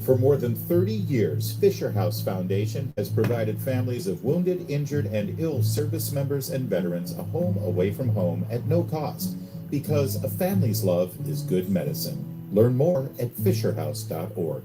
For more than 30 years, Fisher House Foundation has provided families of wounded, injured, and ill service members and veterans a home away from home at no cost, because a family's love is good medicine. Learn more at fisherhouse.org.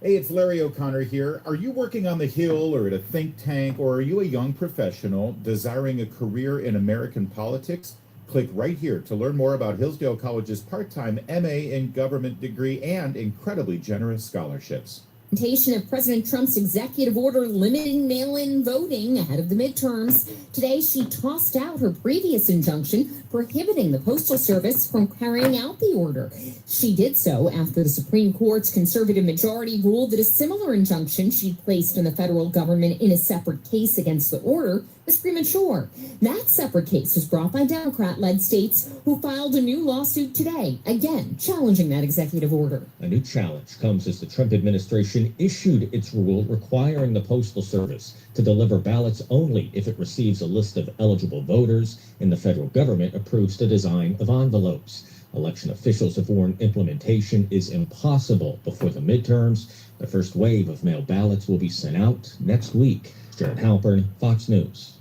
Hey, it's Larry O'Connor here. Are you working on the Hill or at a think tank, or are you a young professional desiring a career in American politics? Click right here to learn more about Hillsdale College's part-time MA in government degree and incredibly generous scholarships. Implementation of President Trump's executive order limiting mail-in voting ahead of the midterms. Today, she tossed out her previous injunction prohibiting the Postal Service from carrying out the order. She did so after the Supreme Court's conservative majority ruled that a similar injunction she'd placed on the federal government in a separate case against the order was premature. That separate case was brought by Democrat-led states who filed a new lawsuit today, again challenging that executive order. A new challenge comes as the Trump administration issued its rule requiring the Postal Service to deliver ballots only if it receives a list of eligible voters and the federal government approves the design of envelopes. Election officials have warned implementation is impossible before the midterms. The first wave of mail ballots will be sent out next week. Jared Halpern, Fox News.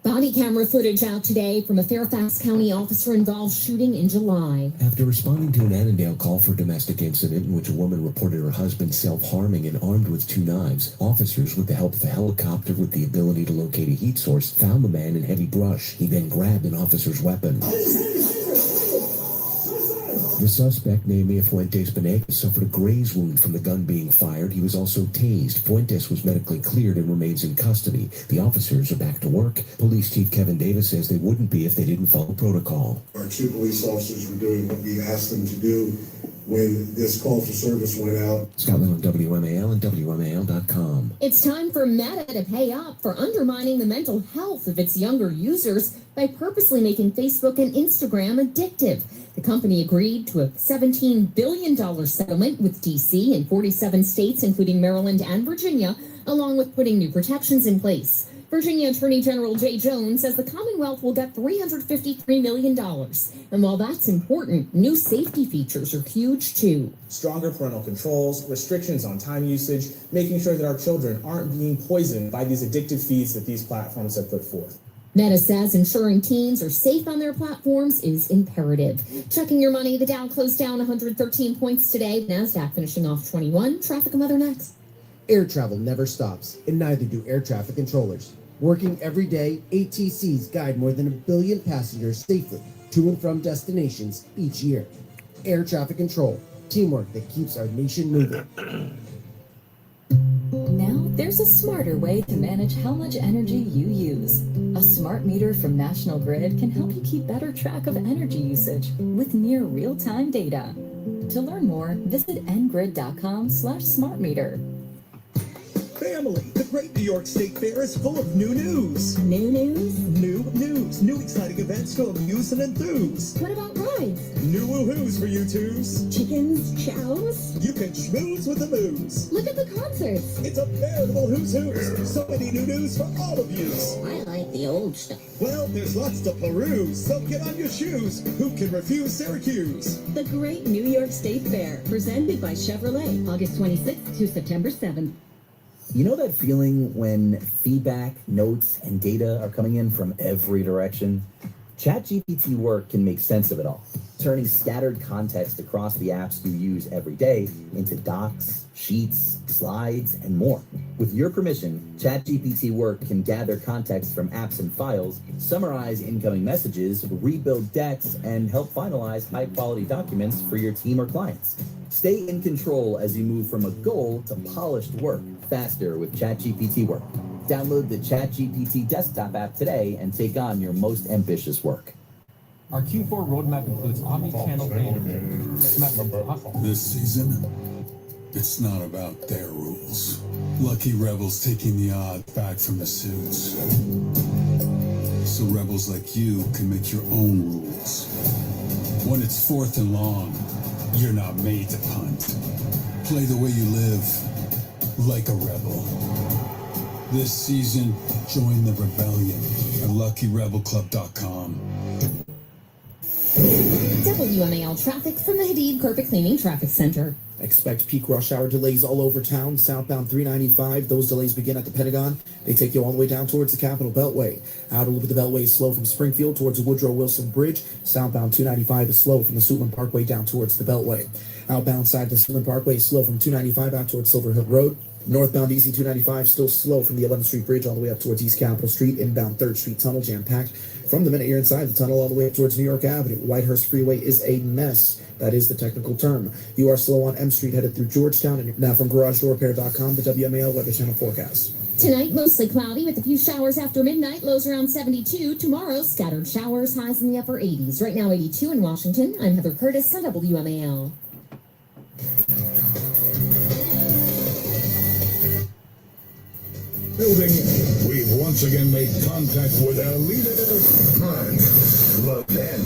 Body camera footage out today from a Fairfax County officer-involved shooting in July. After responding to an Annandale call for a domestic incident in which a woman reported her husband self-harming and armed with 2 knives, officers, with the help of a helicopter with the ability to locate a heat source, found the man in heavy brush. He then grabbed an officer's weapon. The suspect, Nehemiah Fuentes-Benegas, suffered a graze wound from the gun being fired. He was also tased. Fuentes was medically cleared and remains in custody. The officers are back to work. Police Chief Kevin Davis says they wouldn't be if they didn't follow protocol. Our 2 police officers were doing what we asked them to do when this call for service went out. Scotland on WMAL and WMAL.com. It's time for Meta to pay up for undermining the mental health of its younger users by purposely making Facebook and Instagram addictive. The company agreed to a $17 billion settlement with D.C. and 47 states, including Maryland and Virginia, along with putting new protections in place. Virginia Attorney General Jay Jones says the Commonwealth will get $353 million. And while that's important, new safety features are huge, too. Stronger parental controls, restrictions on time usage, making sure that our children aren't being poisoned by these addictive feeds that these platforms have put forth. Meta says ensuring teens are safe on their platforms is imperative. Checking your money, the Dow closed down 113 points today. NASDAQ finishing off 21. Traffic and weather next. Air travel never stops, and neither do air traffic controllers. Working every day, ATCs guide more than 1 billion passengers safely to and from destinations each year. Air traffic control, teamwork that keeps our nation moving. Now, there's a smarter way to manage how much energy you use. A smart meter from National Grid can help you keep better track of energy usage with near real-time data. To learn more, visit ngrid.com/smartmeter. Family, the Great New York State Fair is full of new news. New news? New news. New exciting events to amuse and enthuse. What about rides? New woohoos for you twos. Chickens, chows? You can schmooze with the moose. Look at the concerts. It's a veritable who's who's. So many new news for all of yous. I like the old stuff. Well, there's lots to peruse, so get on your shoes. Who can refuse Syracuse? The Great New York State Fair, presented by Chevrolet, August 26th to September 7th. You know that feeling when feedback, notes, and data are coming in from every direction? ChatGPT Work can make sense of it all, turning scattered context across the apps you use every day into docs, sheets, slides, and more. With your permission, ChatGPT Work can gather context from apps and files, summarize incoming messages, rebuild decks, and help finalize high-quality documents for your team or clients. Stay in control as you move from a goal to polished work faster with ChatGPT Work. Download the ChatGPT desktop app today and take on your most ambitious work. Our Q4 roadmap includes omni-channel data. This season, it's not about their rules. Lucky rebels taking the odds back from the suits. So rebels like you can make your own rules. When it's 4th and long, you're not made to punt. Play the way you live, like a rebel. This season, join the rebellion at LuckyRebelClub.com. WMAL traffic from the Hadid Carpet Cleaning Traffic Center. Expect peak rush hour delays all over town. Southbound 395, those delays begin at the Pentagon. They take you all the way down towards the Capitol Beltway. Outer loop of the Beltway is slow from Springfield towards the Woodrow Wilson Bridge. Southbound 295 is slow from the Suitland Parkway down towards the Beltway. Outbound side of the Suitland Parkway is slow from 295 out towards Silver Hill Road. Northbound DC 295 still slow from the 11th Street Bridge all the way up towards East Capitol Street. Inbound 3rd Street Tunnel jam-packed from the minute you're inside the tunnel all the way up towards New York Avenue. Whitehurst Freeway is a mess. That is the technical term. You are slow on M Street headed through Georgetown. And now from GarageDoorRepair.com, the WMAL Weather Channel forecast. Tonight, mostly cloudy with a few showers after midnight, lows around 72. Tomorrow, scattered showers, highs in the upper 80s. Right now, 82 in Washington. I'm Heather Curtis on WMAL. Building, we've once again made contact with our leader, Mark Levin.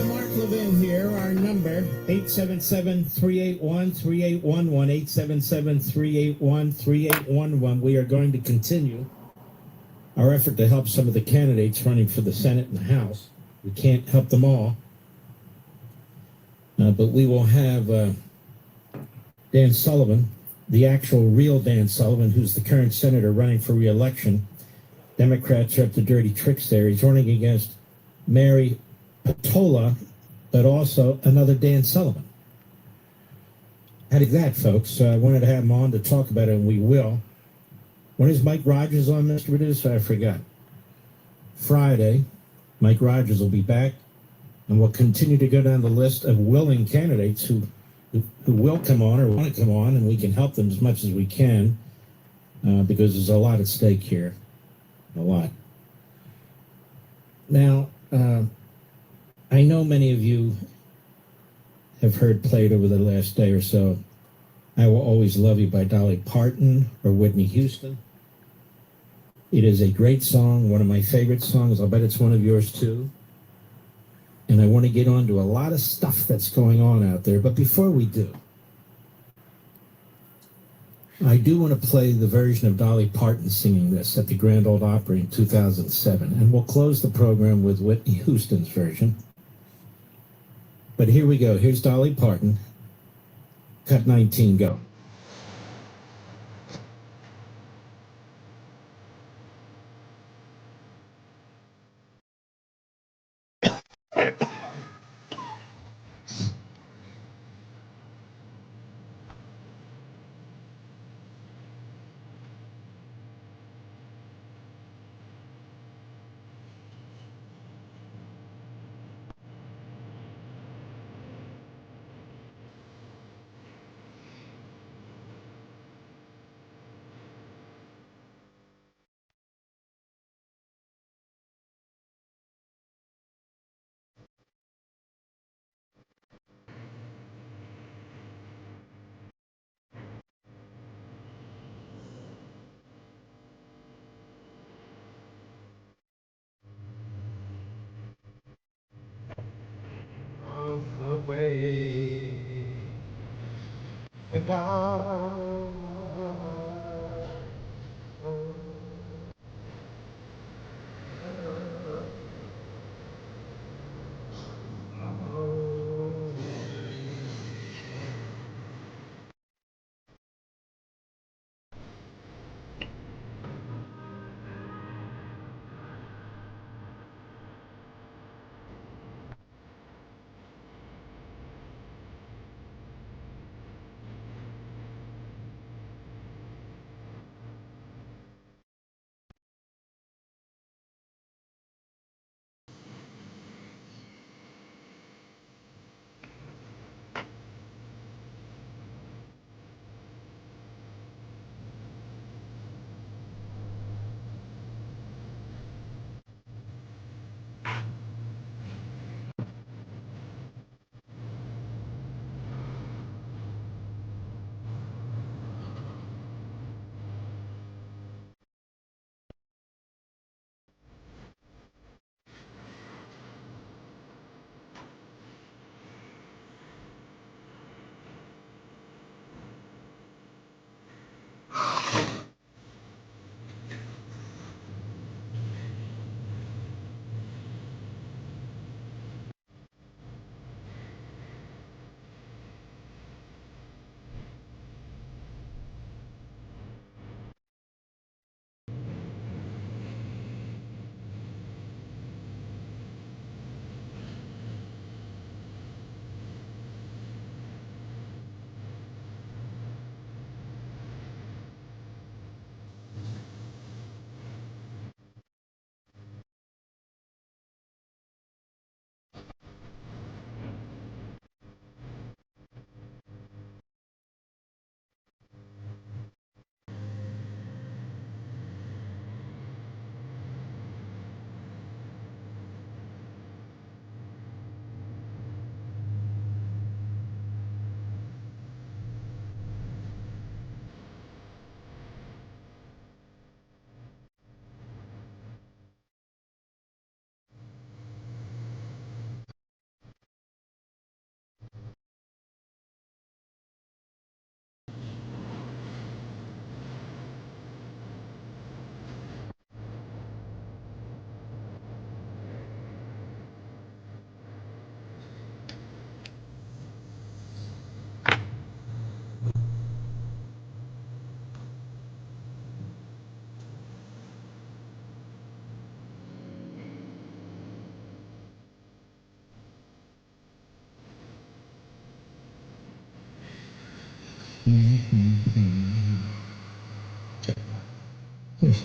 Mark Levin here. Our number, 877-381-3811, 877-381-3811. We are going to continue our effort to help some of the candidates running for the Senate and the House. We can't help them all. But we will have Dan Sullivan, the actual real Dan Sullivan, who's the current senator running for re-election. Democrats are up to dirty tricks there. He's running against Mary Patola, but also another Dan Sullivan. How did that, folks? I wanted to have him on to talk about it, and we will. When is Mike Rogers on, Mr. Producer? I forgot. Friday. Mike Rogers will be back, and we'll continue to go down the list of willing candidates who will come on or want to come on, and we can help them as much as we can because there's a lot at stake here. A lot. Now, I know many of you have heard played over the last day or so, I Will Always Love You by Dolly Parton or Whitney Houston. It is a great song, one of my favorite songs. I'll bet it's one of yours too. And I want to get on to a lot of stuff that's going on out there. But before we do, I do want to play the version of Dolly Parton singing this at the Grand Ole Opry in 2007. And we'll close the program with Whitney Houston's version. But here we go. Here's Dolly Parton. Cut 19, go. The way and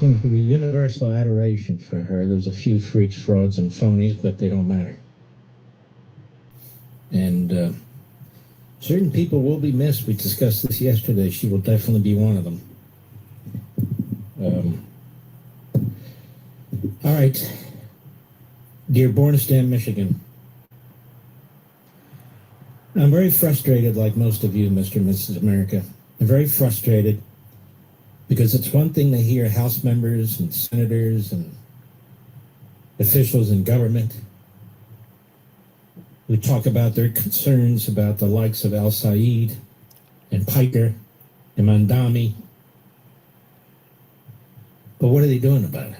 seems to be universal adoration for her. There's a few freaks, frauds, and phonies, but they don't matter. And certain people will be missed. We discussed this yesterday. She will definitely be one of them. All right. Dearbornistan, Michigan. I'm very frustrated, like most of you, Mr. and Mrs. America. I'm very frustrated because it's one thing to hear House members and senators and officials in government who talk about their concerns about the likes of Al Said and Piker and Mandami. But what are they doing about it?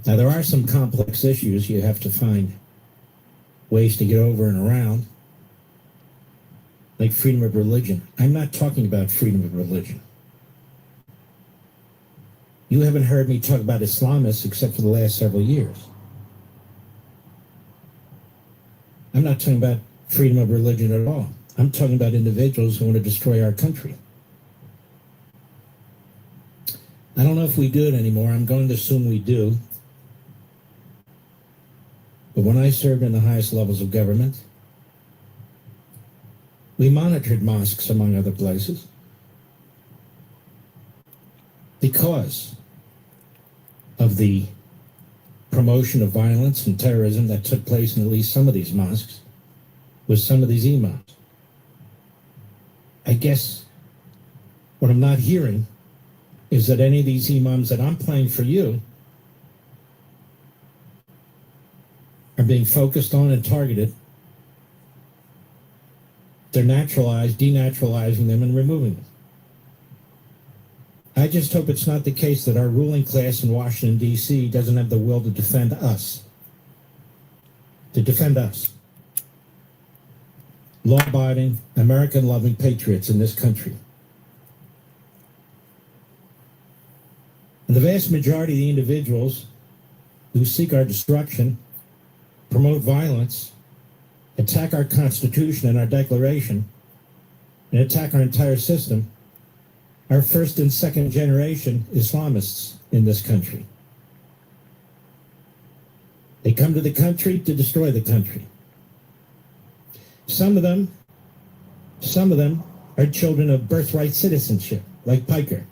Now, there are some complex issues you have to find ways to get over and around, like freedom of religion. I'm not talking about freedom of religion. You haven't heard me talk about Islamists except for the last several years. I'm not talking about freedom of religion at all. I'm talking about individuals who want to destroy our country. I don't know if we do it anymore. I'm going to assume we do. But when I served in the highest levels of government, we monitored mosques, among other places, because of the promotion of violence and terrorism that took place in at least some of these mosques with some of these imams. I guess what I'm not hearing is that any of these imams that I'm playing for you are being focused on and targeted. They're denaturalizing them and removing them. I just hope it's not the case that our ruling class in Washington, D.C. doesn't have the will to defend us. To defend us. Law-abiding, American-loving patriots in this country. And the vast majority of the individuals who seek our destruction, promote violence, attack our Constitution and our Declaration, and attack our entire system are first and second generation Islamists in this country. They come to the country to destroy the country. Some of them are children of birthright citizenship, like Piker.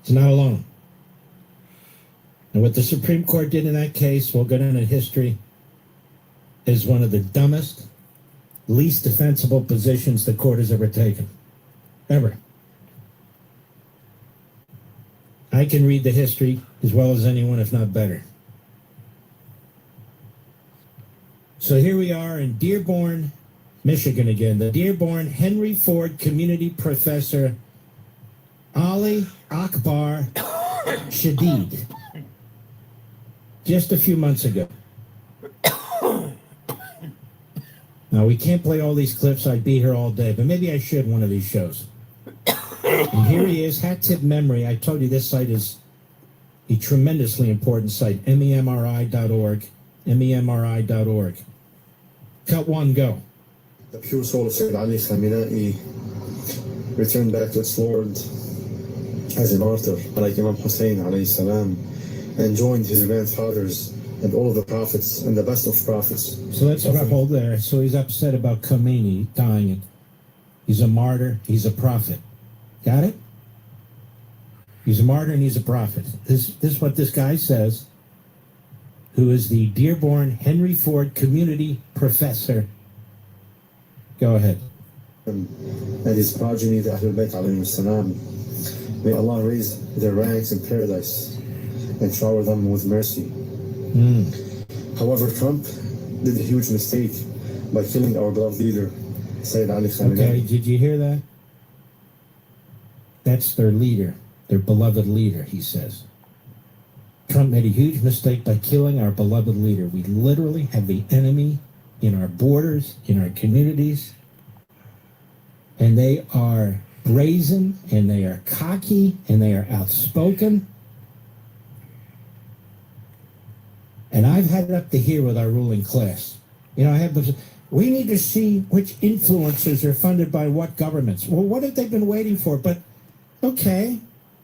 He's not alone. And what the Supreme Court did in that case will go down in history as one of the dumbest, least defensible positions the court has ever taken. Ever. I can read the history as well as anyone, if not better. So here we are in Dearborn, Michigan again. The Dearborn Henry Ford Community Professor Ali Akbar Shadid. Just a few months ago. Now, we can't play all these clips. I'd be here all day, but maybe I should one of these shows. And here he is, Hat Tip Memory. I told you this site is a tremendously important site, memri.org, memri.org. Cut one, go. The pure soul of Sayyid Ali Khamenei returned back to its Lord as a martyr, like Imam Hussein alayhi salam, and joined his grandfathers and all of the prophets and the best of prophets. So let's hold there. So he's upset about Khomeini dying. He's a martyr. He's a prophet. Got it? He's a martyr and he's a prophet. This is what this guy says, who is the Dearborn Henry Ford Community Professor. Go ahead. And his progeny, the Ahlul Bayt alayhi salam. May Allah raise their ranks in paradise and shower them with mercy. However, Trump did a huge mistake by killing our beloved leader, Sayyid Ali Khamenei. Okay, did you hear that? That's their leader, their beloved leader, he says. Trump made a huge mistake by killing our beloved leader. We literally have the enemy in our borders, in our communities, and they are brazen, and they are cocky, and they are outspoken. And I've had it up to here with our ruling class. You know, we need to see which influencers are funded by what governments. Well, what have they been waiting for? But Okay,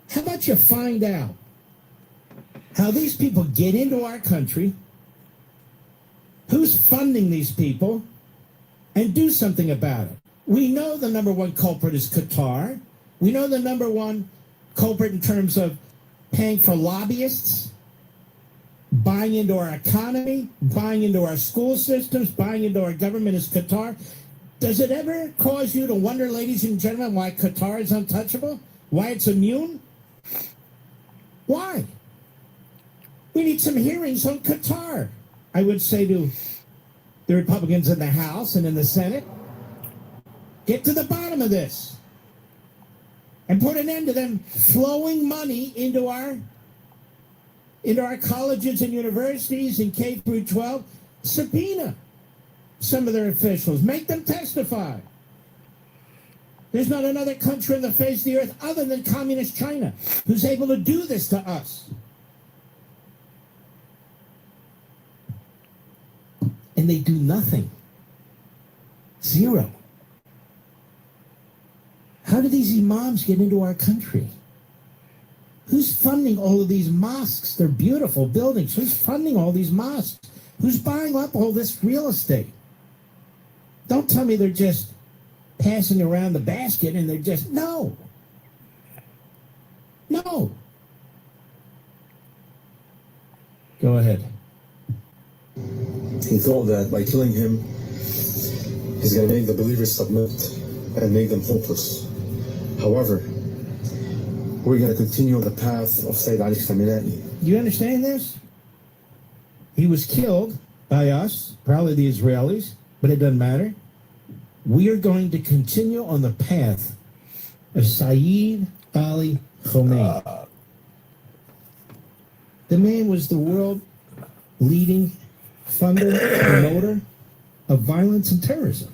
how about you find out how these people get into our country, who's funding these people, and do something about it. We know the number one culprit is Qatar. We know the number one culprit in terms of paying for lobbyists, buying into our economy, buying into our school systems, buying into our government is Qatar. Does it ever cause you to wonder, ladies and gentlemen, why Qatar is untouchable? Why it's immune? Why? We need some hearings on Qatar. I would say to the Republicans in the House and in the Senate, get to the bottom of this and put an end to them flowing money into our colleges and universities and K through 12. Subpoena some of their officials. Make them testify. There's not another country on the face of the earth other than communist China who's able to do this to us. And they do nothing. Zero. How do these imams get into our country? Who's funding all of these mosques? They're beautiful buildings. Who's funding all these mosques? Who's buying up all this real estate? Don't tell me they're just passing around the basket and they're just, no. No. Go ahead. He thought that by killing him, he's going to make the believers submit and make them hopeless. However, we're going to continue on the path of Sayyid Ali Khamenei. You understand this? He was killed by us, probably the Israelis, but it doesn't matter. We are going to continue on the path of Sayyid Ali Khamenei. The man was the world leading funder, promoter of violence and terrorism.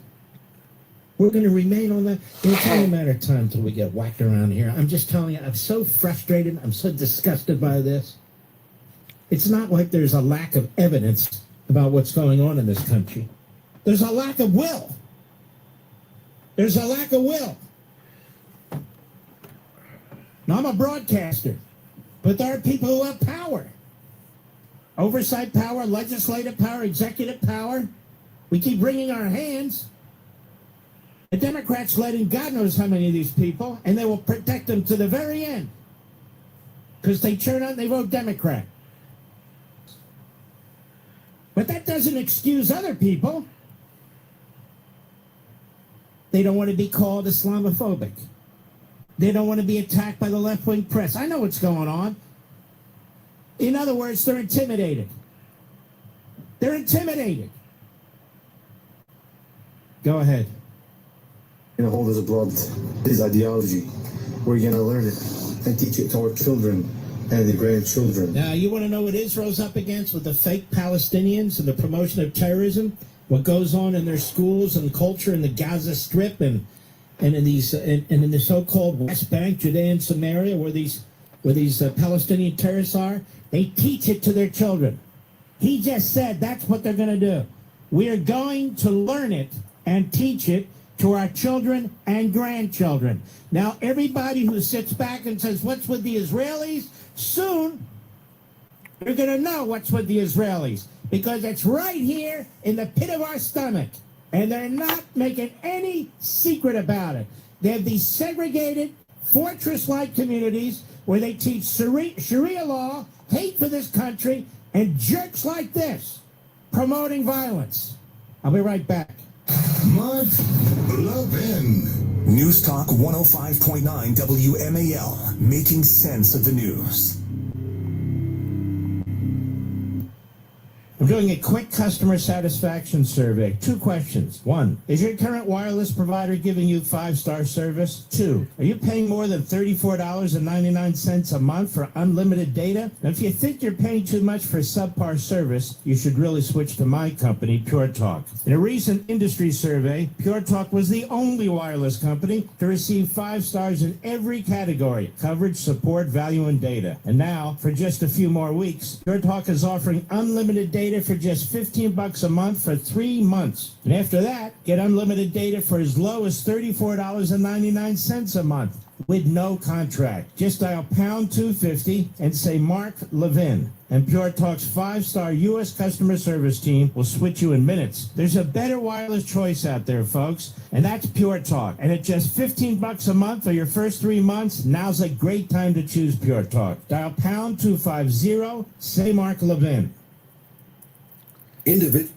We're going to remain on that. It's only a matter of time until we get whacked around here. I'm just telling you, I'm so frustrated. I'm so disgusted by this. It's not like there's a lack of evidence about what's going on in this country. There's a lack of will. There's a lack of will. Now, I'm a broadcaster, but there are people who have power. Oversight power, legislative power, executive power. We keep wringing our hands. The Democrats let in God knows how many of these people, and they will protect them to the very end. Because they turn out and they vote Democrat. But that doesn't excuse other people. They don't want to be called Islamophobic. They don't want to be attacked by the left-wing press. I know what's going on. In other words, they're intimidated. They're intimidated. Go ahead. We're going to hold his blood, his ideology. We're going to learn it and teach it to our children and the grandchildren. Now, you want to know what Israel's up against with the fake Palestinians and the promotion of terrorism? What goes on in their schools and culture in the Gaza Strip and in these and in the so-called West Bank, Judea and Samaria, where these Palestinian terrorists are? They teach it to their children. He just said that's what they're going to do. We are going to learn it and teach it to our children and grandchildren. Now, everybody who sits back and says, what's with the Israelis? Soon, you're going to know what's with the Israelis, because it's right here in the pit of our stomach, and they're not making any secret about it. They have these segregated, fortress-like communities where they teach Sharia law, hate for this country, and jerks like this promoting violence. I'll be right back. Mark Levin. News Talk 105.9 WMAL, making sense of the news. I'm doing a quick customer satisfaction survey. 2 questions. 1, is your current wireless provider giving you 5-star service? 2, are you paying more than $34.99 a month for unlimited data? Now, if you think you're paying too much for subpar service, you should really switch to my company, Pure Talk. In a recent industry survey, Pure Talk was the only wireless company to receive 5 stars in every category: coverage, support, value, and data. And now, for just a few more weeks, Pure Talk is offering unlimited data data for just $15 a month for 3 months. And after that, get unlimited data for as low as $34.99 a month with no contract. Just dial pound 250 and say Mark Levin. And Pure Talk's 5-star U.S. customer service team will switch you in minutes. There's a better wireless choice out there, folks, and that's Pure Talk. And at just $15 a month for your first 3 months, now's a great time to choose Pure Talk. Dial pound 250, say Mark Levin. Individual.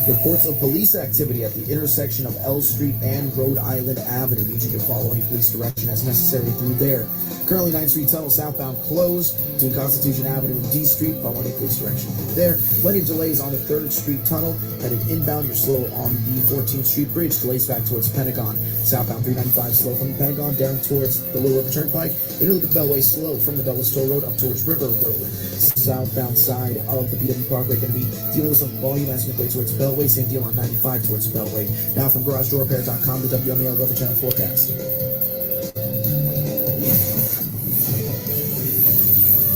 Reports of police activity at the intersection of L Street and Rhode Island Avenue. Need you to follow any police direction as necessary through there. Currently, 9th Street Tunnel southbound closed to Constitution Avenue and D Street. Follow any police direction through there. Plenty of delays on the 3rd Street Tunnel. Headed inbound, you're slow on the 14th Street Bridge. Delays back towards Pentagon. Southbound 395 slow from the Pentagon down towards the Little River Turnpike. Inner Loop Beltway slow from the Dulles Toll Road up towards River Road. Southbound side of the BW Parkway going to be dealing with some volume as we make way towards Beltway. Same deal on 95 towards the Beltway. Now from GarageDoorRepair.com, the WMAL Weather Channel forecast.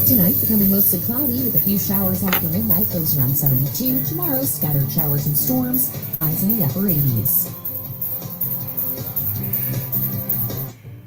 Tonight becoming mostly cloudy with a few showers after midnight, those around 72. Tomorrow, scattered showers and storms, highs in the upper 80s.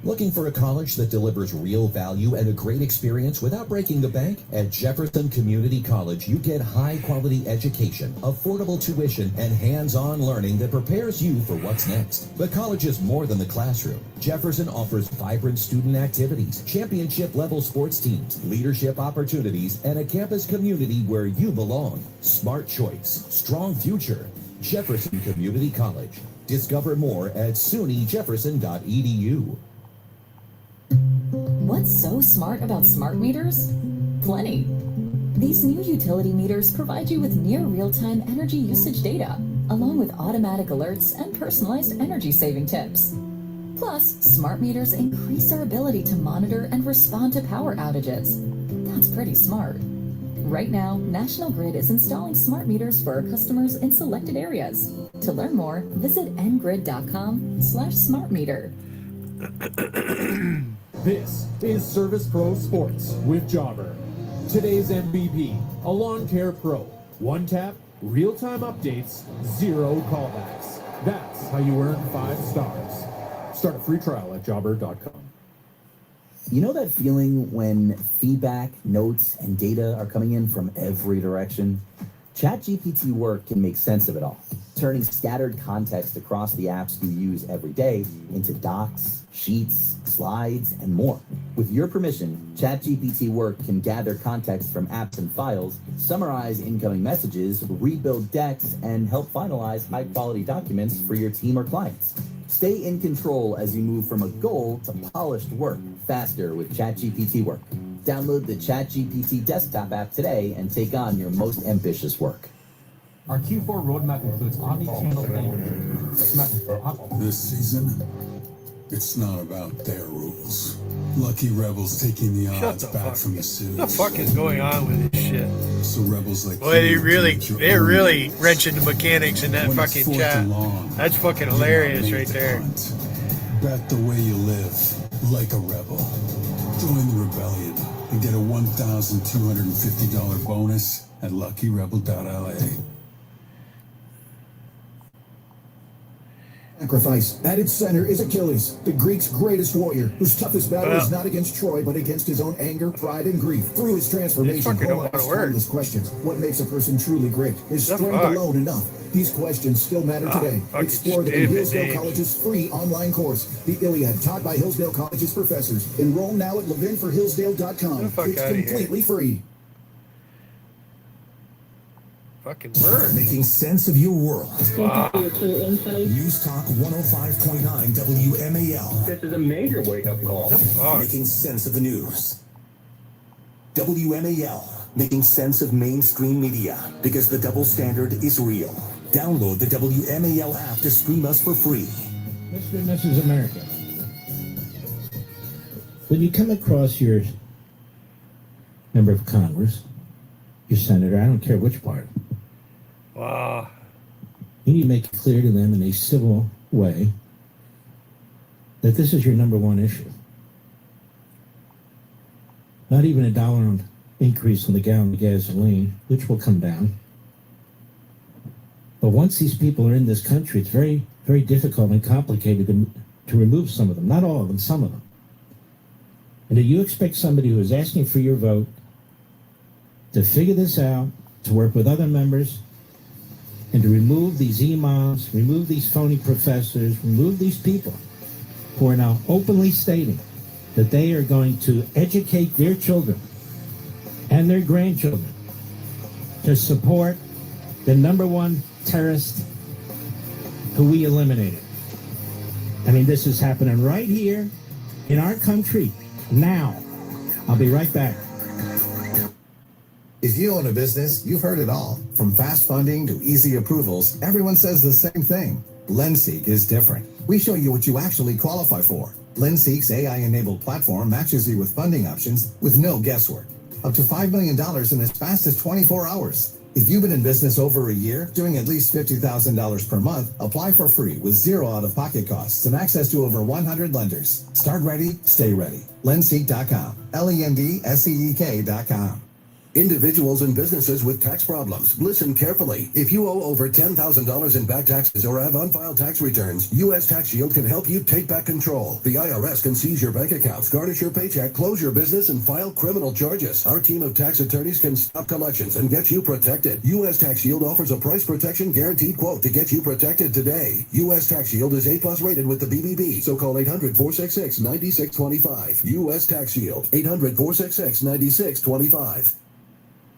Looking for a college that delivers real value and a great experience without breaking the bank? At Jefferson Community College, you get high-quality education, affordable tuition, and hands-on learning that prepares you for what's next. The college is more than the classroom. Jefferson offers vibrant student activities, championship-level sports teams, leadership opportunities, and a campus community where you belong. Smart choice, strong future. Jefferson Community College. Discover more at sunyjefferson.edu. What's so smart about smart meters? Plenty. These new utility meters provide you with near real-time energy usage data, along with automatic alerts and personalized energy-saving tips. Plus, smart meters increase our ability to monitor and respond to power outages. That's pretty smart. Right now, National Grid is installing smart meters for our customers in selected areas. To learn more, visit ngrid.com/smartmeter. This is Service Pro Sports with Jobber. Today's MVP, a lawn care pro. One tap, real-time updates, 0 callbacks. That's how you earn 5 stars. Start a free trial at jobber.com. You know that feeling when feedback, notes, and data are coming in from every direction? ChatGPT Work can make sense of it all, turning scattered context across the apps you use every day into docs, sheets, slides, and more. With your permission, ChatGPT Work can gather context from apps and files, summarize incoming messages, rebuild decks, and help finalize high-quality documents for your team or clients. Stay in control as you move from a goal to polished work faster with ChatGPT Work. Download the ChatGPT desktop app today and take on your most ambitious work. Our Q4 roadmap includes omni-channel payment. This season, it's not about their rules. Lucky Rebels taking the odds back from the suits. What the fuck is going on with this shit? So rebels like Boy, they're really wrenching the mechanics in that fucking chat. That's fucking hilarious right there. Bet the way you live, like a rebel. Join the rebellion and get a $1,250 bonus at luckyrebel.la. Sacrifice. At its center is Achilles, the Greeks' greatest warrior, whose toughest battle is not against Troy, but against his own anger, pride, and grief. Through his transformation, Homer asks timeless questions. What makes a person truly great? Is strength alone enough? These questions still matter today. Explore them in Hillsdale College's free online course, The Iliad, taught by Hillsdale College's professors. Enroll now at levinforhillsdale.com. It's completely free. Fucking bird. Making sense of your world. Wow. News Talk 105.9 WMAL. This is a major wake-up call. Making sense of the news. WMAL. Making sense of mainstream media. Because the double standard is real. Download the WMAL app to stream us for free. Mr. and Mrs. America, when you come across your member of Congress, your senator, I don't care which part, wow, you need to make it clear to them in a civil way that this is your number one issue. Not even a $1 increase in the gallon of gasoline, which will come down. But once these people are in this country, it's very, very difficult and complicated to remove some of them. Not all of them, some of them. And do you expect somebody who is asking for your vote to figure this out, to work with other members, and to remove these imams, remove these phony professors, remove these people who are now openly stating that they are going to educate their children and their grandchildren to support the number one terrorist who we eliminated? I mean, this is happening right here in our country now. I'll be right back. If you own a business, you've heard it all. From fast funding to easy approvals, everyone says the same thing. LendSeek is different. We show you what you actually qualify for. LendSeek's AI-enabled platform matches you with funding options with no guesswork. Up to $5 million in as fast as 24 hours. If you've been in business over a year, doing at least $50,000 per month, apply for free with zero out-of-pocket costs and access to over 100 lenders. Start ready, stay ready. Lendseek.com. LENDSEEK.com. Individuals and businesses with tax problems, listen carefully. If you owe over $10,000 in back taxes or have unfiled tax returns, U.S. Tax Shield can help you take back control. The IRS can seize your bank accounts, garnish your paycheck, close your business, and file criminal charges. Our team of tax attorneys can stop collections and get you protected. U.S. Tax Shield offers a price protection guaranteed quote to get you protected today. U.S. Tax Shield is A+ rated with the BBB, so call 800-466-9625. U.S. Tax Shield, 800-466-9625.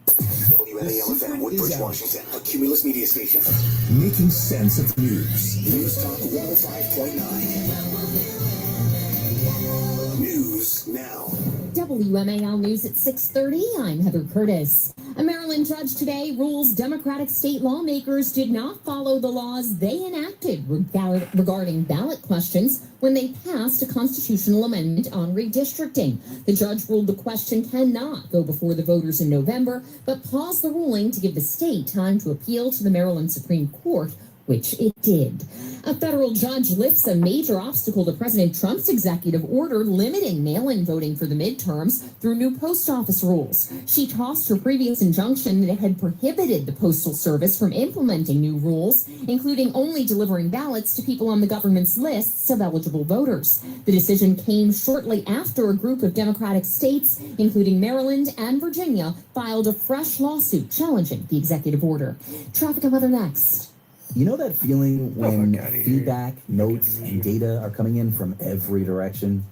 WMAL-FM, Woodbridge, Washington, a Cumulus media station. Making sense of news. News Talk 105.9. News now. WMAL News at 6:30. I'm Heather Curtis. A Maryland judge today rules Democratic state lawmakers did not follow the laws they enacted regarding ballot questions when they passed a constitutional amendment on redistricting. The judge ruled the question cannot go before the voters in November, but paused the ruling to give the state time to appeal to the Maryland Supreme Court, which it did. A federal judge lifts a major obstacle to President Trump's executive order limiting mail-in voting for the midterms through new post office rules. She tossed her previous injunction that had prohibited the Postal Service from implementing new rules, including only delivering ballots to people on the government's lists of eligible voters. The decision came shortly after a group of Democratic states, including Maryland and Virginia, filed a fresh lawsuit challenging the executive order. Traffic and weather next. You know that feeling when feedback, notes, and data are coming in from every direction?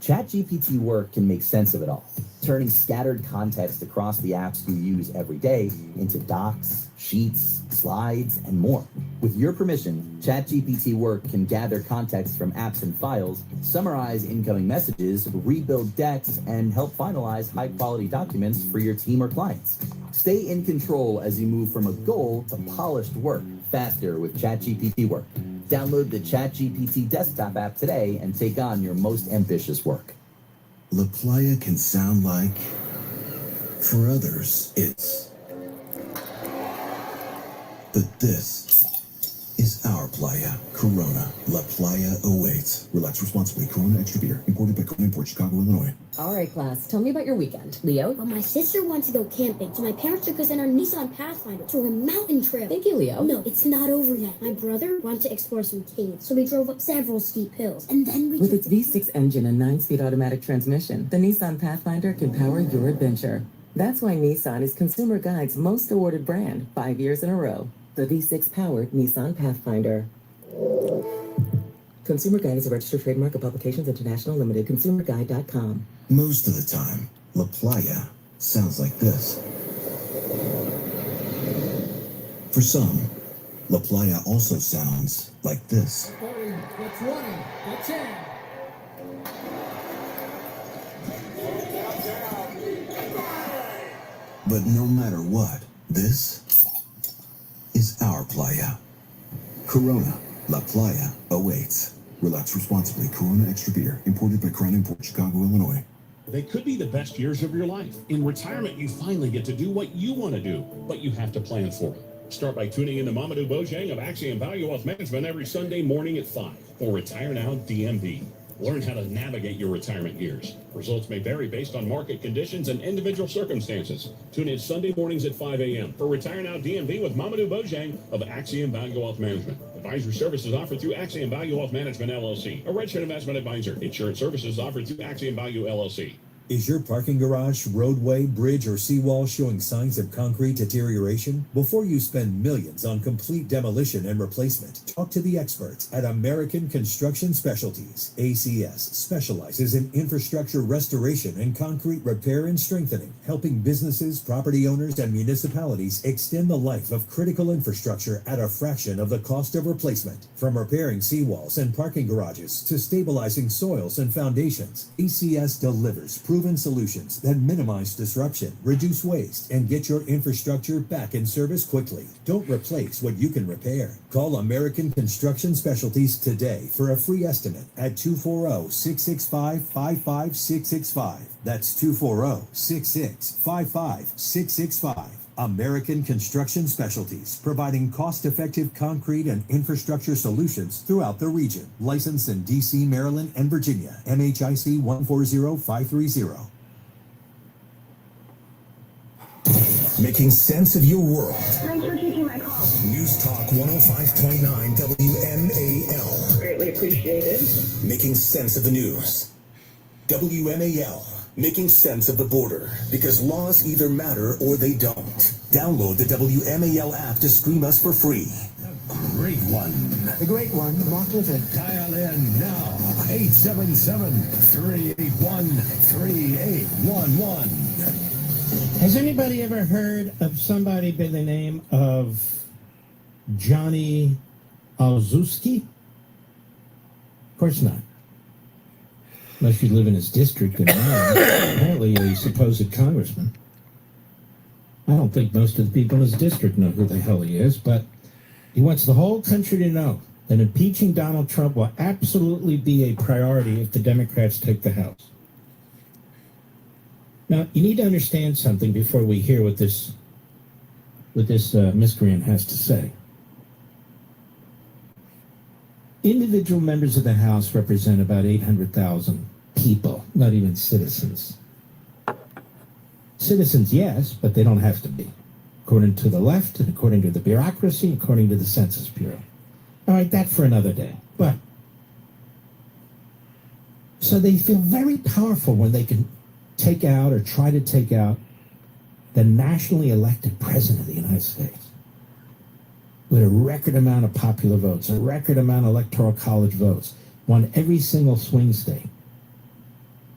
ChatGPT work can make sense of it all, turning scattered context across the apps you use every day into docs, sheets, slides, and more. With your permission, ChatGPT work can gather context from apps and files, summarize incoming messages, rebuild decks, and help finalize high-quality documents for your team or clients. Stay in control as you move from a goal to polished work faster with ChatGPT work. Download the ChatGPT desktop app today and take on your most ambitious work. La Playa can sound like, for others, it's. But this is our playa. Corona. La Playa awaits. Relax responsibly. Corona Extra Beer. Imported by Corona Import, Chicago, Illinois. All right, class. Tell me about your weekend. Leo? Well, my sister wants to go camping, so my parents took us in our Nissan Pathfinder to a mountain trail. Thank you, Leo. No, it's not over yet. My brother wanted to explore some caves, so we drove up several steep hills, and then we... With its V6 engine and 9-speed automatic transmission, the Nissan Pathfinder can power your adventure. That's why Nissan is Consumer Guide's most awarded brand 5 years in a row. The V6-powered Nissan Pathfinder. Consumer Guide is a registered trademark of Publications International Limited. ConsumerGuide.com. Most of the time, La Playa sounds like this. For some, La Playa also sounds like this. That's running. That's in. But no matter what, this is our playa. Corona. La Playa awaits. Relax responsibly. Corona Extra Beer. Imported by Crown Import, Chicago, Illinois. They could be the best years of your life. In retirement, you finally get to do what you want to do, but you have to plan for it. Start by tuning in to Mamadou Bojang of Axiom Value Wealth Management every Sunday morning at 5 for Retire Now DMV. Learn how to navigate your retirement years. Results may vary based on market conditions and individual circumstances. Tune in Sunday mornings at 5 a.m. for Retire Now DMV with Mamadou Bojang of Axiom Value Wealth Management. Advisory services offered through Axiom Value Wealth Management, LLC, a registered investment advisor. Insurance services offered through Axiom Value, LLC. Is your parking garage, roadway, bridge, or seawall showing signs of concrete deterioration? Before you spend millions on complete demolition and replacement, talk to the experts at American Construction Specialties. ACS specializes in infrastructure restoration and concrete repair and strengthening, helping businesses, property owners, and municipalities extend the life of critical infrastructure at a fraction of the cost of replacement. From repairing seawalls and parking garages to stabilizing soils and foundations, ACS delivers proven solutions that minimize disruption, reduce waste, and get your infrastructure back in service quickly. Don't replace what you can repair. Call American Construction Specialties today for a free estimate at 240-665-55665. That's 240-665-5665. American Construction Specialties, providing cost-effective concrete and infrastructure solutions throughout the region. Licensed in D.C., Maryland, and Virginia. MHIC 140530. Making sense of your world. Thanks for taking my call. News Talk 105.9 WMAL. Greatly appreciated. Making sense of the news. WMAL. Making sense of the border, because laws either matter or they don't. Download the WMAL app to stream us for free. Great one. The great one, Mark Levin. Dial in now. 877-381-3811. Has anybody ever heard of somebody by the name of Johnny Olszewski? Of course not. Unless you live in his district and apparently a supposed congressman. I don't think most of the people in his district know who the hell he is, but he wants the whole country to know that impeaching Donald Trump will absolutely be a priority if the Democrats take the House. Now, you need to understand something before we hear what this miscreant has to say. Individual members of the House represent about 800,000 people, not even citizens. Citizens, yes, but they don't have to be, according to the left and according to the bureaucracy, according to the Census Bureau. All right, that for another day. But so they feel very powerful when they can take out or try to take out the nationally elected president of the United States with a record amount of popular votes, a record amount of electoral college votes, won every single swing state.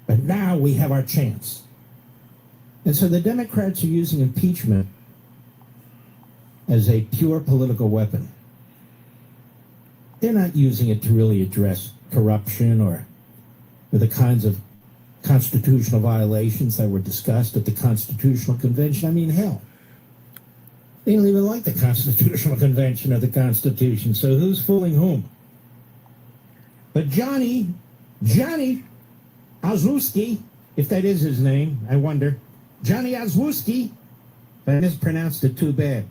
But now we have our chance. And so the Democrats are using impeachment as a pure political weapon. They're not using it to really address corruption or the kinds of constitutional violations that were discussed at the Constitutional Convention. I mean, hell, they don't even like the Constitutional Convention or the Constitution, so who's fooling whom? But Johnny Olszewski, if that is his name, I wonder. Johnny Olszewski, I mispronounced it too bad.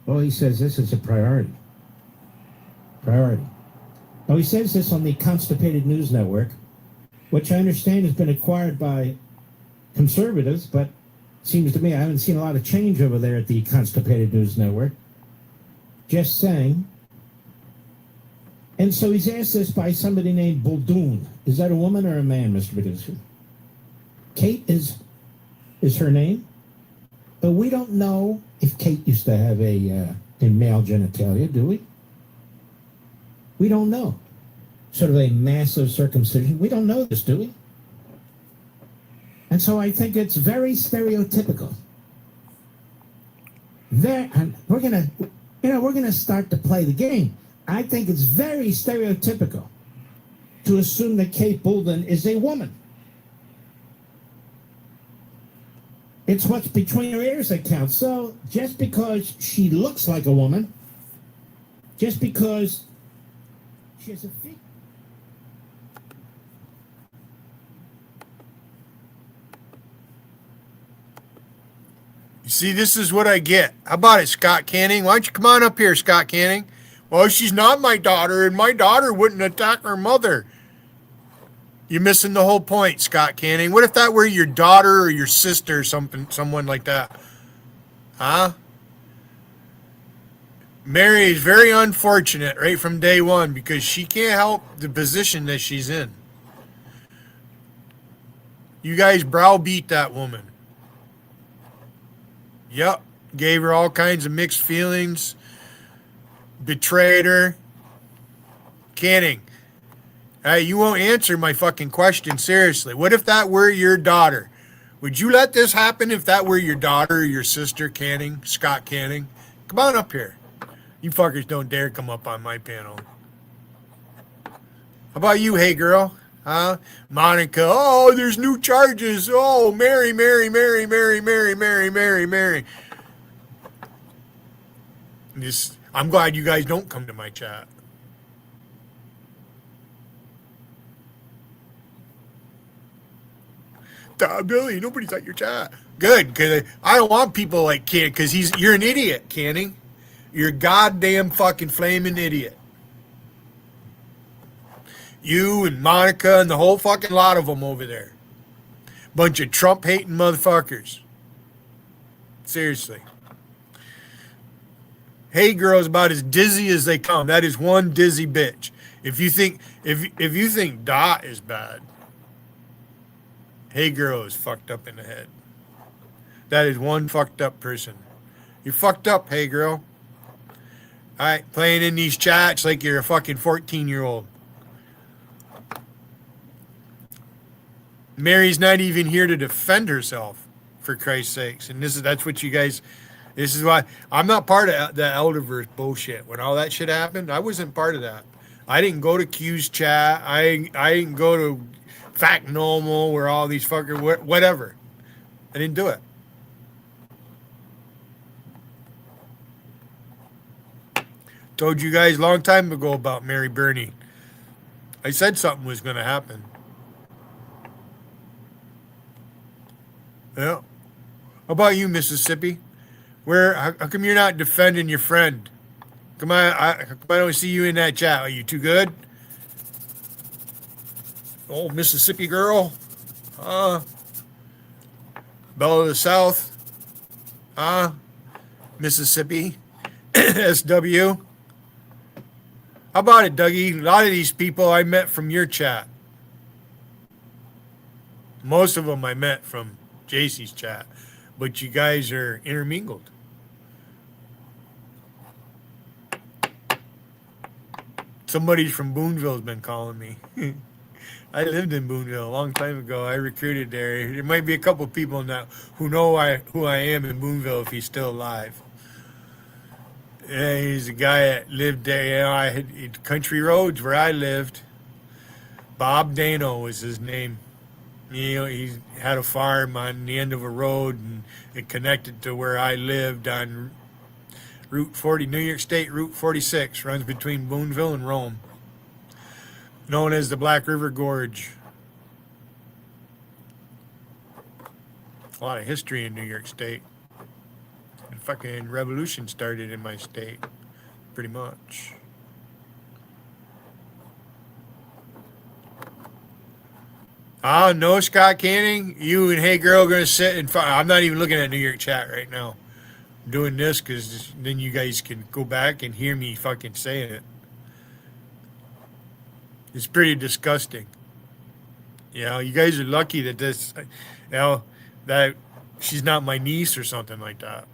Well, he says this is a priority. Now, he says this on the Constipated News Network, which I understand has been acquired by conservatives, but seems to me I haven't seen a lot of change over there at the Constipated News Network. Just saying. And so he's asked this by somebody named Buldoon. Is that a woman or a man, Mr. Producer? Kate is her name. But we don't know if Kate used to have a male genitalia, do we? We don't know. Sort of a massive circumcision. We don't know this, do we? And so I think it's very stereotypical. We're gonna start to play the game. I think it's very stereotypical to assume that Kate Bolden is a woman. It's what's between her ears that counts. So just because she looks like a woman, just because she has a figure. See, this is what I get. How about it, Scott Canning? Why don't you come on up here, Scott Canning? Well, she's not my daughter, and my daughter wouldn't attack her mother. You're missing the whole point, Scott Canning. What if that were your daughter or your sister or someone like that? Huh? Mary is very unfortunate right from day one because she can't help the position that she's in. You guys browbeat that woman. Yep. Gave her all kinds of mixed feelings. Betrayed her. Canning. Hey, you won't answer my fucking question seriously. What if that were your daughter? Would you let this happen if that were your daughter or your sister, Canning? Scott Canning? Come on up here. You fuckers don't dare come up on my panel. How about you, hey girl? Huh? Monica, oh, there's new charges. Oh, Mary. I'm glad you guys don't come to my chat. Billy, nobody's at your chat. Good, because I don't want people like Canning, because you're an idiot, Canning. You're a goddamn fucking flaming idiot. You and Monica and the whole fucking lot of them over there. Bunch of Trump-hating motherfuckers. Seriously. Hey girl's about as dizzy as they come. That is one dizzy bitch. If you think Dot is bad, Hey girl is fucked up in the head. That is one fucked up person. You're fucked up, hey girl. Alright, playing in these chats like you're a fucking 14-year-old. Mary's not even here to defend herself, for Christ's sakes. And that's what you guys, this is why I'm not part of the Elderverse bullshit. When all that shit happened, I wasn't part of that. I didn't go to Q's chat. I didn't go to Fact Normal where all these fuckers, whatever. I didn't do it. Told you guys a long time ago about Mary Burney. I said something was going to happen. Yeah. How about you, Mississippi? How come you're not defending your friend? Come on, I don't see you in that chat. Are you too good? Oh, Mississippi girl. Belle of the South. Mississippi. SW. How about it, Dougie? A lot of these people I met from your chat. Most of them I met from JC's chat. But you guys are intermingled. Somebody from Boonville has been calling me. I lived in Boonville a long time ago. I recruited there. There might be a couple people now who know who I am in Boonville if he's still alive. Yeah, he's a guy that lived there. You know, I had country roads where I lived. Bob Dano was his name. You know, he had a farm on the end of a road, and it connected to where I lived on Route 40, New York State Route 46, runs between Boonville and Rome, known as the Black River Gorge. A lot of history in New York State. The fucking revolution started in my state, pretty much. No, Scott Canning, you and Hey Girl are going to sit and I'm not even looking at New York chat right now. I'm doing this because then you guys can go back and hear me fucking saying it. It's pretty disgusting. You know, you guys are lucky that that she's not my niece or something like that.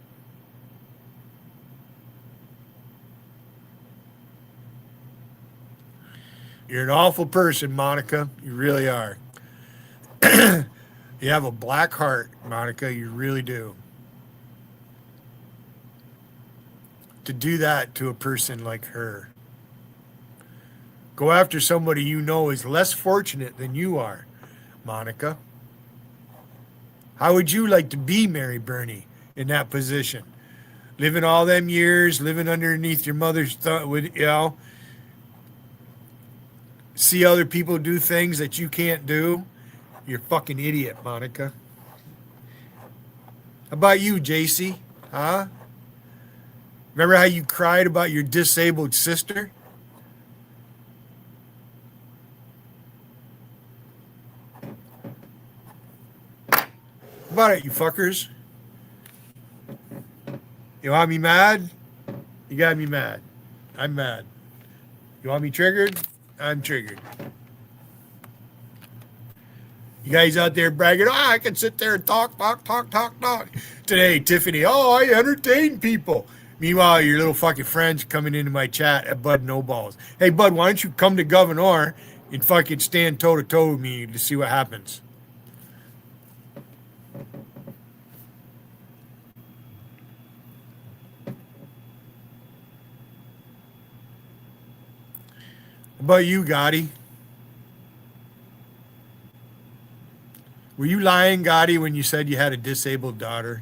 You're an awful person, Monica. You really are. You have a black heart, Monica. You really do. To do that to a person like her. Go after somebody you know is less fortunate than you are, Monica. How would you like to be Mary Burney in that position? Living all them years, living underneath your mother's thumb, see other people do things that you can't do? You're a fucking idiot, Monica. How about you, JC? Huh? Remember how you cried about your disabled sister? How about it, you fuckers? You want me mad? You got me mad. I'm mad. You want me triggered? I'm triggered. You guys out there bragging, I can sit there and talk. Today, Tiffany, I entertain people. Meanwhile, your little fucking friends coming into my chat at Bud No Balls. Hey, Bud, why don't you come to Governor and fucking stand toe-to-toe with me to see what happens? How about you, Gotti? Were you lying, Gotti, when you said you had a disabled daughter?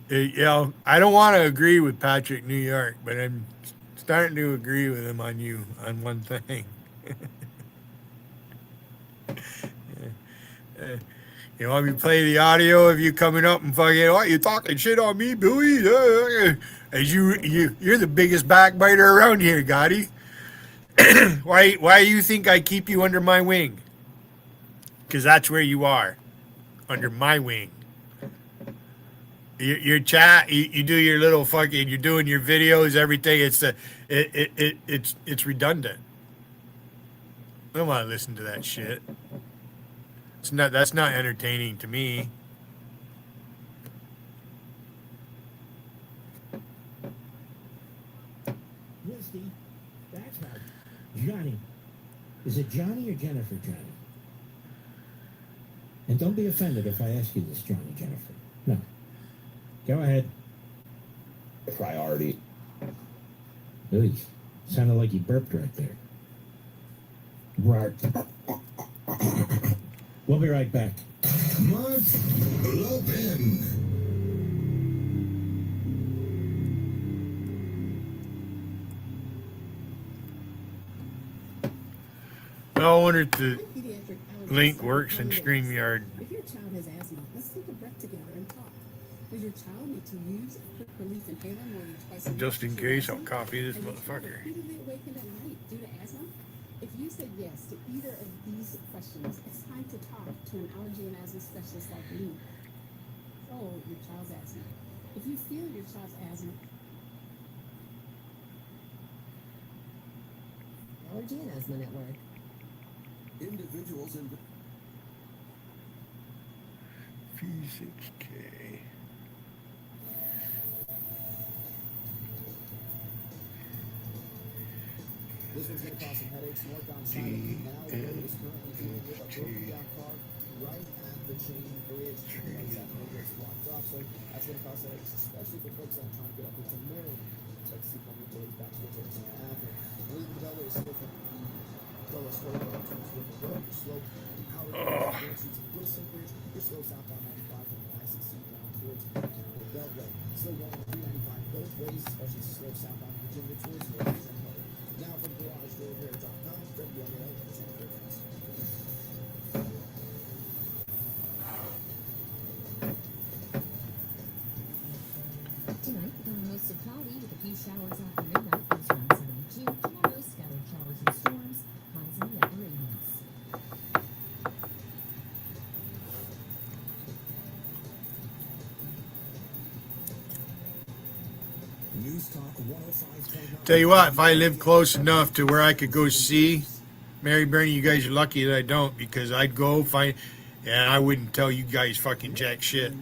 I don't want to agree with Patrick New York, but I'm starting to agree with him on you on one thing. You want me to play the audio of you coming up and fucking, you talking shit on me, Billy? As you're the biggest backbiter around here, Gotti. Why do you think I keep you under my wing? Because that's where you are, under my wing. Your chat, you do your little fucking, you're doing your videos, everything. It's redundant. I don't want to listen to that shit. That's not entertaining to me. Misty, that's right. Johnny. Is it Johnny or Jennifer, Johnny? And don't be offended if I ask you this, Johnny, Jennifer. No. Go ahead. Priority. Ooh, sounded like you burped right there. Right. We'll be right back. Mark Lopin. I wonder if the link works in StreamYard. If your child has asthma, let's take a breath together and talk. Does your child need to use a quick relief inhaler more than twice a week? Just in case, I'll copy this motherfucker. Repeatedly awakened at night due to asthma? If you said yes to either of these questions, it's time to talk to an allergy and asthma specialist like me. Oh, your child's asthma. If you feel your child's asthma, Allergy and Asthma Network. Individuals in P6K. This one's going to cause some headaches, work on side. Now, road is currently dealing with a broken down car right at the chain bridge. Right at the bridge blocked off, so that's going to cause headaches, especially for folks that are trying to get up into Maryland. Expect to see plenty of delays back towards Edison Avenue. Believe the Bellway is still from the lowest slow down turns with the road. You're slow out of the Wilson Bridge. You're slow southbound 95 from the ICC down towards the Beltway. Slow going on 395 both ways, especially slow southbound Virginia towards North. Now from GarageDoorHair.com, WMAL present difference. Tonight, becoming mostly cloudy with a few showers after midnight. Lows around 72. Tomorrow, scattered showers and storms. Highs in the upper 80s. News Talk 105.9. Tell you what, if I lived close enough to where I could go see Mary Bernie, you guys are lucky that I don't, because I'd go find, and I wouldn't tell you guys fucking jack shit.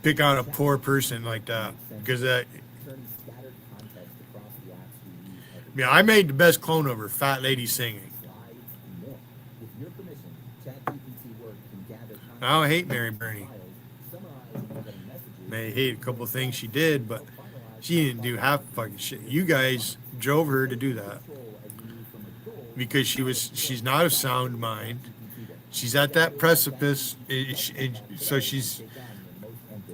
Pick on a poor person like that, because that. Yeah, I made the best clone of her, fat lady singing. I don't hate Mary Bernie. May hate a couple of things she did, but she didn't do half fucking shit. You guys drove her to do that because she's not of sound mind. She's at that precipice, so she's.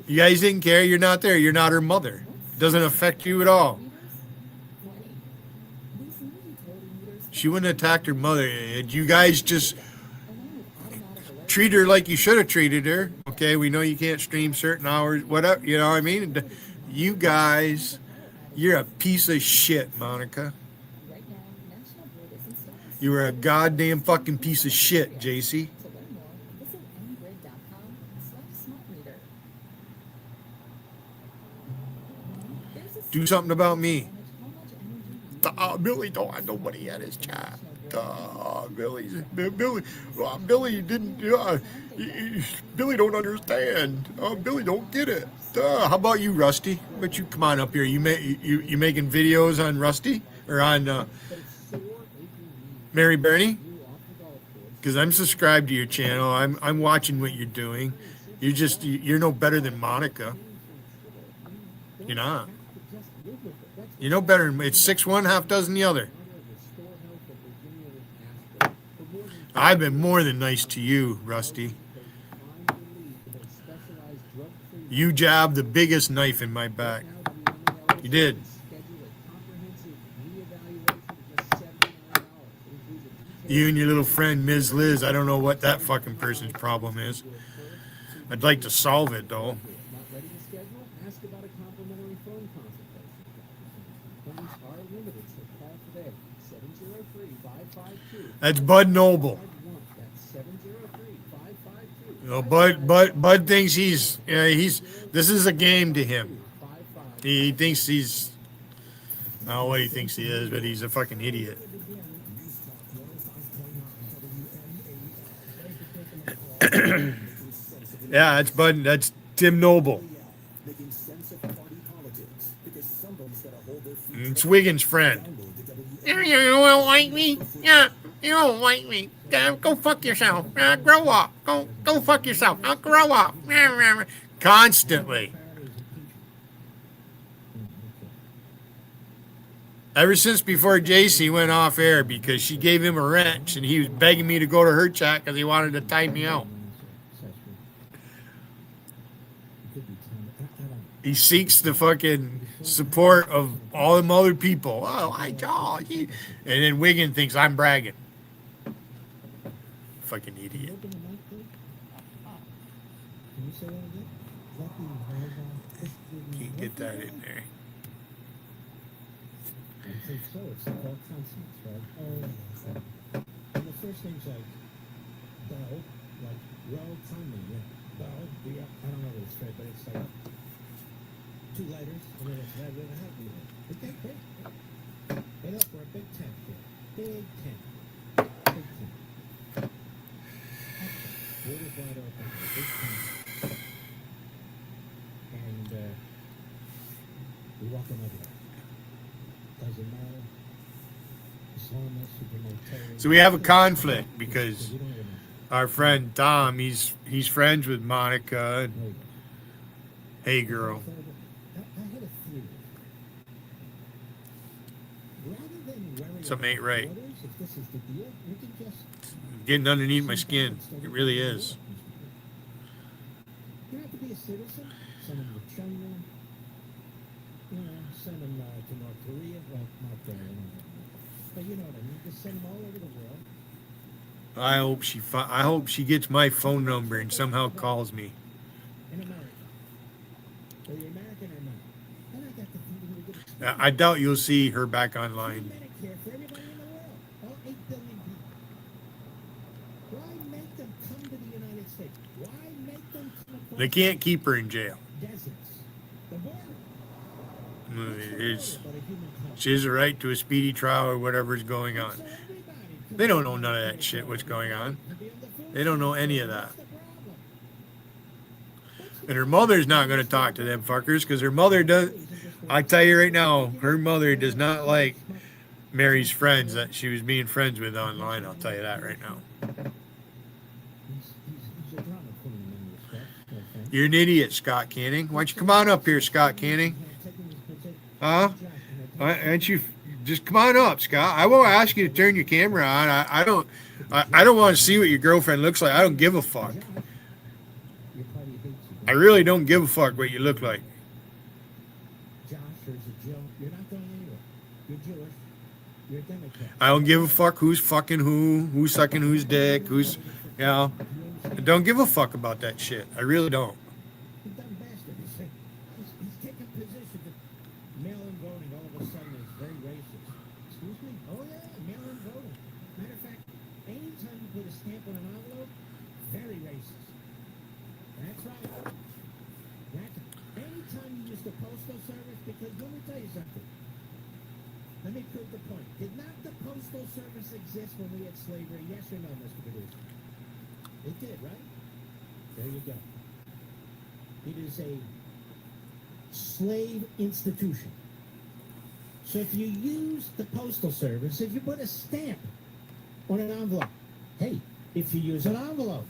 You guys didn't care. You're not there. You're not her mother. It doesn't affect you at all. She wouldn't have attacked her mother. You guys just treat her like you should have treated her. Okay, we know you can't stream certain hours, whatever, you know what I mean? You guys, you're a piece of shit, Monica. You were a goddamn fucking piece of shit, JC. Do something about me. Billy don't have nobody at his chat. Billy didn't. Billy don't understand. Billy don't get it. How about you, Rusty? But you come on up here. You making videos on Rusty or on Mary Bernie? Because I'm subscribed to your channel. I'm watching what you're doing. You're no better than Monica. You're not. You're no better. It's 6-1, half dozen the other. I've been more than nice to you, Rusty. You jabbed the biggest knife in my back. You did. You and your little friend, Ms. Liz, I don't know what that fucking person's problem is. I'd like to solve it, though. That's Bud Noble. You know, Bud thinks this is a game to him. He thinks he's, I don't know what he thinks he is, but he's a fucking idiot. Yeah, that's Bud, that's Tim Noble. It's Wiggins' friend. You don't like me? Yeah, you don't like me. Go fuck yourself. Grow up. Go fuck yourself. Grow up. Constantly. Ever since before JC went off air because she gave him a wrench and he was begging me to go to her chat because he wanted to type me out. He seeks the fucking support of all them other people. And then Wiggin thinks I'm bragging. Fucking idiot. Can't get that in there. I think so. It's like all consonants, right? And the first name's like Bell, like well timing, yeah. Bell, yeah. I don't know what it's right, but it's like 2 letters, and then it's right with a happy one. Okay, great. Hey, look, we're a Big Ten here. Big Ten. Big Ten. Okay. Borders wide open. Big Ten. And we walk them over there. Doesn't matter. So we have a conflict because our friend Tom, he's friends with Monica. And, hey, girl. Something ain't right. Getting underneath my skin. It really is. You have to be a citizen. Send them to China. Send them to North Korea. Well, not there. But you know what I mean. Just send them all over the world. I hope she gets my phone number and somehow calls me. In America. Are you American or not? Then I got the feeling I doubt you'll see her back online. Medicare for everybody in the world. All 8 billion people. Why make them come to the United States? Why make them come across They can't keep her in jail. deserts? The border. She has a right to a speedy trial or whatever's going on. They don't know none of that shit, what's going on. They don't know any of that. And her mother's not going to talk to them fuckers because her mother does. I tell you right now, her mother does not like Mary's friends that she was being friends with online. I'll tell you that right now. You're an idiot, Scott Canning. Why don't you come on up here, Scott Canning? Huh? Why don't you just come on up, Scott? I won't ask you to turn your camera on. I don't want to see what your girlfriend looks like. I don't give a fuck. I really don't give a fuck what you look like. Josh, there's a Jill. You're not going anywhere. You're Jewish. You're a Democrat. I don't give a fuck who's fucking who's sucking whose dick, who's, you know. I don't give a fuck about that shit. I really don't. He's a dumb bastard. He's taking position that mail-in voting all of a sudden is very racist. Excuse me? Oh, yeah, mail-in voting. Matter of fact, anytime you put a stamp on an envelope, very racist. That's right. Anytime you use the postal service, because let me tell you something. Let me prove the point. Did not the postal service exist when we had slavery? Yes or no, Mr. Producer? It did, right? There you go. It is a slave institution. So if you use the postal service, if you put a stamp on an envelope, hey, if you use an envelope,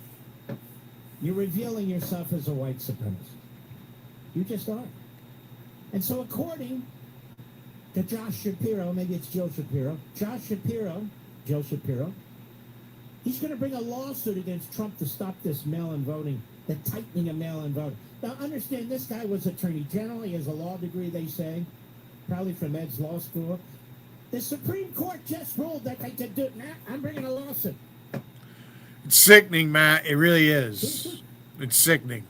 you're revealing yourself as a white supremacist. You just are. And so according to Josh Shapiro, maybe it's Joe Shapiro, Joe Shapiro, he's going to bring a lawsuit against Trump to stop this mail-in voting, the tightening of mail-in voting. Now, understand, this guy was Attorney General. He has a law degree, they say, probably from Ed's Law School. The Supreme Court just ruled that they could do it. Now, I'm bringing a lawsuit. It's sickening, Matt. It really is. It's sickening.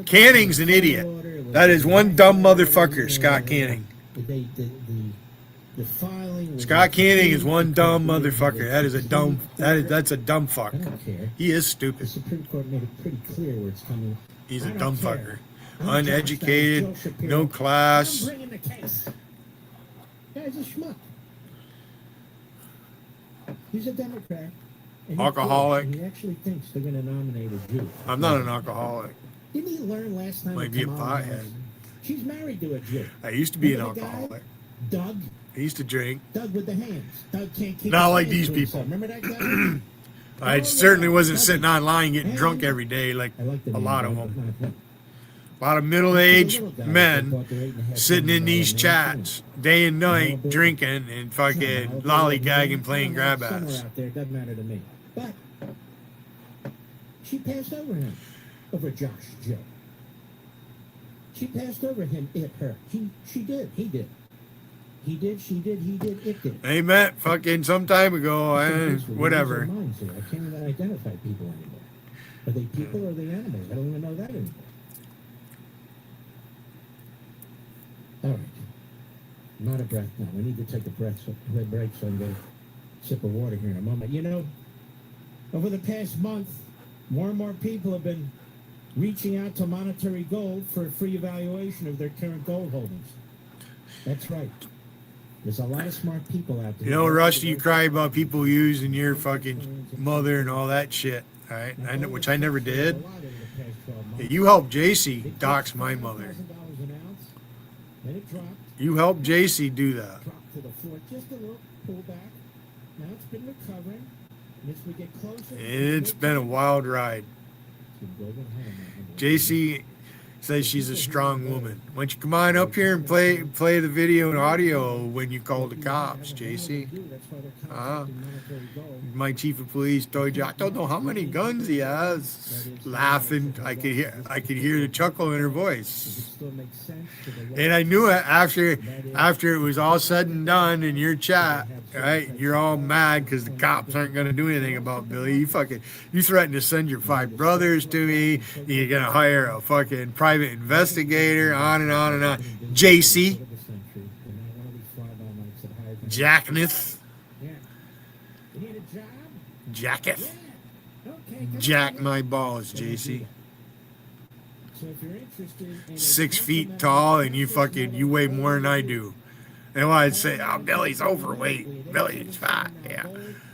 Canning's an idiot. That is one dumb motherfucker, Scott Canning. The filing. Scott Canning is one dumb motherfucker. That is a dumb. That's a dumb fuck. I don't care. He is stupid. The Supreme Court made it pretty clear where it's coming. He's a dumb fucker. Uneducated, no class. I'm bringing the case. Guy's a schmuck. He's a Democrat. And Alcoholic. He actually thinks they're going to nominate a Jew. I'm not an alcoholic. Didn't he learn last time? Might be a pothead. She's married to a Jew. I used to be an Remember the alcoholic. guy? Doug. I used to drink. Doug with the hands. Doug can't keep. Not his like hands these to people. himself. Remember that guy? I certainly wasn't sitting online getting drunk every day like a lot of them. A lot of middle-aged men sitting in these chats day and night drinking and fucking lollygagging, playing grab ass. Out there, it doesn't matter to me. But she passed over him, over Josh Joe. She passed over him, it, her. She did, he did. He did, she did, he did, it did. They met fucking some time ago, whatever. I can't even identify people anymore. Are they people or are they animals? I don't even know that anymore. All right. I'm out of breath now. We need to take a break so I can get a sip of water here in a moment. You know, over the past month, more and more people have been reaching out to Monetary Gold for a free evaluation of their current gold holdings. That's right. There's a lot of smart people out there. You know, Rusty, you cry about people using your fucking mother and all that shit, all right? I know, which I never did. You helped JC dox my mother. Then it dropped. You helped JC do that. Dropped to the floor just a little, pull back. Now it's been recovering. And as we get closer, It's been a wild ride. JC says she's a strong woman. Why don't you come on up here and play the video and audio when you call the cops, JC? My chief of police told you, I don't know how many guns he has. Laughing, I could hear the chuckle in her voice. And I knew it after it was all said and done in your chat, right? You're all mad because the cops aren't going to do anything about Billy. You threatened to send your 5 brothers to me. You're going to hire a fucking private investigator, on and on and on. JC. Jackness. Jacketh. Jack my balls, JC. 6 feet tall and you weigh more than I do. And I'd say, oh, Billy's overweight. Billy's fat.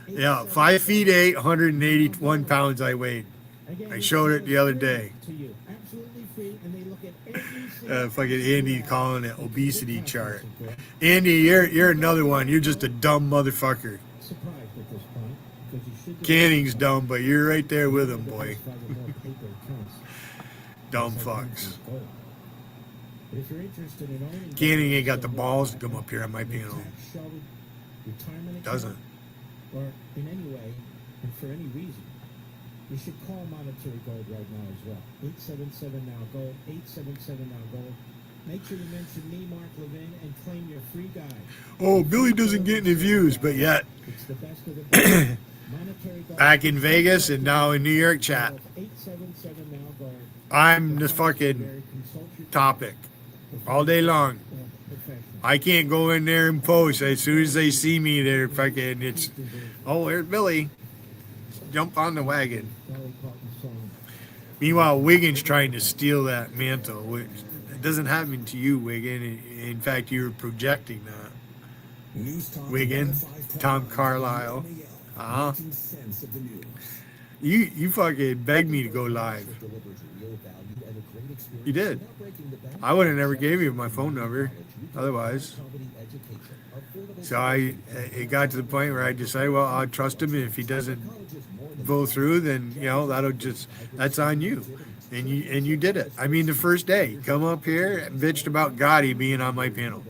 Yeah, 5 feet 8, 181 pounds I weighed. I showed it the other day. Fucking Andy calling it obesity chart. Andy, you're another one. You're just a dumb motherfucker. Canning's dumb, but you're right there with him, boy. Dumb fucks. Canning ain't got the balls to come up here on my panel. Doesn't. Or in any way, and for any reason, you should call Monetary Gold right now as well. 877-NOW-GOLD, 877-NOW-GOLD. Make sure to mention me, Mark Levin, and claim your free guide. Oh, Billy doesn't get any views, but yet It's the best of the best. Monetary Gold. back in Vegas and now in New York chat, 877 now gold. I'm the fucking topic all day long. I can't go in there and post. As soon as they see me, they're fucking, it's, oh, there's Billy. Jump on the wagon. Meanwhile, Wiggins trying to steal that mantle, which doesn't happen to you, Wiggin. In fact, you're projecting that. Wiggin, Tom Carlisle. You fucking begged me to go live. You did. I would have never gave you my phone number otherwise. So it got to the point where I decided, well, I'll trust him, and if he doesn't go through, then that's on you. And you did it. I mean, the first day, come up here and bitched about Gotti being on my panel.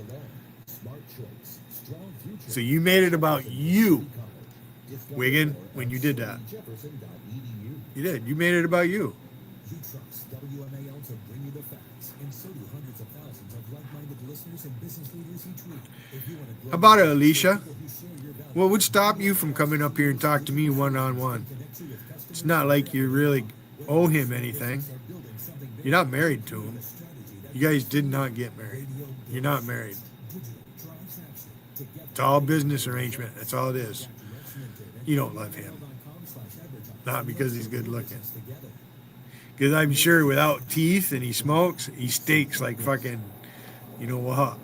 So you made it about you, Wiggin, when you did that. You did. You made it about you. You trust WMAL to bring you the facts, and so do hundreds of thousands of like-minded listeners and business leaders each week. If you want to grow, How about it, Alicia? What would stop you from coming up here and talk to me one-on-one? It's not like you really owe him anything. You're not married to him. You guys did not get married. You're not married. It's all business arrangement. That's all it is. You don't love him. Not because he's good looking. Because I'm sure without teeth and he smokes, he stinks like fucking, you know what?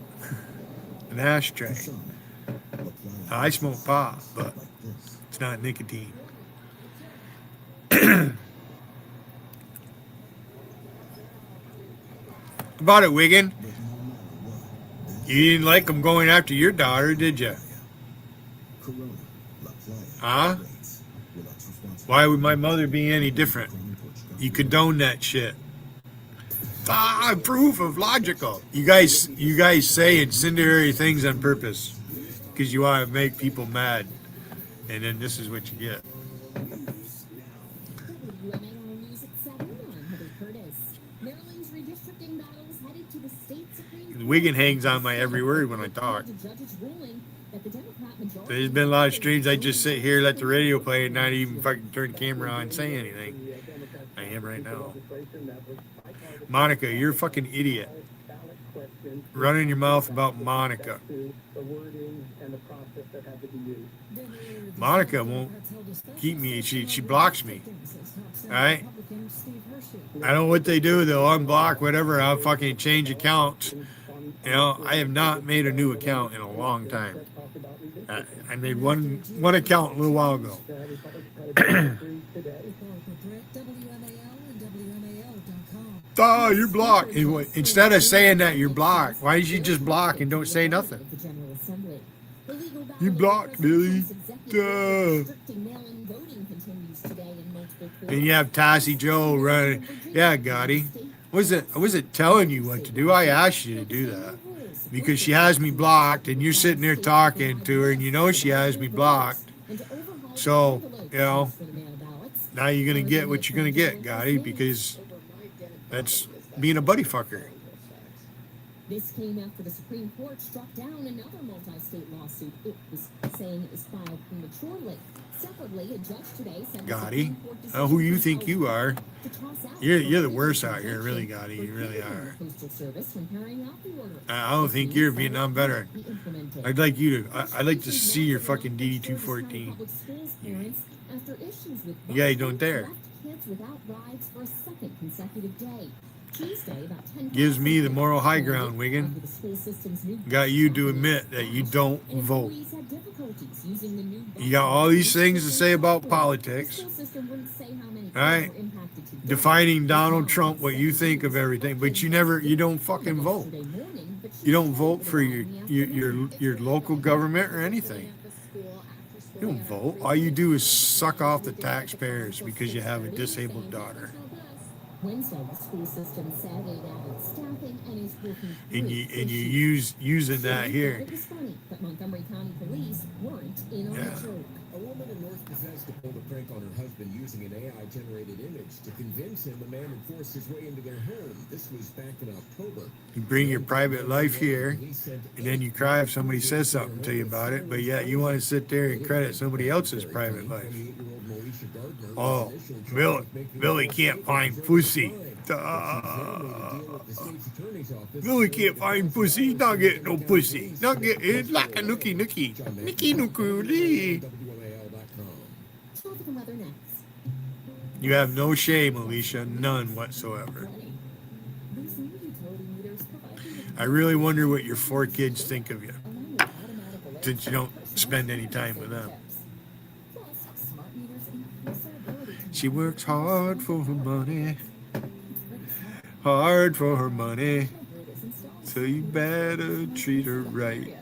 An ashtray. I smoke pot, but it's not nicotine. About it, Wiggin. You didn't like him going after your daughter, did you? Huh? Why would my mother be any different? You condone that shit. Proof of logical. You guys say incendiary things on purpose because you want to make people mad, and then this is what you get. Wiggin hangs on my every word when I talk. There's been a lot of streams I just sit here, let the radio play, and not even fucking turn the camera on and say anything. I am right now. Monica, you're a fucking idiot. Running your mouth about Monica. Monica won't keep me. She blocks me. Alright? I don't know what they do. They'll unblock whatever. I'll fucking change accounts. You know, I have not made a new account in a long time. I made one account a little while ago. Oh, you're blocked. Instead of saying that you're blocked, why did you just block and don't say nothing? You blocked, Billy. Duh. And you have Tassie Joe running. Yeah, Gotti. I wasn't telling you what to do. I asked you to do that because she has me blocked, and you're sitting there talking to her, and you know she has me blocked. So, you know, now you're gonna get what you're gonna get, Gotti, because that's being a buddy fucker. This came after the Supreme Court struck down another multi-state lawsuit it was saying it was filed prematurely. Separately, a judge today said Gotti, who you think you are? You're the worst out here, really, Gotti. You really are. I don't think you're a Vietnam veteran. I'd like to see your fucking DD-214. Yeah, you don't dare. Gives me the moral high ground, Wiggin. Got you to admit that you don't vote. You got all these things to say about politics. All right? Defining Donald Trump, what you think of everything, but you don't fucking vote. You don't vote for your local government or anything. You don't vote. All you do is suck off the taxpayers because you have a disabled daughter. Wednesday, the school system said it added staffing and is and you using that here. It was funny, but Montgomery County Police weren't in on the joke. A woman in North Bethesda pulled a prank on her husband using an AI-generated image to convince him the man had forced his way into their home. This was back in October. You bring your private life here, and then you cry if somebody says something to you about it, but yet you want to sit there and credit somebody else's private life. Oh, Billy can't find pussy. Billy can't find pussy. He's not getting no pussy. Not get. It's like a nookie. Nookie nookie. You have no shame, Alicia. None whatsoever. I really wonder what your 4 kids think of you, since you don't spend any time with them. She works hard for her money. Hard for her money. So you better treat her right.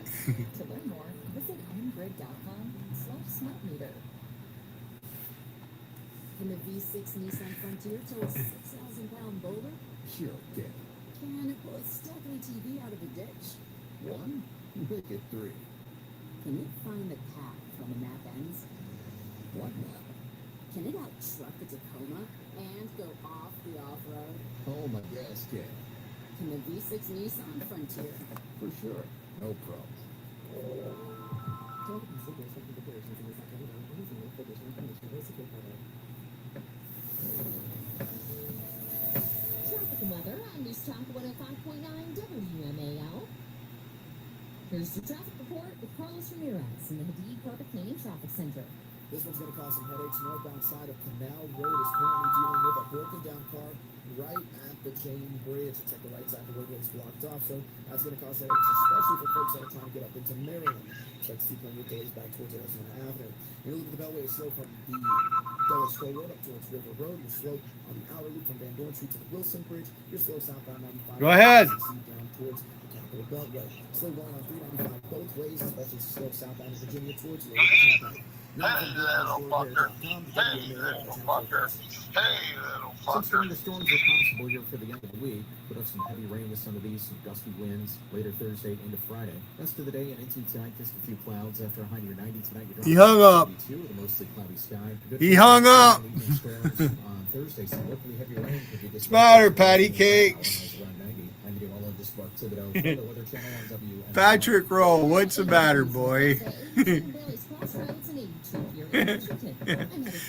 Can the V6 Nissan Frontier tow a 6,000-pound boulder? Sure, okay. Can it pull a stealthy TV out of a ditch? 1, make it 3. Can it find the path when the map ends? What map? Can it outtruck a Tacoma and go off the off-road? Oh my gas can. Can the V6 Nissan Frontier? For sure. No problem. Traffic and weather on News Talk 105.9 WMAL. Here's your traffic report with Carlos Ramirez in the Hadid Carpet Cleaning Traffic Center. This one's going to cause some headaches. Northbound side of Canal Road is currently dealing with a broken down car right at the chain bridge. It's like the right side of the road is blocked off, so that's going to cause headaches, especially for folks that are trying to get up into Maryland. Expect to see plenty of delays back towards Arizona Avenue. You're looking at the Beltway is slow from the Dulles Square Road up towards River Road. You're slow on the outer loop from Van Dorn Street to the Wilson Bridge. You're slow southbound 95. Go ahead. Down towards the Capitol Beltway. Slow going on 395 both ways, especially slow southbound in Virginia towards Lake County. Hey, little fucker. Hey, little fucker. Hey, little fucker. Some stronger storms are possible here for the end of the week. Put up some heavy rain with some of these, some gusty winds later Thursday into Friday. Rest of the day and into tonight, just a few clouds after a high near 90 tonight. He hung up. With a mostly cloudy sky. He hung up. On Thursday, some locally heavy rain could be Smarter patty cakes. Patrick Roll, what's the matter, boy?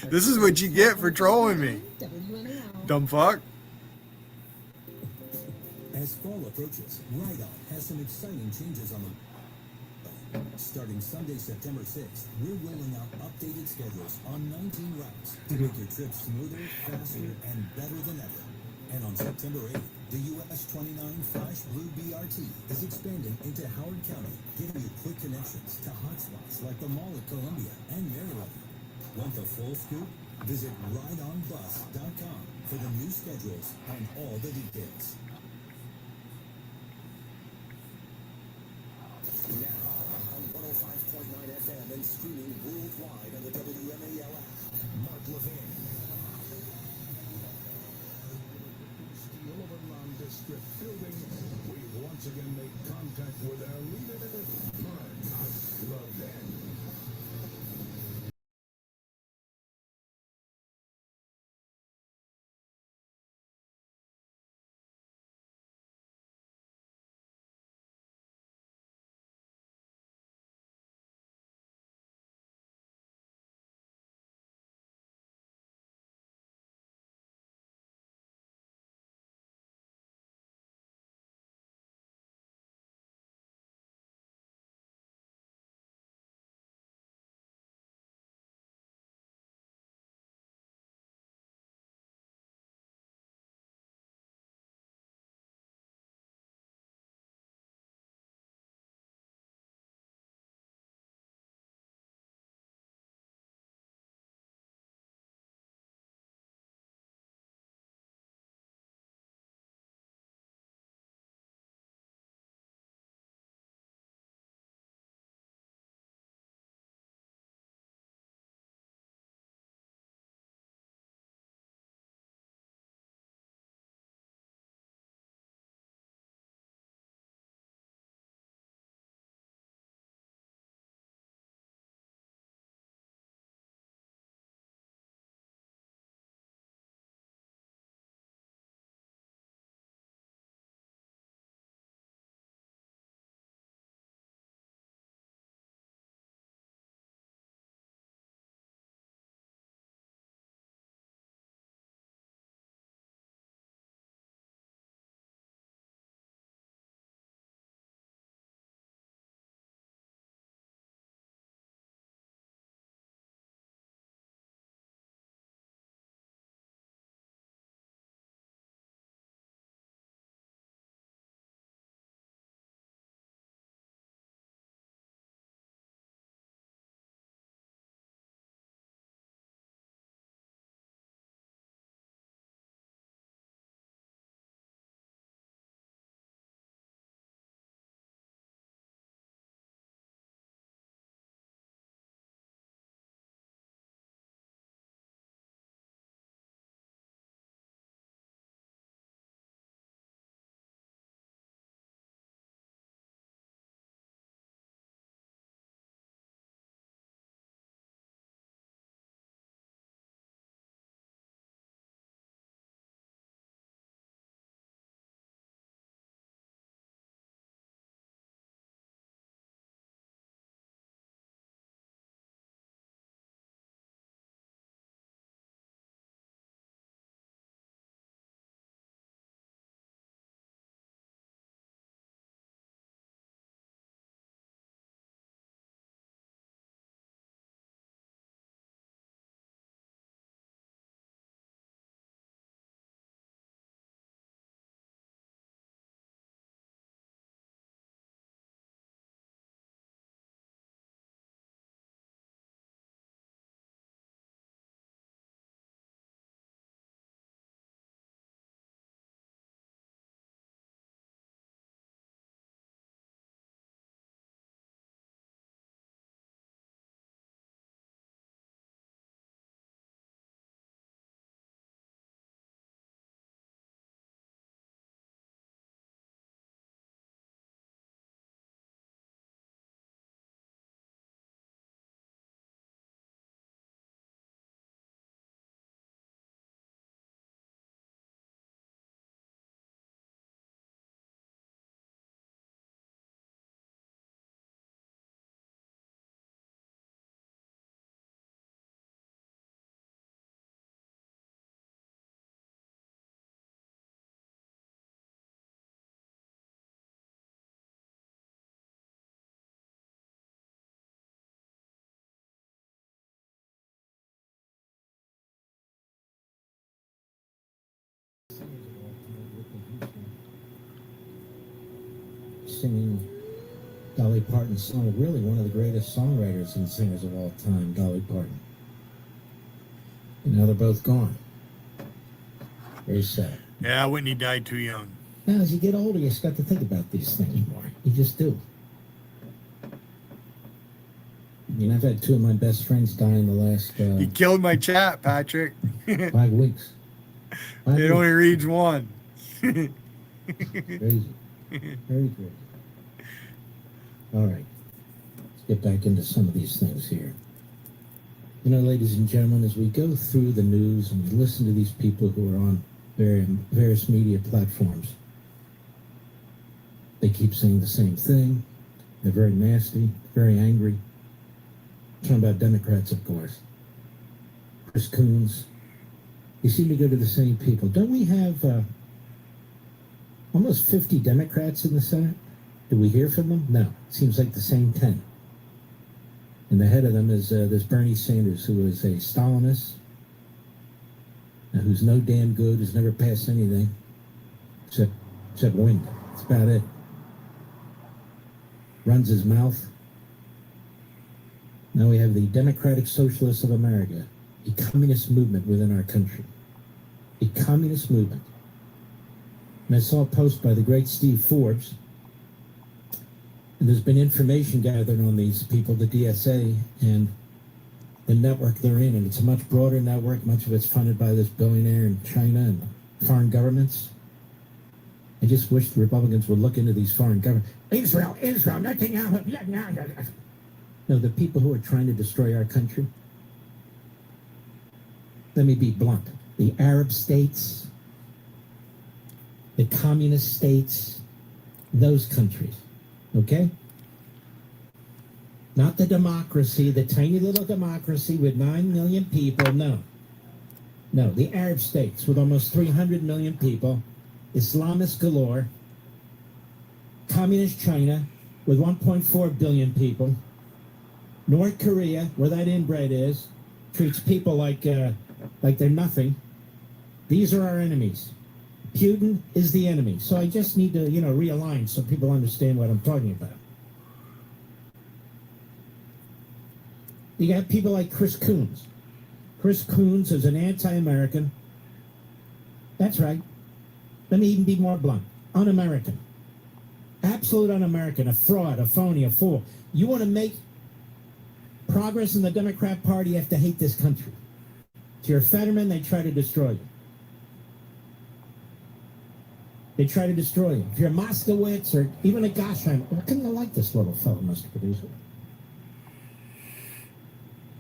This is what you get for trolling me, dumb fuck. As fall approaches, Ride On has some exciting changes on the... Starting Sunday, September 6th, we're rolling out updated schedules on 19 routes to make your trip smoother, faster, and better than ever. And on September 8th, the US 29 Flash Blue BRT is expanding into Howard County, giving you quick connections to hotspots like the Mall at Columbia and Maryland. Want the full scoop? Visit rideonbus.com for the new schedules and all the details. Now on 105.9 FM and streaming worldwide on the WMAL app. Mark Levin. Steel of a nondescript building. We've once again made contact with our leader, Mark Levin. singers of all time, Whitney Houston, singing Dolly Parton's song, really one of the greatest songwriters and singers of all time, Dolly Parton. And now they're both gone. Very sad. Yeah, Whitney died too young. Now, as you get older, you start to think about these things more. You just do. I mean, I've had two of my best friends die in the last... You killed my chat, Patrick. 5 weeks. It only reads one. Crazy. Very crazy. All right. Let's get back into some of these things here. You know, ladies and gentlemen, as we go through the news and we listen to these people who are on various media platforms, they keep saying the same thing. They're very nasty, very angry. I'm talking about Democrats, of course. Chris Coons. You seem to go to the same people. Don't we have almost 50 Democrats in the Senate? Do we hear from them? No. Seems like the same 10. And the head of them is this Bernie Sanders, who is a Stalinist, who's no damn good, who's never passed anything except wind. That's about it. Runs his mouth. Now we have the Democratic Socialists of America, a communist movement within our country. A communist movement. And I saw a post by the great Steve Forbes, and there's been information gathered on these people, the DSA, and the network they're in, and it's a much broader network. Much of it's funded by this billionaire in China and foreign governments. I just wish the Republicans would look into these foreign governments. Israel, nothing else. No, the people who are trying to destroy our country. Let me be blunt. The Arab states, the communist states, those countries. Okay? Not the democracy, the tiny little democracy with 9 million people. No. No, the Arab states with almost 300 million people, Islamists galore, communist China with 1.4 billion people, North Korea, where that inbred is, treats people like they're nothing. These are our enemies. Putin is the enemy. So I just need to, realign so people understand what I'm talking about. You got people like Chris Coons. Chris Coons is an anti-American. That's right. Let me even be more blunt. Un-American. Absolute un-American. A fraud, a phony, a fool. You want to make progress in the Democrat Party, you have to hate this country. If you're a Fetterman, they try to destroy you. They try to destroy you. If you're a Moskowitz or even a Gosheim, I couldn't have liked this little fellow, Mr. Producer.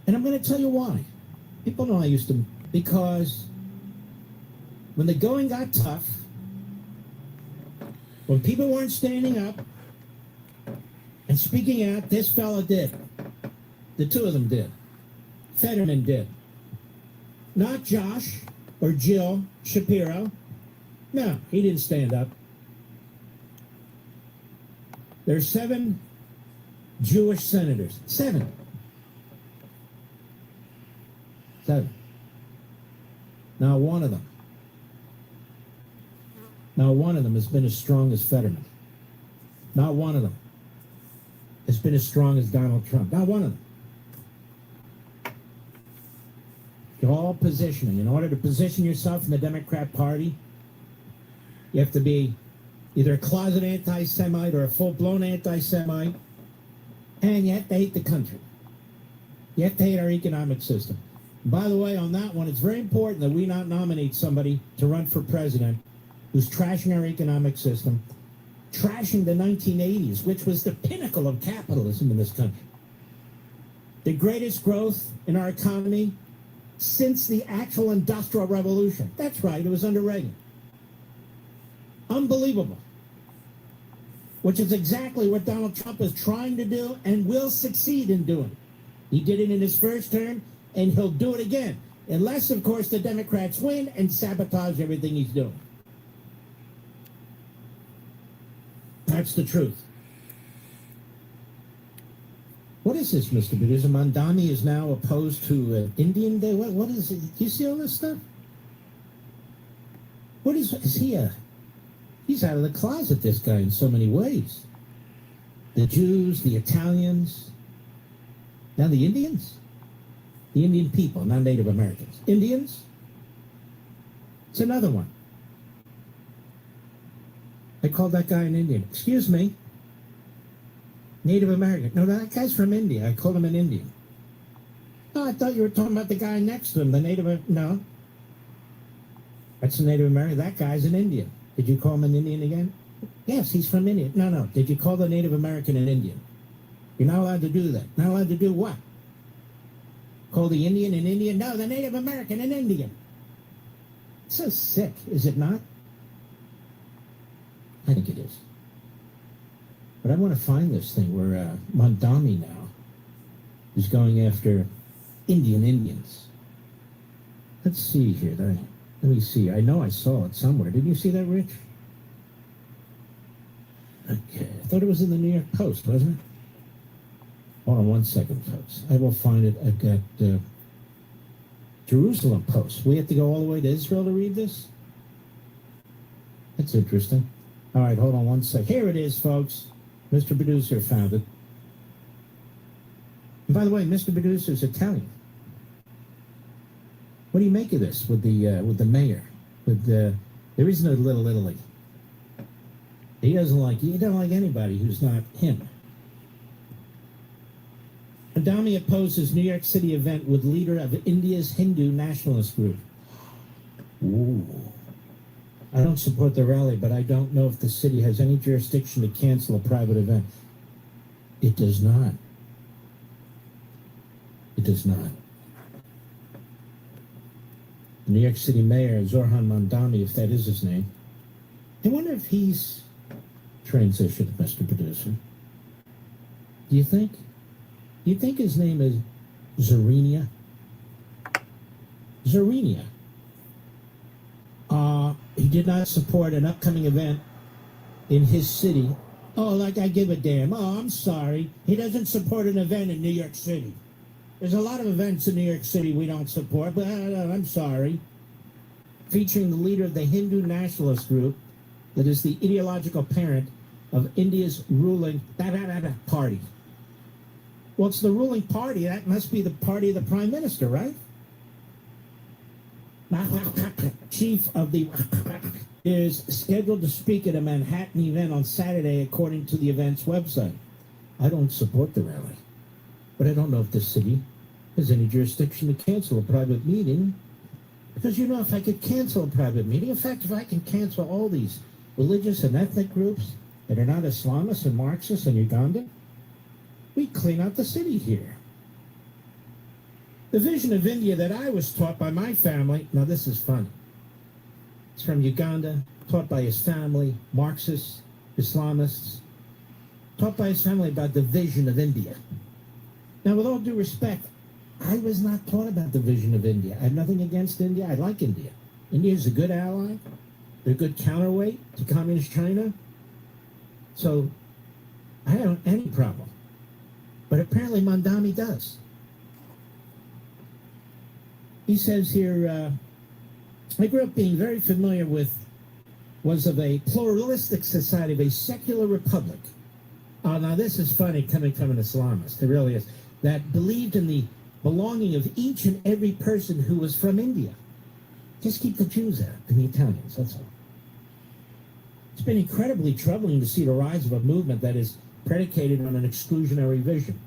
And I'm going to tell you why. People know I used to, because when the going got tough, when people weren't standing up and speaking out, this fellow did. The two of them did. Fetterman did. Not Josh or Jill Shapiro. No, he didn't stand up. There's 7 Jewish senators. 7. Now one of them has been as strong as Fetterman. Not one of them has been as strong as Donald Trump. Not one of them. You're all positioning. In order to position yourself in the Democrat Party, you have to be either a closet anti-Semite or a full-blown anti-Semite, and you have to hate the country. You have to hate our economic system. And by the way, on that one, it's very important that we not nominate somebody to run for president who's trashing our economic system, trashing the 1980s, which was the pinnacle of capitalism in this country. The greatest growth in our economy since the actual Industrial Revolution. That's right, it was under Reagan. Unbelievable. Which is exactly what Donald Trump is trying to do and will succeed in doing. He did it in his first term, and he'll do it again. Unless, of course, the Democrats win and sabotage everything he's doing. That's the truth. What is this, Mr. Producer? Mandami is now opposed to Indian Day? What is it? Do you see all this stuff? What is he he's out of the closet, this guy, in so many ways. The Jews, the Italians, now the Indians. The Indian people, not Native Americans. Indians? It's another one. I called that guy an Indian. Excuse me. Native American. No, that guy's from India. I called him an Indian. Oh, I thought you were talking about the guy next to him, the Native... No. That's a Native American. That guy's an Indian. Did you call him an Indian again? Yes, he's from India. No. Did you call the Native American an Indian? You're not allowed to do that. Not allowed to do what? Call the Indian an Indian? No, the Native American an Indian. It's so sick, is it not? I think it is. But I want to find this thing where Mondami now is going after Indians. Let's see here. Let me see. I know I saw it somewhere. Didn't you see that, Rich? Okay. I thought it was in the New York Post, wasn't it? Hold on one second, folks. I will find it. I've got Jerusalem Post. We have to go all the way to Israel to read this? That's interesting. All right, hold on one sec. Here it is, folks. Mr. Producer found it. And by the way, Mr. Producer is Italian. What do you make of this with the mayor? There is no Little Italy. He doesn't like anybody who's not him. Adami opposes New York City event with leader of India's Hindu nationalist group. Ooh. I don't support the rally, but I don't know if the city has any jurisdiction to cancel a private event. It does not. It does not. New York City Mayor Zohran Mamdani, if that is his name. I wonder if he's transitioned, Mr. Producer. Do you think? Do you think his name is Zorinia? Zorinia. He did not support an upcoming event in his city. Oh, like I give a damn. Oh, I'm sorry. He doesn't support an event in New York City. There's a lot of events in New York City we don't support, but I'm sorry. Featuring the leader of the Hindu nationalist group that is the ideological parent of India's ruling party. Well, it's the ruling party. That must be the party of the Prime Minister, right? Chief of the is scheduled to speak at a Manhattan event on Saturday, according to the event's website. I don't support the rally, but I don't know if the city has any jurisdiction to cancel a private meeting. Because, if I could cancel a private meeting, in fact, if I can cancel all these religious and ethnic groups that are not Islamists and Marxists in Uganda, we clean out the city here. The vision of India that I was taught by my family, now this is funny. It's from Uganda, taught by his family, Marxists, Islamists, taught by his family about the vision of India. Now, with all due respect, I was not taught about the vision of India. I have nothing against India. I like India. India is a good ally. They're a good counterweight to communist China. So I don't have any problem. But apparently Mandami does. He says here, I grew up being very familiar with, was of a pluralistic society, of a secular republic. Now this is funny coming from an Islamist, it really is, that believed in the belonging of each and every person who was from India. Just keep the Jews out and the Italians, that's all. It's been incredibly troubling to see the rise of a movement that is predicated on an exclusionary vision.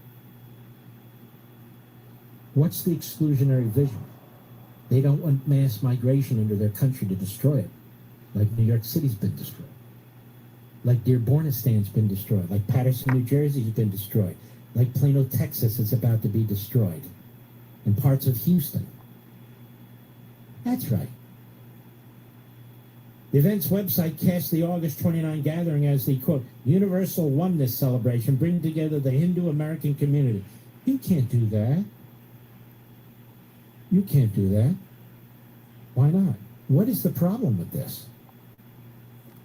What's the exclusionary vision? They don't want mass migration into their country to destroy it, like New York City's been destroyed, like Dearbornistan's been destroyed, like Patterson, New Jersey's been destroyed, like Plano, Texas is about to be destroyed, and parts of Houston. That's right. The event's website cast the August 29 gathering as the, quote, universal oneness celebration, bringing together the Hindu American community. You can't do that. You can't do that. Why not? What is the problem with this?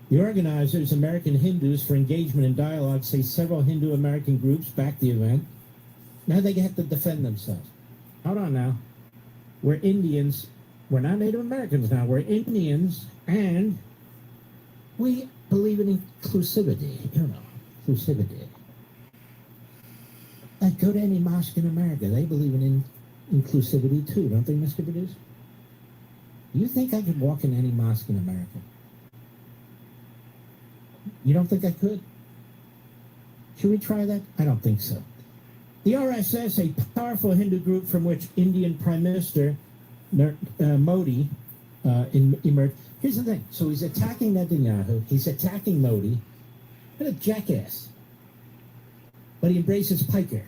The organizers, American Hindus for Engagement and Dialogue, say several Hindu American groups backed the event. Now they have to defend themselves. Hold on now. We're Indians. We're not Native Americans now. We're Indians, and we believe in inclusivity. Inclusivity. Like, go to any mosque in America. They believe in inclusivity too, don't they, Mr. Producer? You think I could walk in any mosque in America? You don't think I could? Should we try that? I don't think so. The RSS, a powerful Hindu group from which Indian Prime Minister Modi emerged. Here's the thing. So he's attacking Netanyahu. He's attacking Modi. What a jackass. But he embraces Piker.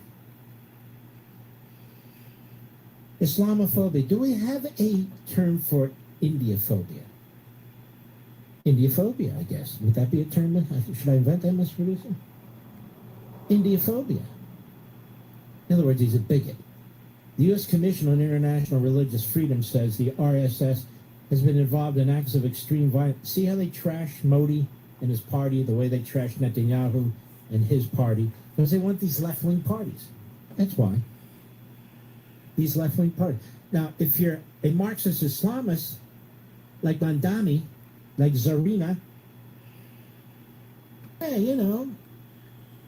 Islamophobia. Do we have a term for Indiaphobia? Indiaphobia, I guess. Would that be a term? Should I invent that, Mr. Producer? Indiaphobia. In other words, he's a bigot. The U.S. Commission on International Religious Freedom says the RSS has been involved in acts of extreme violence. See how they trash Modi and his party, the way they trash Netanyahu and his party? Because they want these left-wing parties. That's why. These left-wing parties. Now, if you're a Marxist Islamist, like Mandami, like Zarina, hey,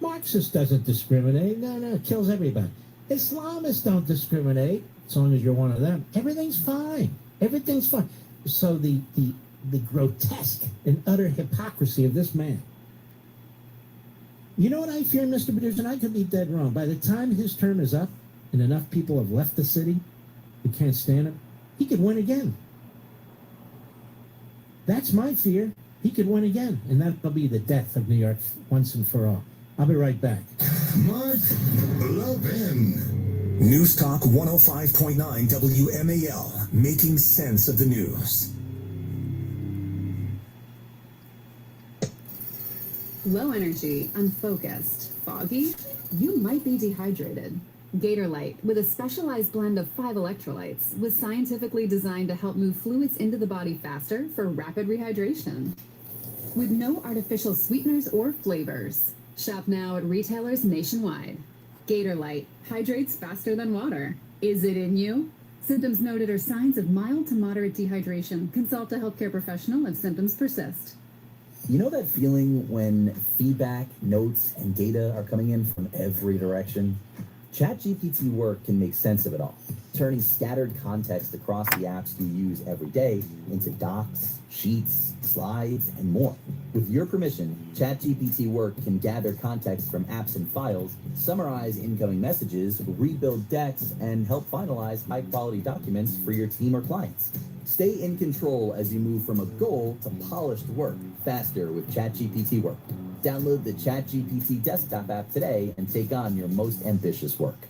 Marxist doesn't discriminate. No, it kills everybody. Islamists don't discriminate, as long as you're one of them. Everything's fine. Everything's fine. So the grotesque and utter hypocrisy of this man. You know what I fear, Mr. Producer? And I could be dead wrong. By the time his term is up and enough people have left the city who can't stand him, he could win again. That's my fear. He could win again, and that'll be the death of New York once and for all. I'll be right back. Mark Levin. News Talk 105.9 WMAL, making sense of the news. Low energy, unfocused, foggy? You might be dehydrated. Gatorlight, with a specialized blend of 5 electrolytes, was scientifically designed to help move fluids into the body faster for rapid rehydration. With no artificial sweeteners or flavors. Shop now at retailers nationwide. Gatorlight hydrates faster than water. Is it in you? Symptoms noted are signs of mild to moderate dehydration. Consult a healthcare professional if symptoms persist. You know that feeling when feedback, notes, and data are coming in from every direction? ChatGPT work can make sense of it all, turning scattered context across the apps you use every day into docs, sheets, slides, and more. With your permission, ChatGPT work can gather context from apps and files, summarize incoming messages, rebuild decks, and help finalize high-quality documents for your team or clients. Stay in control as you move from a goal to polished work faster with ChatGPT work. Download the ChatGPT desktop app today and take on your most ambitious work.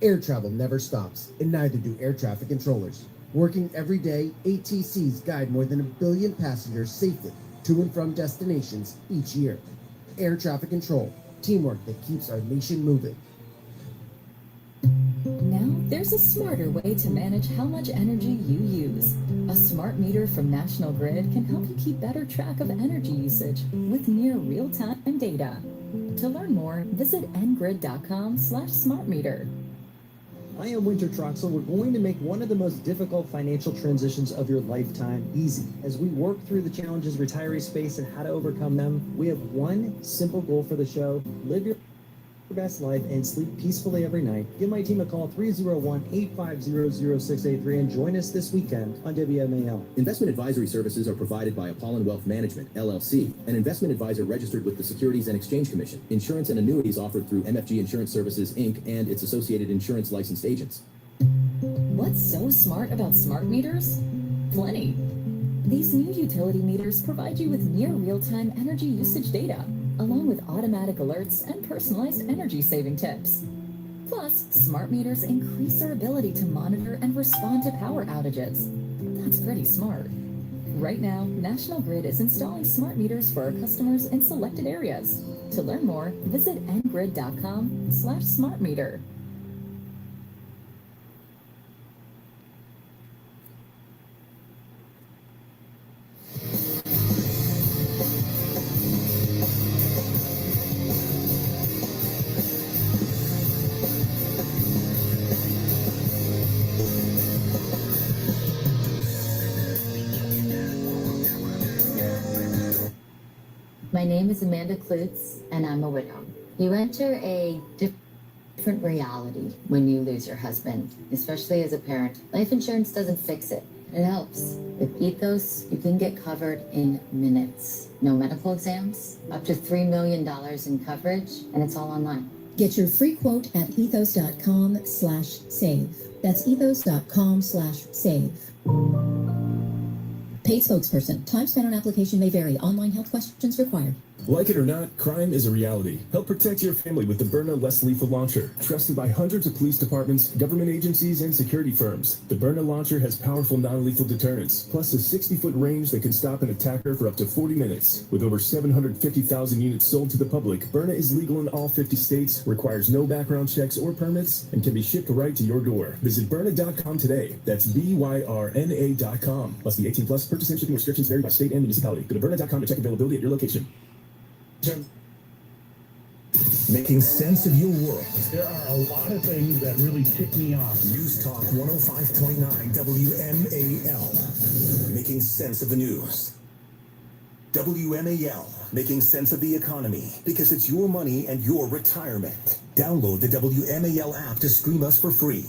Air travel never stops, and neither do air traffic controllers. Working every day, ATCs guide more than 1 billion passengers safely to and from destinations each year. Air traffic control, teamwork that keeps our nation moving. Now, there's a smarter way to manage how much energy you use. A smart meter from National Grid can help you keep better track of energy usage with near real-time data. To learn more, visit ngrid.com/smartmeter. I am Winter Troxel. We're going to make one of the most difficult financial transitions of your lifetime easy. As we work through the challenges retirees face and how to overcome them, we have one simple goal for the show: live your best life and sleep peacefully every night. Give my team a call, 301-850-0683, and join us this weekend on WMAL. Investment advisory services are provided by Apollon Wealth Management, LLC, an investment advisor registered with the Securities and Exchange Commission. Insurance and annuities offered through MFG Insurance Services, Inc. and its associated insurance licensed agents. What's so smart about smart meters? Plenty. These new utility meters provide you with near real-time energy usage data, along with automatic alerts and personalized energy saving tips. Plus, smart meters increase our ability to monitor and respond to power outages. That's pretty smart. Right now, National Grid is installing smart meters for our customers in selected areas. To learn more, visit ngrid.com/smartmeter. name is Amanda Klutz, and I'm a widow. You enter a different reality when you lose your husband, especially as a parent. Life insurance doesn't fix it. It helps. With Ethos, you can get covered in minutes. No medical exams, up to $3 million in coverage, and it's all online. Get your free quote at ethos.com/save. That's ethos.com/save. Paid spokesperson. Time spent on application may vary. Online health questions required. Like it or not, crime is a reality. Help protect your family with the Byrna Less Lethal Launcher. Trusted by hundreds of police departments, government agencies, and security firms. The Byrna Launcher has powerful non-lethal deterrence, plus a 60-foot range that can stop an attacker for up to 40 minutes. With over 750,000 units sold to the public, Byrna is legal in all 50 states, requires no background checks or permits, and can be shipped right to your door. Visit Byrna.com today. That's BYRNA.com. Must be 18 plus. Purchase and shipping restrictions vary by state and municipality. Go to Byrna.com to check availability at your location. Making sense of your world. There are a lot of things that really tick me off. News Talk 105.9 WMAL. Making sense of the news. WMAL. Making sense of the economy. Because it's your money and your retirement. Download the WMAL app to stream us for free.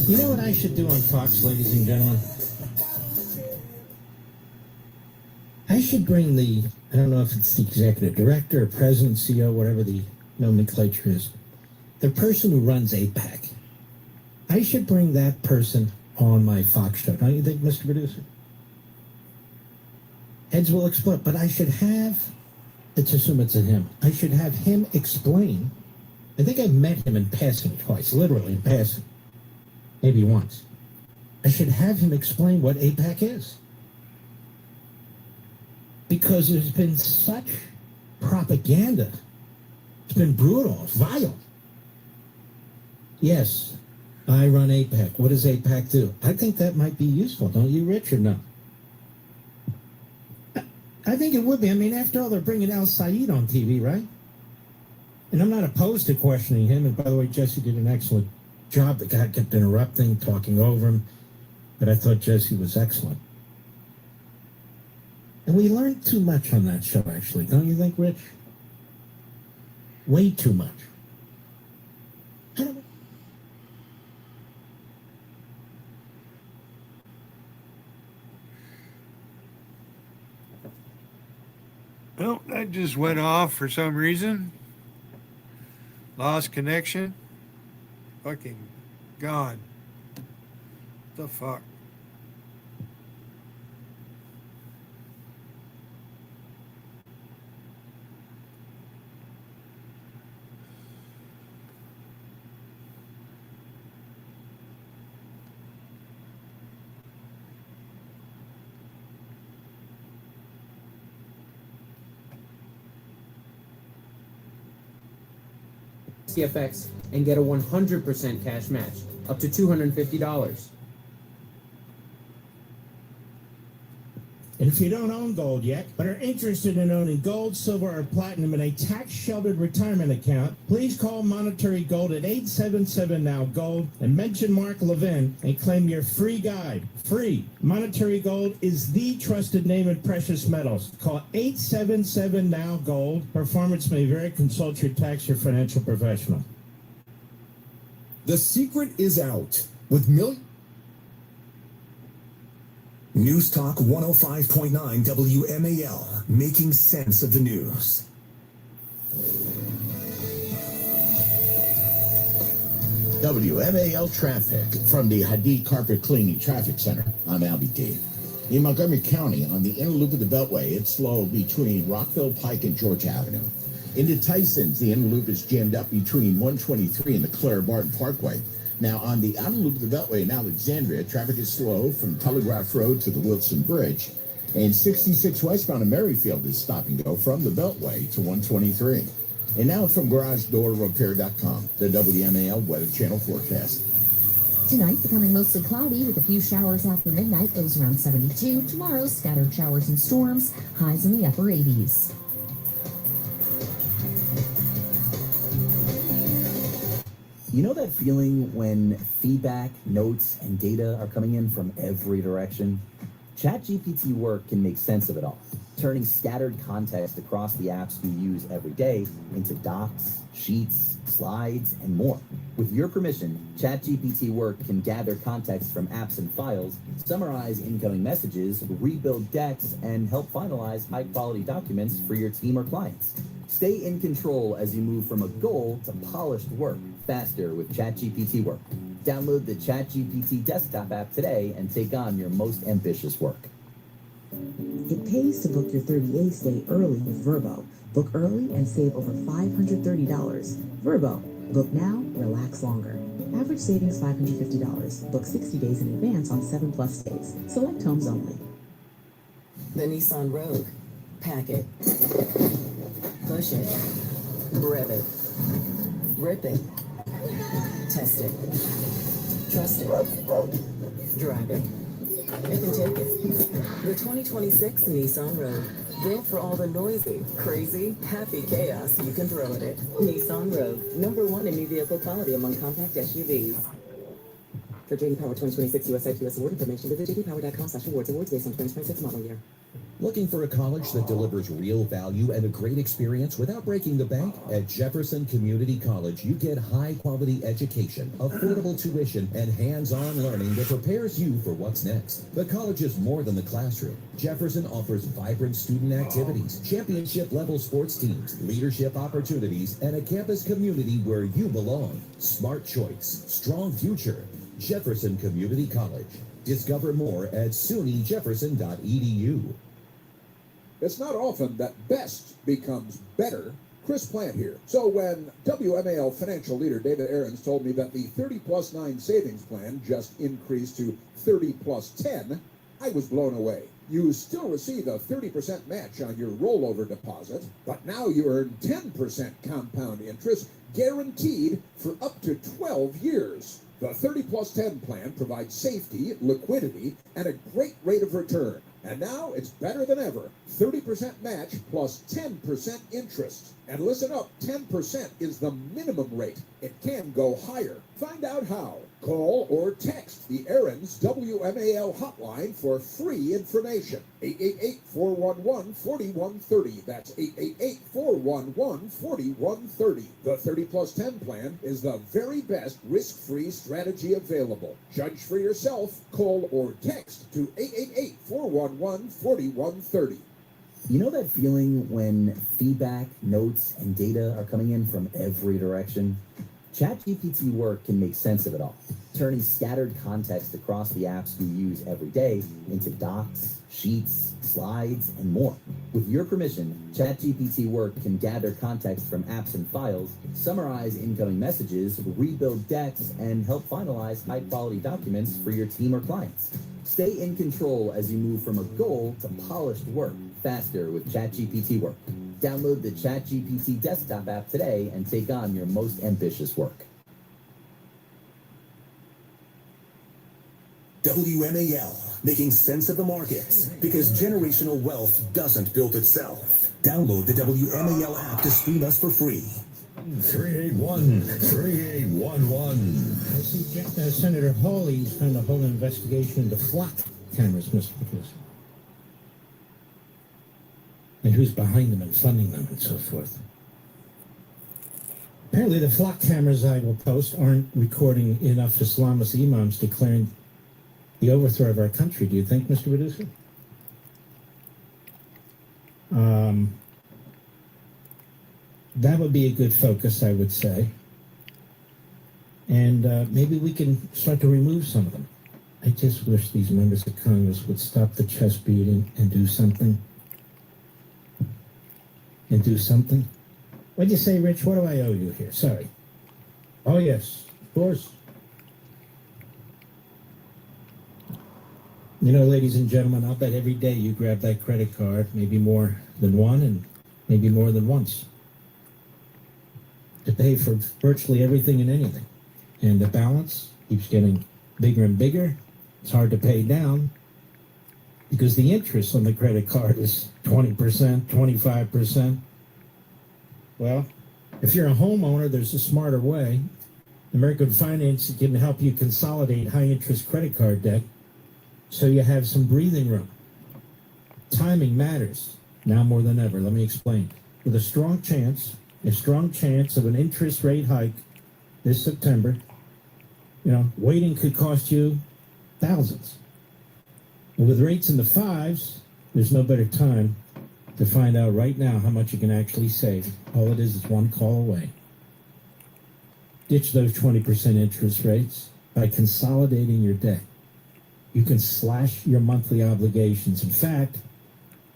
You know what I should do on Fox, ladies and gentlemen? I should bring I don't know if it's the executive director or president, CEO, whatever the nomenclature is, the person who runs APAC. I should bring that person on my Fox show. Don't you think, Mr. Producer? Heads will explode, but I should let's assume it's him. I should have him explain. I think I've met him in passing twice, literally in passing. Maybe once. I should have him explain what APAC is. Because there's been such propaganda. It's been brutal, it's vile. Yes, I run APAC. What does APAC do? I think that might be useful, don't you, Rich, or no? I think it would be. I mean, after all, they're bringing Al Saeed on TV, right? And I'm not opposed to questioning him. And by the way, Jesse did an excellent job. The guy kept interrupting, talking over him. But I thought Jesse was excellent. And we learned too much on that show, actually. Don't you think, Rich? Way too much. Well, that just went off for some reason. Lost connection. Fucking gone. The fuck? CFX and get a 100% cash match, up to $250. And if you don't own gold yet, but are interested in owning gold, silver, or platinum in a tax-sheltered retirement account, please call Monetary Gold at 877-NOW-GOLD and mention Mark Levin and claim your free guide. Free. Monetary Gold is the trusted name in precious metals. Call 877-NOW-GOLD. Performance may vary. Consult your tax or financial professional. The secret is out with News Talk 105.9 WMAL, making sense of the news. WMAL traffic from the Hadid Carpet Cleaning Traffic Center. I'm Albie D. In Montgomery County, on the inner loop of the Beltway, it's slow between Rockville Pike and George Avenue. Into Tysons, the inner loop is jammed up between 123 and the Claire Barton Parkway. Now, on the outer loop of the Beltway in Alexandria, traffic is slow from Telegraph Road to the Wilson Bridge. And 66 westbound in Merrifield is stop and go from the Beltway to 123. And now from GarageDoorRepair.com, the WMAL Weather Channel forecast. Tonight, becoming mostly cloudy with a few showers after midnight, lows around 72. Tomorrow, scattered showers and storms, highs in the upper 80s. You know that feeling when feedback, notes, and data are coming in from every direction? ChatGPT Work can make sense of it all, turning scattered context across the apps you use every day into docs, sheets, slides, and more. With your permission, ChatGPT Work can gather context from apps and files, summarize incoming messages, rebuild decks, and help finalize high-quality documents for your team or clients. Stay in control as you move from a goal to polished work faster with ChatGPT Work. Download the ChatGPT desktop app today and take on your most ambitious work. It pays to book your 30A stay early with Verbo. Book early and save over $530. Verbo. Book now, relax longer. Average savings $550. Book 60 days in advance on 7+ stays. Select homes only. The Nissan Rogue. Pack it. Push it. Rev it. Rip it. Test it. Trust it. Drive it. It can take it. The 2026 Nissan Rogue. Built for all the noisy, crazy, happy chaos you can throw at it. Nissan Rogue. #1 in new vehicle quality among compact SUVs. For JD Power 2026 US IQS award information, visit jdpower.com/awards. Awards based on 2026 model year. Looking for a college that delivers real value and a great experience without breaking the bank? At Jefferson Community College, you get high-quality education, affordable tuition, and hands-on learning that prepares you for what's next. The college is more than the classroom. Jefferson offers vibrant student activities, championship-level sports teams, leadership opportunities, and a campus community where you belong. Smart choice, strong future. Jefferson Community College. Discover more at sunyjefferson.edu. It's not often that best becomes better. Chris Plant here. So when WMAL financial leader David Aarons told me that the 30+9 savings plan just increased to 30+10, I was blown away. You still receive a 30% match on your rollover deposit, but now you earn 10% compound interest guaranteed for up to 12 years. The 30+10 plan provides safety, liquidity, and a great rate of return. And now it's better than ever. 30% match plus 10% interest. And listen up, 10% is the minimum rate. It can go higher. Find out how. Call or text the Aarons WMAL hotline for free information. 888-411-4130. That's 888-411-4130. The 30+10 plan is the very best risk-free strategy available. Judge for yourself. Call or text to 888-411-4130. You know that feeling when feedback, notes, and data are coming in from every direction? ChatGPT Work can make sense of it all, turning scattered context across the apps you use every day into docs, sheets, slides, and more. With your permission, ChatGPT Work can gather context from apps and files, summarize incoming messages, rebuild decks, and help finalize high-quality documents for your team or clients. Stay in control as you move from a goal to polished work faster with ChatGPT Work. Download the ChatGPT desktop app today and take on your most ambitious work. WMAL, making sense of the markets, because generational wealth doesn't build itself. Download the WMAL app to stream us for free. 381-3811. I see Senator Hawley is trying to hold an investigation into flock cameras, Mr. Producer. And who's behind them and funding them and so forth. Apparently the flock cameras I will post aren't recording enough Islamist imams declaring the overthrow of our country, do you think, Mr. Producer? That would be a good focus, I would say. And maybe we can start to remove some of them. I just wish these members of Congress would stop the chest beating and do something. What'd you say, Rich? What do I owe you here? Sorry. Oh, yes, of course. You know, ladies and gentlemen, I'll bet every day you grab that credit card, maybe more than one and maybe more than once, to pay for virtually everything and anything. And the balance keeps getting bigger and bigger. It's hard to pay down because the interest on the credit card is 20%, 25%. Well, if you're a homeowner, there's a smarter way. American Finance can help you consolidate high-interest credit card debt so you have some breathing room. Timing matters now more than ever. Let me explain. With a strong chance of an interest rate hike this September, waiting could cost you thousands. And with rates in the fives, there's no better time to find out right now how much you can actually save. All it is one call away. Ditch those 20% interest rates by consolidating your debt. You can slash your monthly obligations. In fact,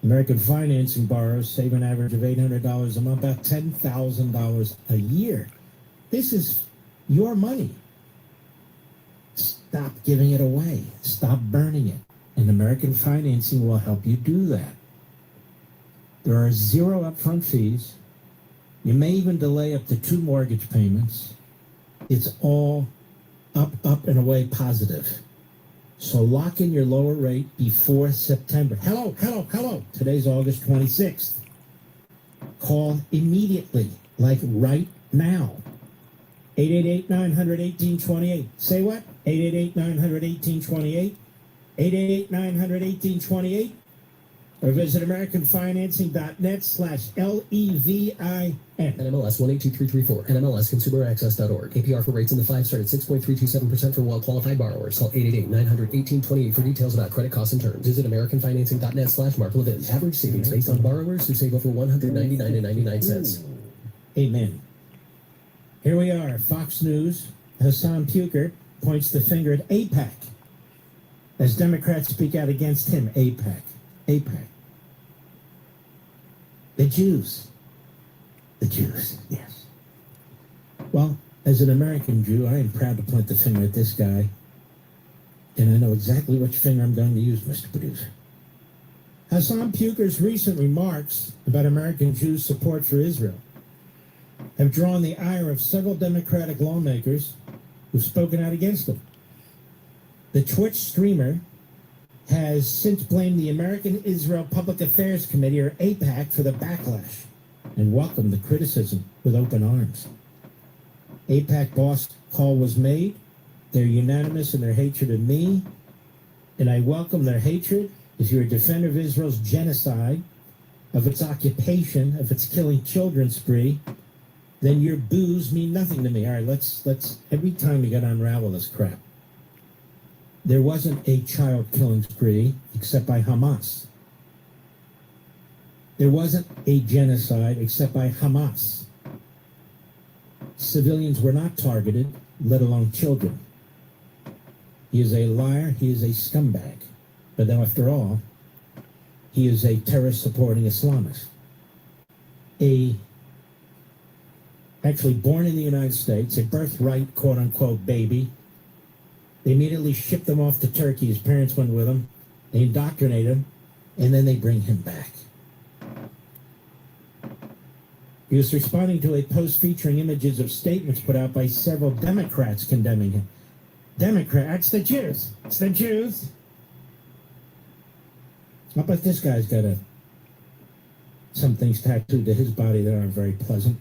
American financing borrowers save an average of $800 a month, about $10,000 a year. This is your money. Stop giving it away. Stop burning it. And American financing will help you do that. There are 0 upfront fees. You may even delay up to 2 mortgage payments. It's all up, and away positive. So lock in your lower rate before September. Hello. Today's August 26th. Call immediately, like right now. 888-900-1828. Say what? 888-900-1828. 888-900-1828. Or visit AmericanFinancing.net/LEVIN. NMLS 182334. NMLSConsumerAccess.org. APR for rates in the 5 start at 6.327% for well-qualified borrowers. Call 888-900-1828 for details about credit costs and terms. Visit AmericanFinancing.net/MarkLevin. Average savings based on borrowers who save over $199.99. Amen. Here we are. Fox News. Hassan Puker points the finger at AIPAC as Democrats speak out against him. AIPAC. The Jews, yes. Well, as an American Jew, I am proud to point the finger at this guy, and I know exactly which finger I'm going to use, Mr. Producer. Hassan Puker's recent remarks about American Jews' support for Israel have drawn the ire of several Democratic lawmakers who've spoken out against him. The Twitch streamer has since blamed the American Israel Public Affairs Committee, or AIPAC, for the backlash and welcomed the criticism with open arms. AIPAC boss call was made. They're unanimous in their hatred of me, and I welcome their hatred. If you're a defender of Israel's genocide, of its occupation, of its killing children spree, then your boos mean nothing to me. All right, let's every time we got to unravel this crap. There wasn't a child killing spree except by Hamas. There wasn't a genocide except by Hamas. Civilians were not targeted, let alone children. He is a liar. He is a scumbag. But then, after all, he is a terrorist-supporting Islamist. Actually born in the United States, a birthright, quote-unquote, baby. They immediately shipped him off to Turkey. His parents went with him. They indoctrinate him, and then they bring him back. He was responding to a post featuring images of statements put out by several Democrats condemning him. Democrats, the Jews. It's the Jews. How about this guy's got some things tattooed to his body that aren't very pleasant.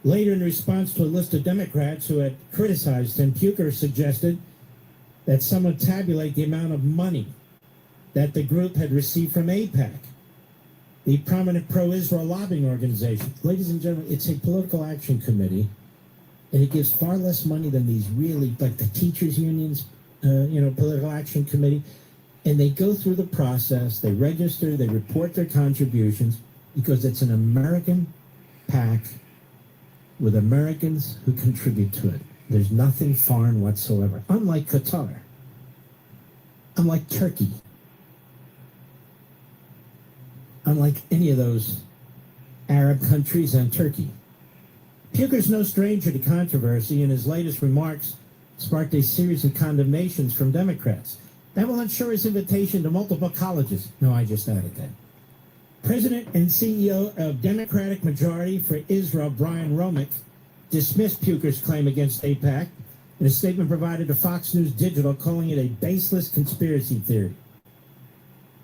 Later, in response to a list of Democrats who had criticized him, Puker suggested that someone tabulate the amount of money that the group had received from AIPAC, the prominent pro-Israel lobbying organization. Ladies and gentlemen, it's a political action committee, and it gives far less money than these really, like the teachers' unions, political action committee. And they go through the process, they register, they report their contributions, because it's an American PAC with Americans who contribute to it. There's nothing foreign whatsoever. Unlike Qatar, unlike Turkey, unlike any of those Arab countries and Turkey. Puker's no stranger to controversy, and his latest remarks sparked a series of condemnations from Democrats. That will ensure his invitation to multiple colleges. No, I just added that. President and CEO of Democratic Majority for Israel, Brian Romick, dismissed Puker's claim against AIPAC in a statement provided to Fox News Digital, calling it a baseless conspiracy theory.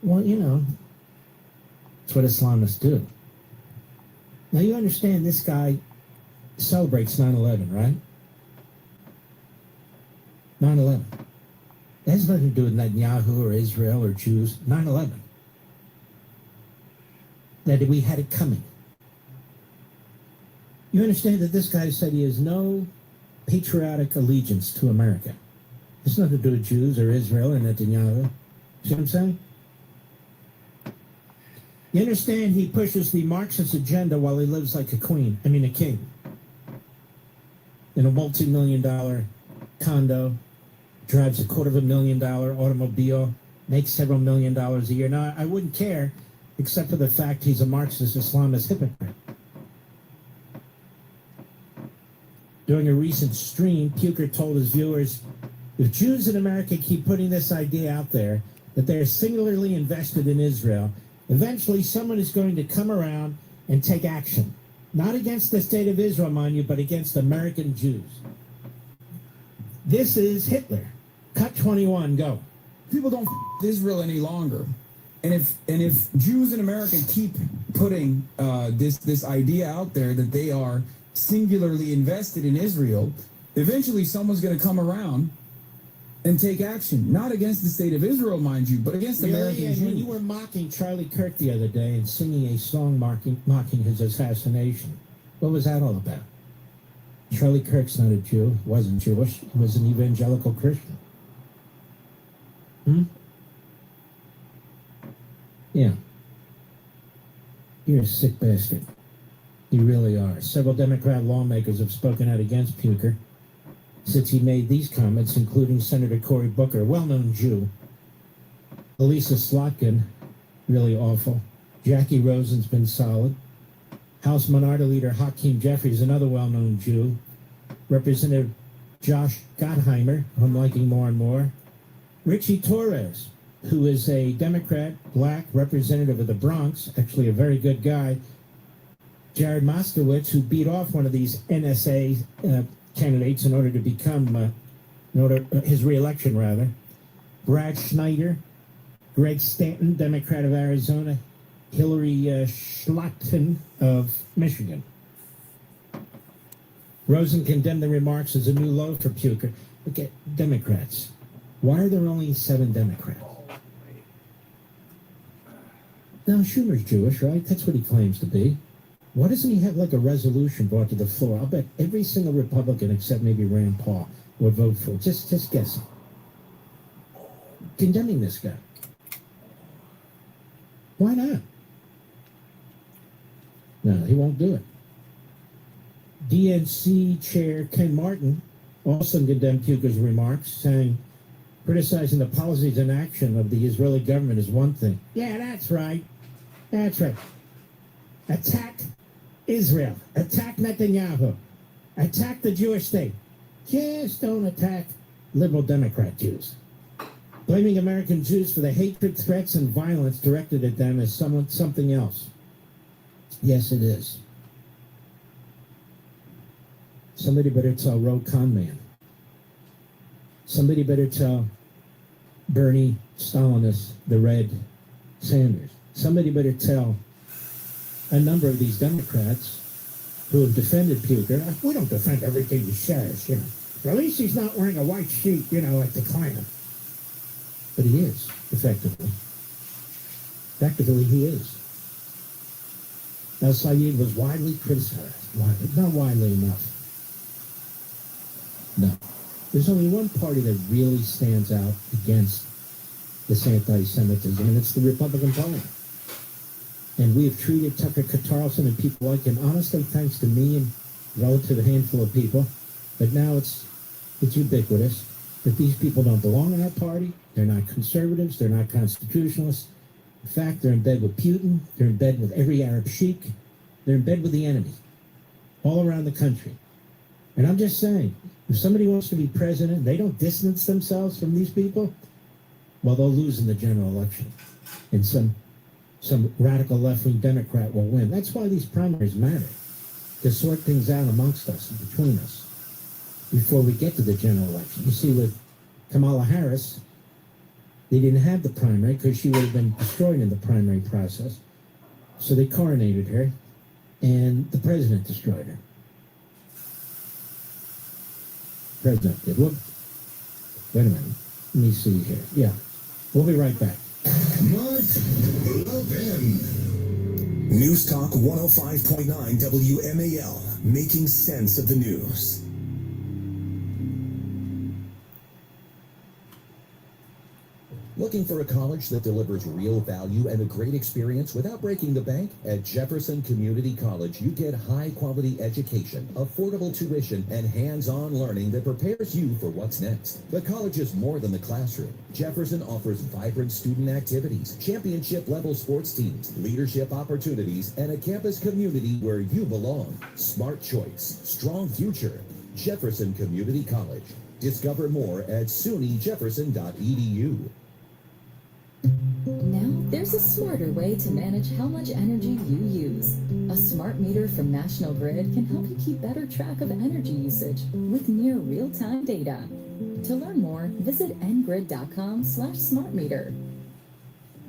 Well, that's what Islamists do. Now, you understand this guy celebrates 9/11, right? 9/11. It has nothing to do with Netanyahu or Israel or Jews. 9/11. That we had it coming. You understand that this guy said he has no patriotic allegiance to America. It's nothing to do with Jews or Israel or Netanyahu. See what I'm saying? You understand he pushes the Marxist agenda while he lives like a king. In a multi-million-dollar condo, drives a $250,000 automobile, makes several $1,000,000 a year. Now, I wouldn't care, except for the fact he's a Marxist Islamist hypocrite. During a recent stream, Puker told his viewers, if Jews in America keep putting this idea out there that they're singularly invested in Israel, eventually someone is going to come around and take action. Not against the state of Israel, mind you, but against American Jews. This is Hitler. Cut 21, go. People don't Israel any longer. And if Jews in America keep putting this idea out there that they are singularly invested in Israel, eventually someone's going to come around and take action, not against the state of Israel, mind you, but against American Jews. When you were mocking Charlie Kirk the other day and singing a song mocking his assassination, what was that all about? Charlie Kirk's not a Jew, wasn't Jewish, he was an evangelical Christian. Yeah. You're a sick bastard. You really are. Several Democrat lawmakers have spoken out against Puker since he made these comments, including Senator Cory Booker, a well-known Jew, Elisa Slotkin, really awful, Jackie Rosen's been solid, House Minority Leader Hakeem Jeffries, another well-known Jew, Representative Josh Gottheimer, who I'm liking more and more, Richie Torres, who is a Democrat, black representative of the Bronx, actually a very good guy, Jared Moskowitz, who beat off one of these NSA candidates in order to become, his reelection rather, Brad Schneider, Greg Stanton, Democrat of Arizona, Hillary Schlotton of Michigan. Rosen condemned the remarks as a new low for Puker. Look at Democrats. Why are there only 7 Democrats? Now, Schumer's Jewish, right? That's what he claims to be. Why doesn't he have like a resolution brought to the floor? I'll bet every single Republican except maybe Rand Paul would vote for it. Just guessing. Condemning this guy. Why not? No, he won't do it. DNC Chair Ken Martin also condemned Puker's remarks, saying, criticizing the policies and action of the Israeli government is one thing. Yeah, that's right. That's right. Attack Israel. Attack Netanyahu. Attack the Jewish state. Just don't attack liberal Democrat Jews. Blaming American Jews for the hatred, threats, and violence directed at them is something else. Yes, it is. Somebody better tell Ro Khanman. Somebody better tell Bernie Stalinist, the Red Sanders. Somebody better tell a number of these Democrats who have defended Puker. We don't defend everything he says, But at least he's not wearing a white sheet, at the Klan. But he is, effectively. Effectively, he is. Now, Saeed was widely criticized. Not widely enough. No. There's only one party that really stands out against this anti-Semitism, and it's the Republican Party. And we have treated Tucker Carlson and people like him, honestly, thanks to me and a relative handful of people, but now it's ubiquitous that these people don't belong in our party. They're not conservatives. They're not constitutionalists. In fact, they're in bed with Putin. They're in bed with every Arab sheik. They're in bed with the enemy all around the country. And I'm just saying, if somebody wants to be president, they don't distance themselves from these people, well, they'll lose in the general election. And some radical left-wing Democrat will win. That's why these primaries matter, to sort things out amongst us and between us before we get to the general election. You see, with Kamala Harris, they didn't have the primary because she would have been destroyed in the primary process. So they coronated her, and the president destroyed her. President did. Wait a minute. Let me see here. Yeah. We'll be right back. Mark Levin. News Talk 105.9 WMAL, making sense of the news. Looking for a college that delivers real value and a great experience without breaking the bank? At Jefferson Community College, you get high-quality education, affordable tuition, and hands-on learning that prepares you for what's next. The college is more than the classroom. Jefferson offers vibrant student activities, championship-level sports teams, leadership opportunities, and a campus community where you belong. Smart choice, strong future. Jefferson Community College. Discover more at sunyjefferson.edu. Now, there's a smarter way to manage how much energy you use. A smart meter from National Grid can help you keep better track of energy usage with near real-time data. To learn more, visit ngrid.com/smartmeter.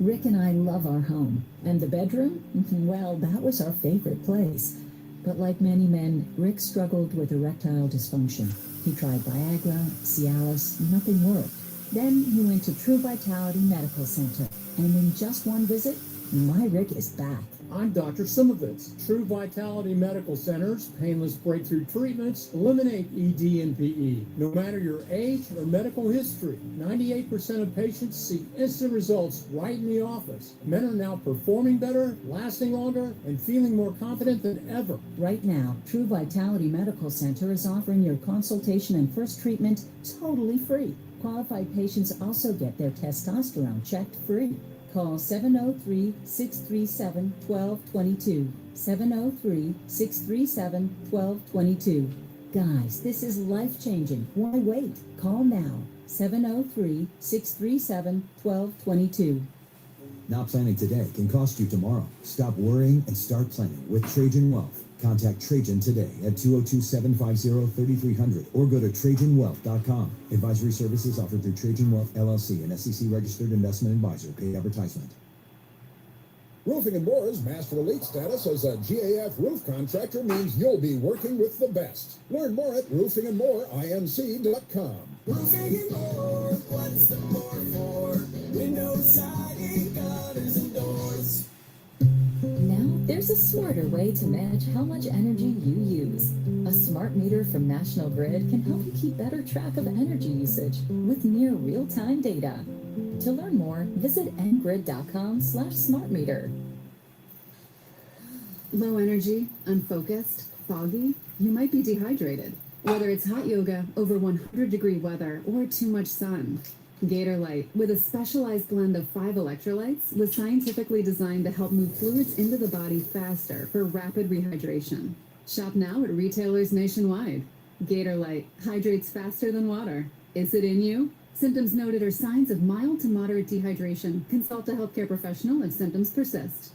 Rick and I love our home. And the bedroom? Well, that was our favorite place. But like many men, Rick struggled with erectile dysfunction. He tried Viagra, Cialis, nothing worked. Then he went to True Vitality Medical Center, and in just one visit, my Rick is back. I'm Dr. Simovitz. True Vitality Medical Center's painless breakthrough treatments eliminate ED and PE. No matter your age or medical history, 98% of patients see instant results right in the office. Men are now performing better, lasting longer, and feeling more confident than ever. Right now, True Vitality Medical Center is offering your consultation and first treatment totally free. Qualified patients also get their testosterone checked free. Call 703-637-1222. 703-637-1222. Guys, this is life-changing. Why wait? Call now. 703-637-1222. Not planning today can cost you tomorrow. Stop worrying and start planning with Trajan Wealth. Contact Trajan today at 202-750-3300 or go to TrajanWealth.com. Advisory services offered through Trajan Wealth LLC, an SEC-registered investment advisor. Paid advertisement. Roofing and More's Master Elite status as a GAF roof contractor means you'll be working with the best. Learn more at roofingandmoreinc.com. Roofing and More, what's the more for? Windows, siding, gutters, and doors. Now, there's a smarter way to manage how much energy you use. A smart meter from National Grid can help you keep better track of energy usage with near real-time data. To learn more, visit ngrid.com/smartmeter. Low energy, unfocused, foggy, you might be dehydrated. Whether it's hot yoga, over 100-degree weather, or too much sun. Gator Light, with a specialized blend of 5 electrolytes, was scientifically designed to help move fluids into the body faster for rapid rehydration. Shop now at retailers nationwide. Gator Light hydrates faster than water. Is it in you? Symptoms noted are signs of mild to moderate dehydration. Consult a healthcare professional if symptoms persist.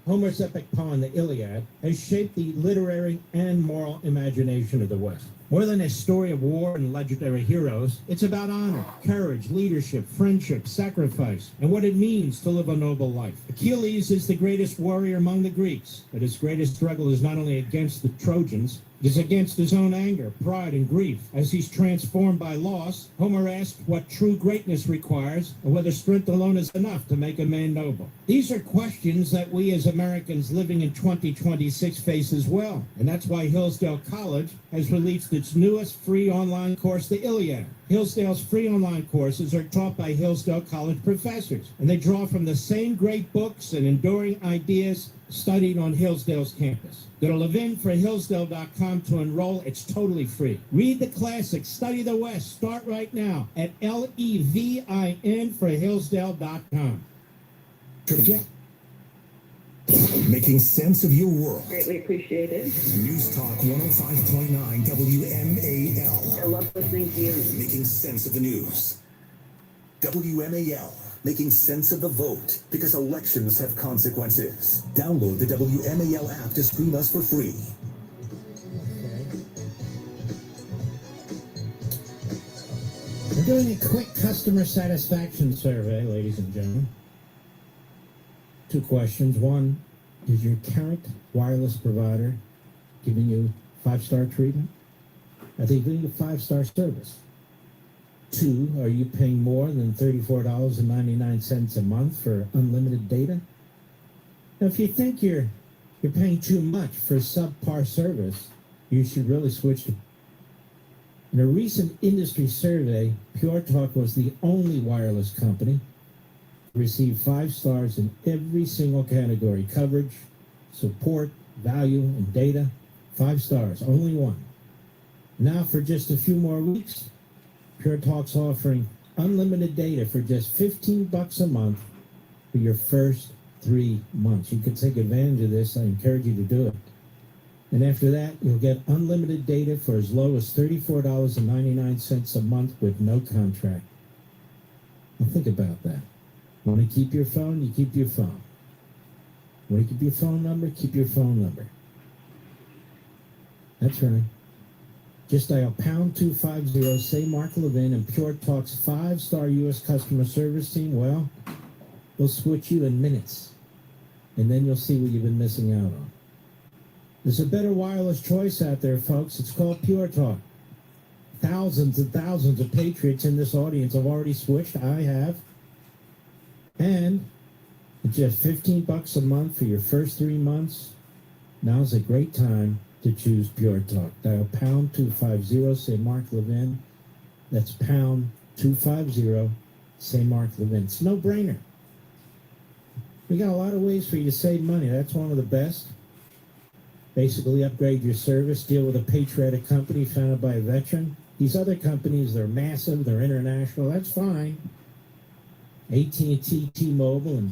Homer's epic poem, the Iliad, has shaped the literary and moral imagination of the West. More than a story of war and legendary heroes, it's about honor, courage, leadership, friendship, sacrifice, and what it means to live a noble life. Achilles is the greatest warrior among the Greeks, but his greatest struggle is not only against the Trojans, it is against his own anger, pride, and grief. As he's transformed by loss, Homer asks what true greatness requires and whether strength alone is enough to make a man noble. These are questions that we as Americans living in 2026 face as well, and that's why Hillsdale College has released its newest free online course, the Iliad. Hillsdale's free online courses are taught by Hillsdale College professors, and they draw from the same great books and enduring ideas studied on Hillsdale's campus. Go to levinforhillsdale.com to enroll. It's totally free. Read the classics, study the West. Start right now at LEVIN for Hillsdale.com. Making sense of your world. Greatly appreciated. News Talk 105.9 WMAL. I love listening to you. Making sense of the news. WMAL. Making sense of the vote, because elections have consequences. Download the WMAL app to stream us for free. We're doing a quick customer satisfaction survey, ladies and gentlemen. 2 questions. One, is your current wireless provider giving you 5-star treatment? Are they giving you 5-star service? 2, are you paying more than $34.99 a month for unlimited data? Now, if you think you're paying too much for subpar service, you should really switch to. In a recent industry survey, Pure Talk was the only wireless company to receive 5 stars in every single category: coverage, support, value, and data. 5 stars, only one. Now, for just a few more weeks, Pure Talk's offering unlimited data for just $15 a month for your first 3 months. You can take advantage of this. I encourage you to do it. And after that, you'll get unlimited data for as low as $34.99 a month with no contract. Now think about that. Want to keep your phone? You keep your phone. Want to keep your phone number? Keep your phone number. That's right. Just dial #250, say Mark Levin, and Pure Talk's 5-star U.S. customer service team. Well, we'll switch you in minutes, and then you'll see what you've been missing out on. There's a better wireless choice out there, folks. It's called Pure Talk. Thousands and thousands of patriots in this audience have already switched. I have. And it's just $15 a month for your first 3 months. Now's a great time to choose Pure Talk. Dial #250, say Mark Levin. That's #250, say Mark Levin. It's a no-brainer. We got a lot of ways for you to save money. That's one of the best. Basically upgrade your service, deal with a patriotic company founded by a veteran. These other companies, they're massive, they're international. That's fine. AT&T, T-Mobile,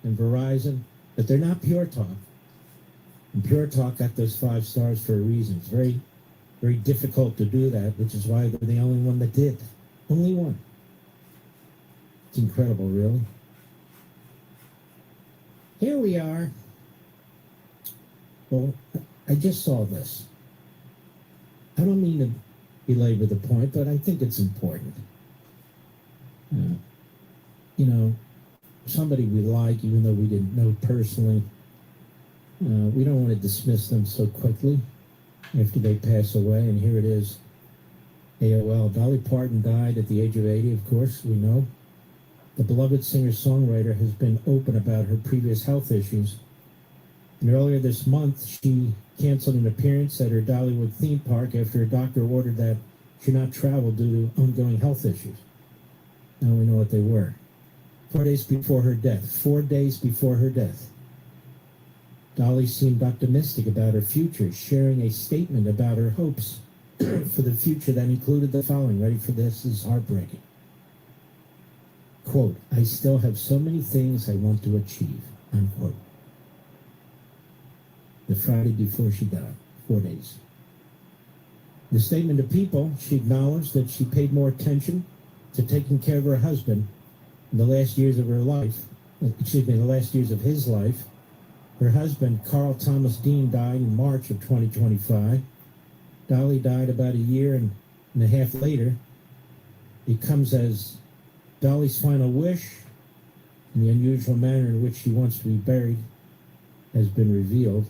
and Verizon, but they're not Pure Talk. And Pure Talk got those 5 stars for a reason. It's very, very difficult to do that, which is why they're the only one that did. Only one. It's incredible, really. Here we are. Well, I just saw this. I don't mean to belabor the point, but I think it's important. Somebody we like, even though we didn't know personally, we don't want to dismiss them so quickly after they pass away. And here it is, AOL. Dolly Parton died at the age of 80, of course, we know. The beloved singer-songwriter has been open about her previous health issues. And earlier this month, she canceled an appearance at her Dollywood theme park after a doctor ordered that she not travel due to ongoing health issues. Now we know what they were. 4 days before her death. 4 days before her death. Dolly seemed optimistic about her future, sharing a statement about her hopes for the future that included the following. Ready for this? This is heartbreaking. Quote, "I still have so many things I want to achieve," unquote. The Friday before she died, 4 days. In the statement to People, she acknowledged that she paid more attention to taking care of her husband in the last years of her life, the last years of his life. Her husband, Carl Thomas Dean, died in March of 2025. Dolly died about a year and a half later. It comes as Dolly's final wish, and the unusual manner in which she wants to be buried has been revealed.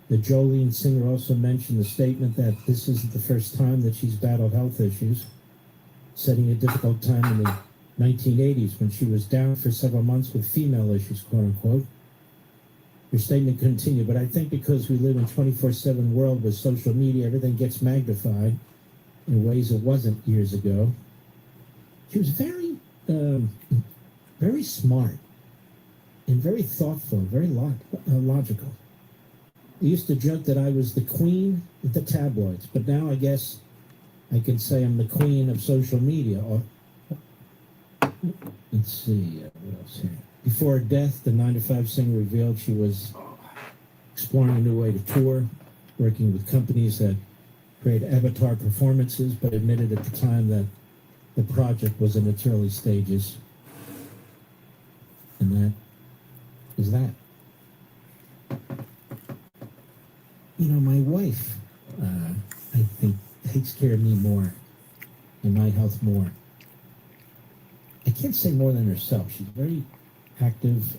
The Jolene singer also mentioned the statement that this isn't the first time that she's battled health issues, setting a difficult time in the 1980s when she was down for several months with female issues, quote unquote. Her statement continued, but I think because we live in a 24/7 world with social media, everything gets magnified in ways it wasn't years ago. She was very, very smart and very thoughtful, very logical. I used to joke that I was the queen of the tabloids, but now I guess I can say I'm the queen of social media. Let's see, what else here? Before her death, the 9 to 5 singer revealed she was exploring a new way to tour, working with companies that create avatar performances, but admitted at the time that the project was in its early stages. And that is that. My wife, I think, takes care of me more and my health more. I can't say more than herself. She's very active.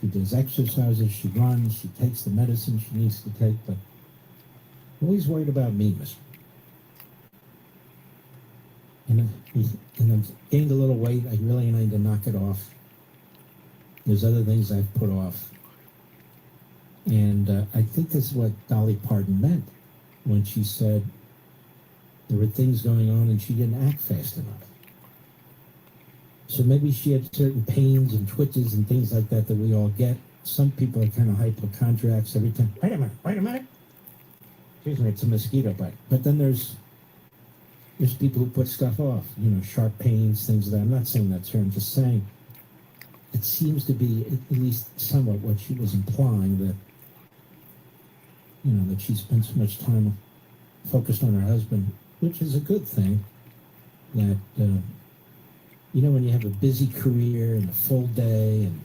She does exercises, she runs, she takes the medicine she needs to take, but always worried about me, miss. and I've gained a little weight. I really need to knock it off. There's other things I've put off. And I think this is what Dolly Parton meant when she said there were things going on and she didn't act fast enough. So maybe she had certain pains and twitches and things like that that we all get. Some people are kind of hypochondriacs every time. Wait a minute. Excuse me, it's a mosquito bite. But then there's people who put stuff off, sharp pains, things like that. I'm not saying that's her, I'm just saying it seems to be at least somewhat what she was implying, that that she spent so much time focused on her husband, which is a good thing. That when you have a busy career and a full day and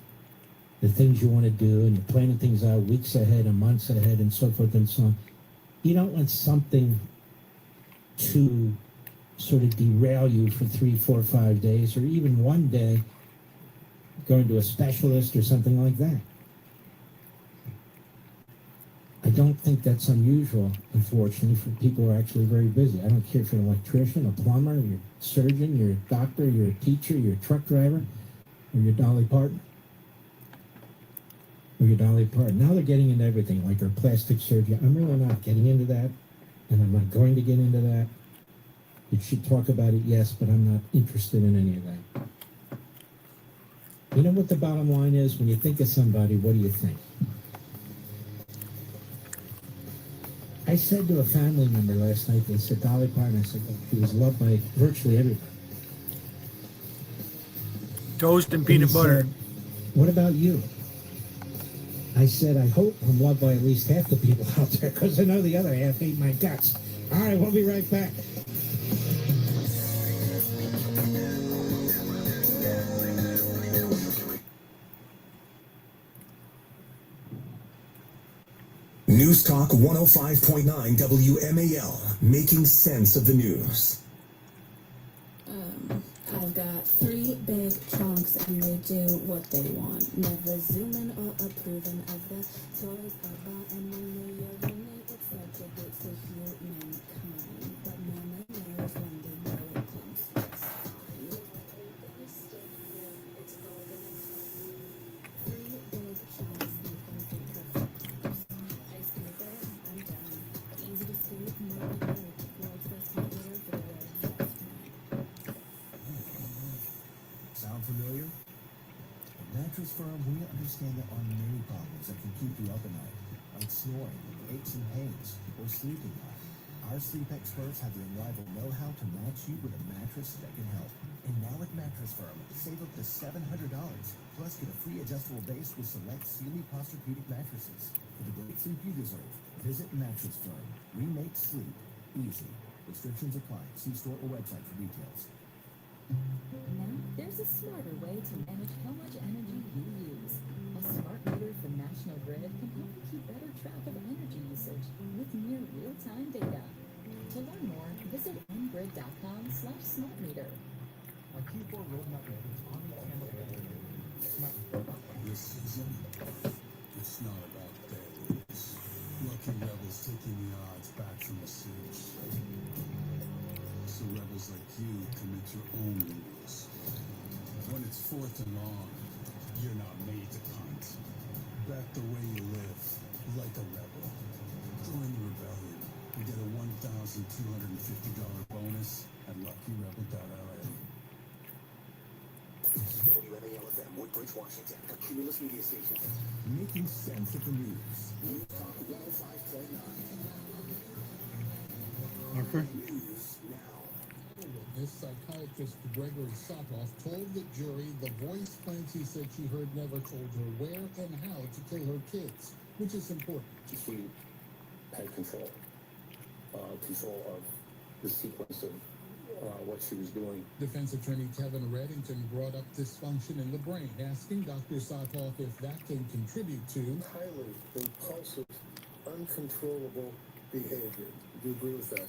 the things you want to do and you're planning things out weeks ahead and months ahead and so forth and so on, you don't want something to sort of derail you for 3, 4, 5 days, or even one day going to a specialist or something like that. I don't think that's unusual, unfortunately, for people who are actually very busy. I don't care if you're an electrician, a plumber, you're a surgeon, you're a doctor, you're a teacher, you're a truck driver, or you're Dolly Parton. Now they're getting into everything, like her plastic surgery. I'm really not getting into that, and I'm not going to get into that. Did she talk about it? Yes, but I'm not interested in any of that. You know what the bottom line is? When you think of somebody, what do you think? I said to a family member last night, they said, Dolly Parton, I said, she was loved by virtually everybody. Toast and peanut butter. Said, what about you? I said, I hope I'm loved by at least half the people out there, because I know the other half hate my guts. All right, we'll be right back. News Talk 105.9 WMAL, making sense of the news. I've got 3 big trunks and they do what they want. Never zooming or approving of the toys about, and when they urinate, it's subjugate to humankind. But mama knows when they know it comes to fine. Gonna stay here, it's all gonna be 3 big trunks, you can think of ice paper, I'm done. Easy to scoop, mama knows, world's best computer for the world's best man. Sound familiar? At Mattress Firm, we understand there are many problems that can keep you up at night, like snoring, aches and pains, or sleeping hard. Our sleep experts have the unrivaled know-how to match you with a mattress that can help. And now at Mattress Firm, save up to $700, plus get a free adjustable base with select Sealy Posturepedic mattresses. For the great sleep you deserve, visit Mattress Firm. Remake sleep easy. Restrictions apply. See store or website for details. Now, there's a smarter way to manage how much energy you use. A smart meter from National Grid can help you keep better track of energy usage with near real-time data. To learn more, visit ngrid.com/smartmeter. Our Q4 roadmap is omni-channel. This season, it's not about bad news. Lucky Rebels taking the odds back from the seas. So rebels like you commit your own rules. When it's 4th and long, you're not made to punt. Back the way you live, like a rebel. Join the rebellion and get a $1,250 bonus at luckyrebel.la. WMAL-FM, Woodbridge, Washington, a Cumulus Media Station. Making sense of the news. News Talk 105.9. Okay. News now. This psychiatrist Gregory Sotoff told the jury the voice claims he said she heard never told her where and how to kill her kids, which is important. She had control of the sequence of what she was doing. Defense attorney Kevin Reddington brought up dysfunction in the brain, asking Dr. Sotoff if that can contribute to Highly impulsive, uncontrollable behavior. Do you agree with that?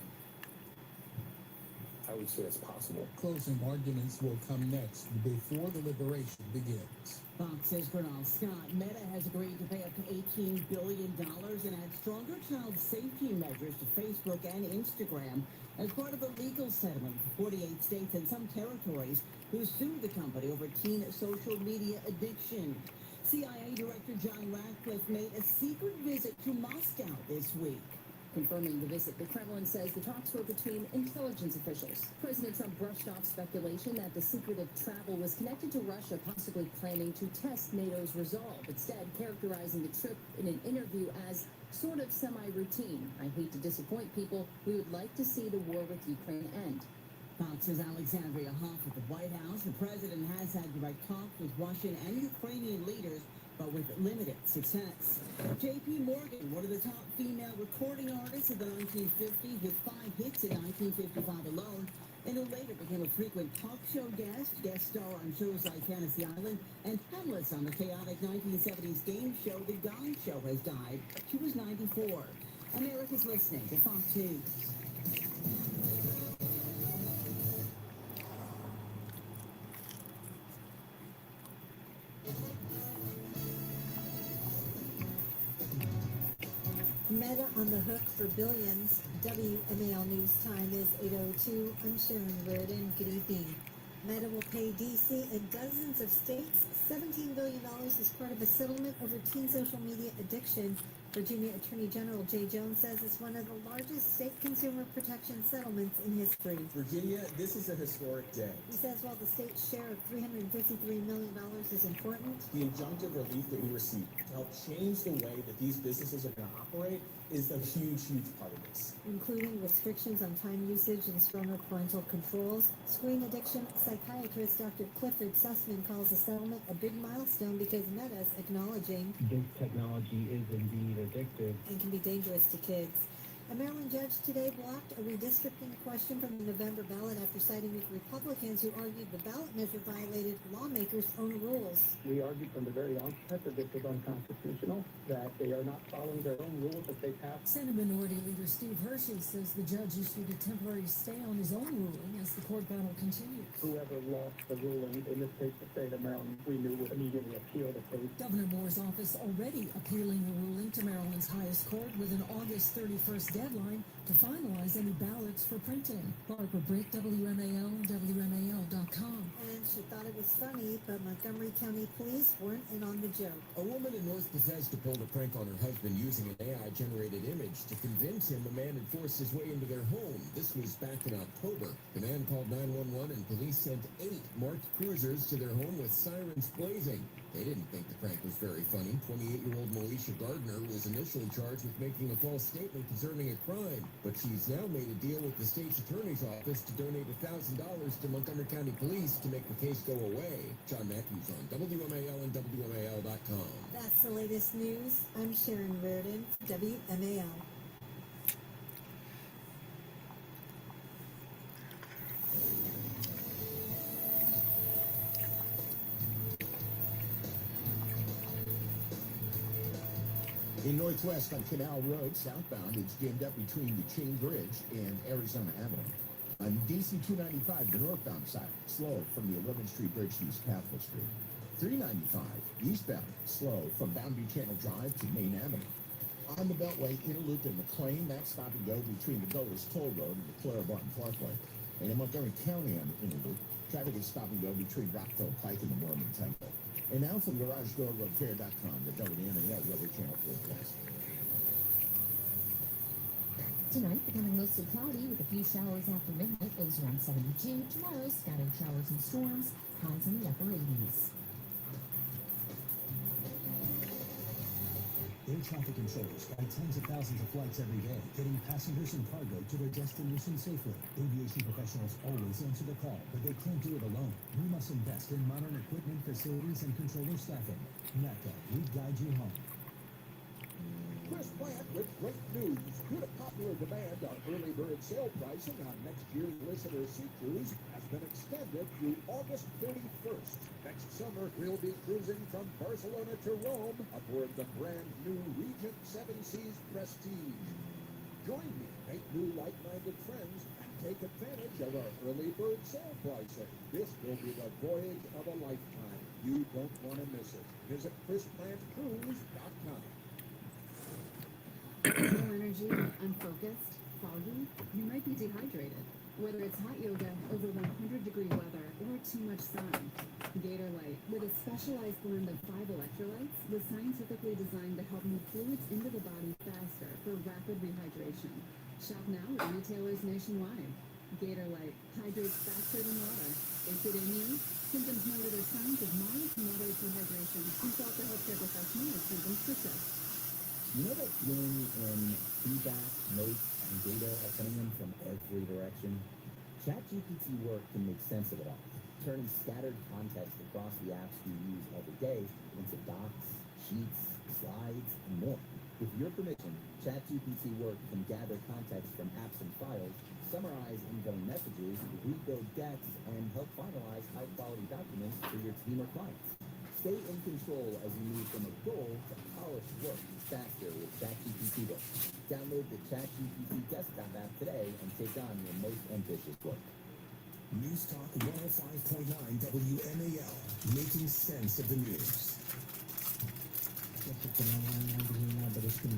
I would say it's possible. Closing arguments will come next before the liberation begins. Fox's Bernal Scott. Meta has agreed to pay up to $18 billion and add stronger child safety measures to Facebook and Instagram as part of a legal settlement for 48 states and some territories who sued the company over teen social media addiction. CIA Director John Ratcliffe made a secret visit to Moscow this week. Confirming the visit, the Kremlin says the talks were between intelligence officials. President Trump brushed off speculation that the secretive travel was connected to Russia possibly planning to test NATO's resolve, instead characterizing the trip in an interview as sort of semi-routine. I hate to disappoint people. We would like to see the war with Ukraine end. Fox's Alexandria Hoff at the White House. The president has had direct talks with Russian and Ukrainian leaders, but with limited success. J.P. Morgan, one of the top female recording artists of the 1950s, with 5 hits in 1955 alone, and who later became a frequent talk show guest star on shows like Fantasy Island, and panelist on the chaotic 1970s game show The Gong Show, has died. She was 94. America's listening to Fox News. Meta on the hook for billions. WMAL News Time is 8:02. I'm Sharon Reardon. Good evening. Meta will pay D.C. and dozens of states $17 billion as part of a settlement over teen social media addiction. Virginia Attorney General Jay Jones says it's one of the largest state consumer protection settlements in history. Virginia, this is a historic day. He says while the state's share of $353 million is important, The injunctive relief that we received to help change the way that these businesses are going to operate is a huge, huge part of this. including restrictions on time usage and stronger parental controls. Screen addiction psychiatrist Dr. Clifford Sussman calls the settlement a big milestone because Meta's acknowledging This technology is indeed addictive. and can be dangerous to kids. A Maryland judge today blocked a redistricting question from the November ballot after siding with Republicans who argued the ballot measure violated lawmakers' own rules. We argued from the very onset that this was unconstitutional, that they are not following their own rules that they passed. Senate Minority Leader Steve Hershey says the judge issued a temporary stay on his own ruling as the court battle continues. Whoever lost the ruling, in this case the state of Maryland, we knew would immediately appeal the case. Governor Moore's office already appealing the ruling to Maryland's highest court with an August 31st deadline to finalize any ballots for printing. Barbara Brick, WMAL and WMAL.com. And she thought it was funny, but Montgomery County Police weren't in on the joke. A woman in North Bethesda pulled a prank on her husband using an AI-generated image to convince him a man had forced his way into their home. This was back in October. The man called 911 and police sent 8 marked cruisers to their home with sirens blazing. They didn't think the prank was very funny. 28-year-old Melisha Gardner was initially charged with making a false statement concerning a crime, but she's now made a deal with the state's attorney's office to donate $1,000 to Montgomery County Police to make the case go away. John Matthews on WMAL and WMAL.com. That's the latest news. I'm Sharon Reardon, WMAL. In Northwest on Canal Road, southbound, it's jammed up between the Chain Bridge and Arizona Avenue. On DC 295, the northbound side, slow from the 11th Street Bridge to East Capitol Street. 395, eastbound, slow from Boundary Channel Drive to Main Avenue. On the Beltway, Interloop in McLean, that's stop and go between the Dulles Toll Road and the Clara Barton Parkway. And in Montgomery County on the Interloop, traffic is stop and go between Rockville Pike and the Mormon Temple. And now from GarageDoorRepair.com, the WMAL Weather Channel forecast. Tonight, becoming mostly cloudy with a few showers after midnight, lows around 72. Tomorrow, scattered showers and storms, highs in the upper 80s. Air traffic controllers fly tens of thousands of flights every day, getting passengers and cargo to their destination safely. Aviation professionals always answer the call, but they can't do it alone. We must invest in modern equipment, facilities, and controller staffing. NACA, we guide you home. Chris Plant with great news. Due to popular demand, our early bird sale pricing on next year's Listener Sea Cruise has been extended through August 31st. Next summer, we'll be cruising from Barcelona to Rome aboard the brand new Regent 7 Seas Prestige. Join me, make new like-minded friends, and take advantage of our early bird sale pricing. This will be the voyage of a lifetime. You don't want to miss it. Visit ChrisPlantCruise.com. Low energy, unfocused, foggy, you might be dehydrated. Whether it's hot yoga, over 100-degree weather, or too much sun, Gator Light, with a specialized blend of 5 electrolytes, was scientifically designed to help move fluids into the body faster for rapid rehydration. Shop now at retailers nationwide. Gator Light hydrates faster than water. Is it in you? Symptoms noted are signs of mild to moderate dehydration. Consult a healthcare professional if symptoms persist. You know that feeling when feedback, notes, and data are coming in from every direction? ChatGPT work can make sense of it all, turning scattered context across the apps we use every day into docs, sheets, slides, and more. With your permission, ChatGPT work can gather context from apps and files, summarize incoming messages, rebuild decks, and help finalize high-quality documents for your team or clients. Stay in control as you move from a goal to polished work faster with ChatGPT work. Download the ChatGPT desktop app today and take on your most ambitious work. News Talk 105.9 WMAL, making sense of the news. It's an online magazine now, but it's been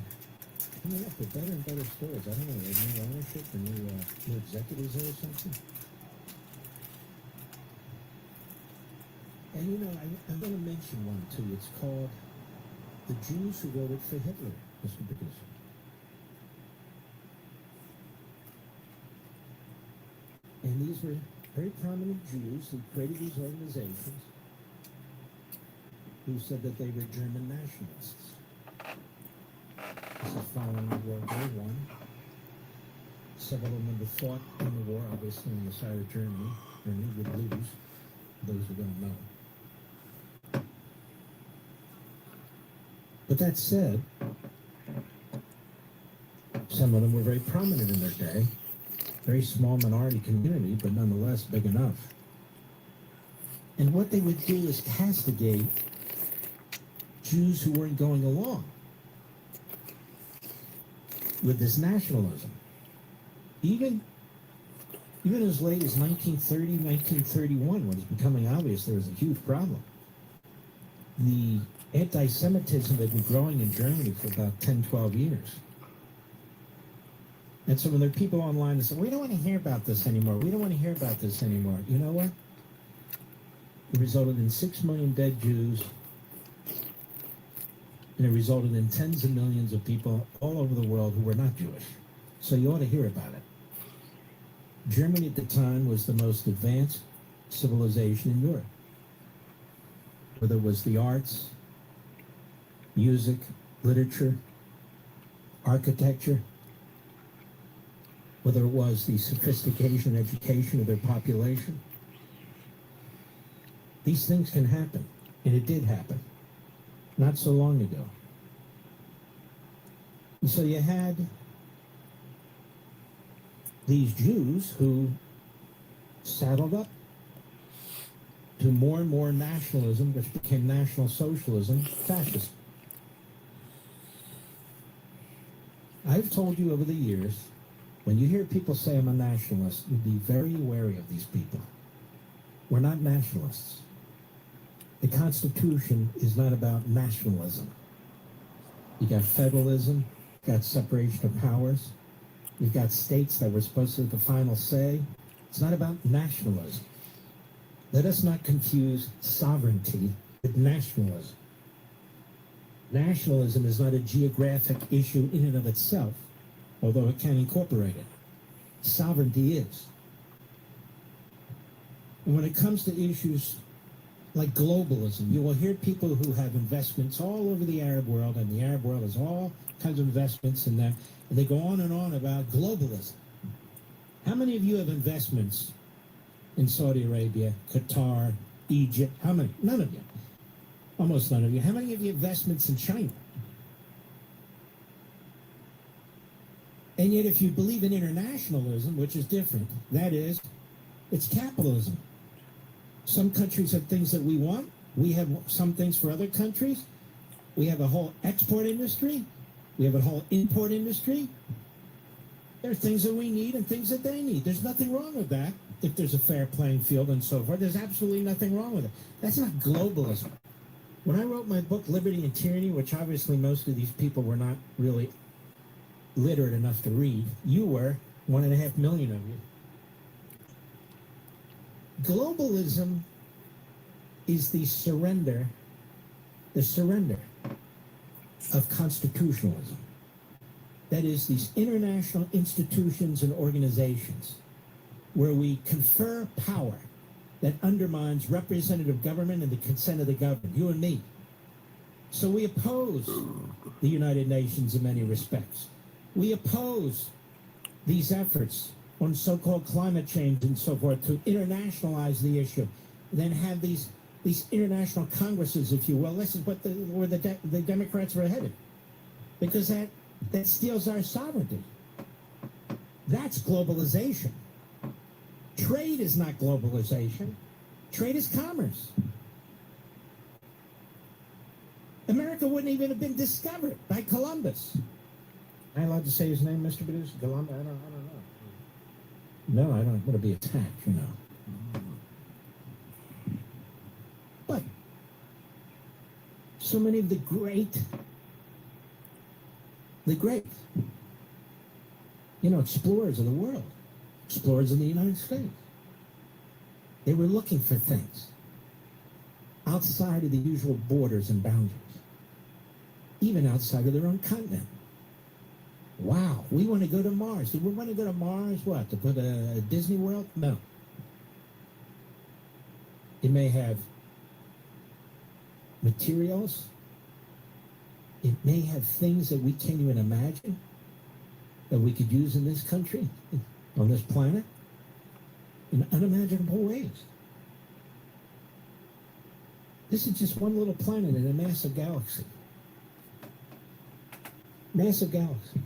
coming up with better and better stories. I don't know, there's new ownership or new executives there or something. And you know, I want to mention one too. It's called The Jews Who Voted for Hitler, Mr. Producer. And these were very prominent Jews who created these organizations who said that they were German nationalists. This is following World War I. Several of them had fought in the war, obviously, on the side of Germany. Germany would lose, those who don't know. But that said, some of them were very prominent in their day. Very small minority community, but nonetheless big enough. And what they would do is castigate Jews who weren't going along with this nationalism. Even as late as 1930, 1931, when it was becoming obvious there was a huge problem. The anti-Semitism had been growing in Germany for about 10, 12 years. And so when there are people online that say, we don't want to hear about this anymore, we don't want to hear about this anymore, you know what? It resulted in 6 million dead Jews, and it resulted in tens of millions of people all over the world who were not Jewish. So you ought to hear about it. Germany at the time was the most advanced civilization in Europe. Whether it was the arts, music, literature, architecture, whether it was the sophistication and education of their population. These things can happen, and it did happen, not so long ago. And so you had these Jews who saddled up to more and more nationalism, which became National Socialism, fascism. I've told you over the years, when you hear people say I'm a nationalist, you'd be very wary of these people. We're not nationalists. The Constitution is not about nationalism. You got federalism, you got separation of powers, you've got states that were supposed to have the final say. It's not about nationalism. Let us not confuse sovereignty with nationalism. Nationalism is not a geographic issue in and of itself, although it can incorporate it. Sovereignty is. And when it comes to issues like globalism, you will hear people who have investments all over the Arab world, and the Arab world has all kinds of investments in them, and they go on and on about globalism. How many of you have investments in Saudi Arabia, Qatar, Egypt? How many? None of you. Almost none of you. How many of you have investments in China? And yet, if you believe in internationalism, which is different, that is, it's capitalism. Some countries have things that we want. We have some things for other countries. We have a whole export industry. We have a whole import industry. There are things that we need and things that they need. There's nothing wrong with that if there's a fair playing field and so forth. There's absolutely nothing wrong with it. That's not globalism. When I wrote my book, Liberty and Tyranny, which obviously most of these people were not really literate enough to read, you were, 1.5 million of you. Globalism is the surrender of constitutionalism. That is, these international institutions and organizations where we confer power that undermines representative government and the consent of the governed, you and me. So we oppose the United Nations in many respects. We oppose these efforts on so-called climate change and so forth to internationalize the issue, then have these international congresses, if you will. This is what where the Democrats were headed, because that steals our sovereignty. That's globalization. Trade is not globalization. Trade is commerce. America wouldn't even have been discovered by Columbus. Am I allowed to say his name, Mr. Producer? Columbus? I don't know. No, I don't want to be attacked, you know. But so many of the great, explorers of the world, explorers in the United States, they were looking for things outside of the usual borders and boundaries, even outside of their own continent. Wow, we want to go to Mars. Do we want to go to Mars, what, to put a Disney World? No. It may have materials. It may have things that we can't even imagine that we could use in this country, on this planet, in unimaginable ways. This is just one little planet in a massive galaxy. Massive galaxy.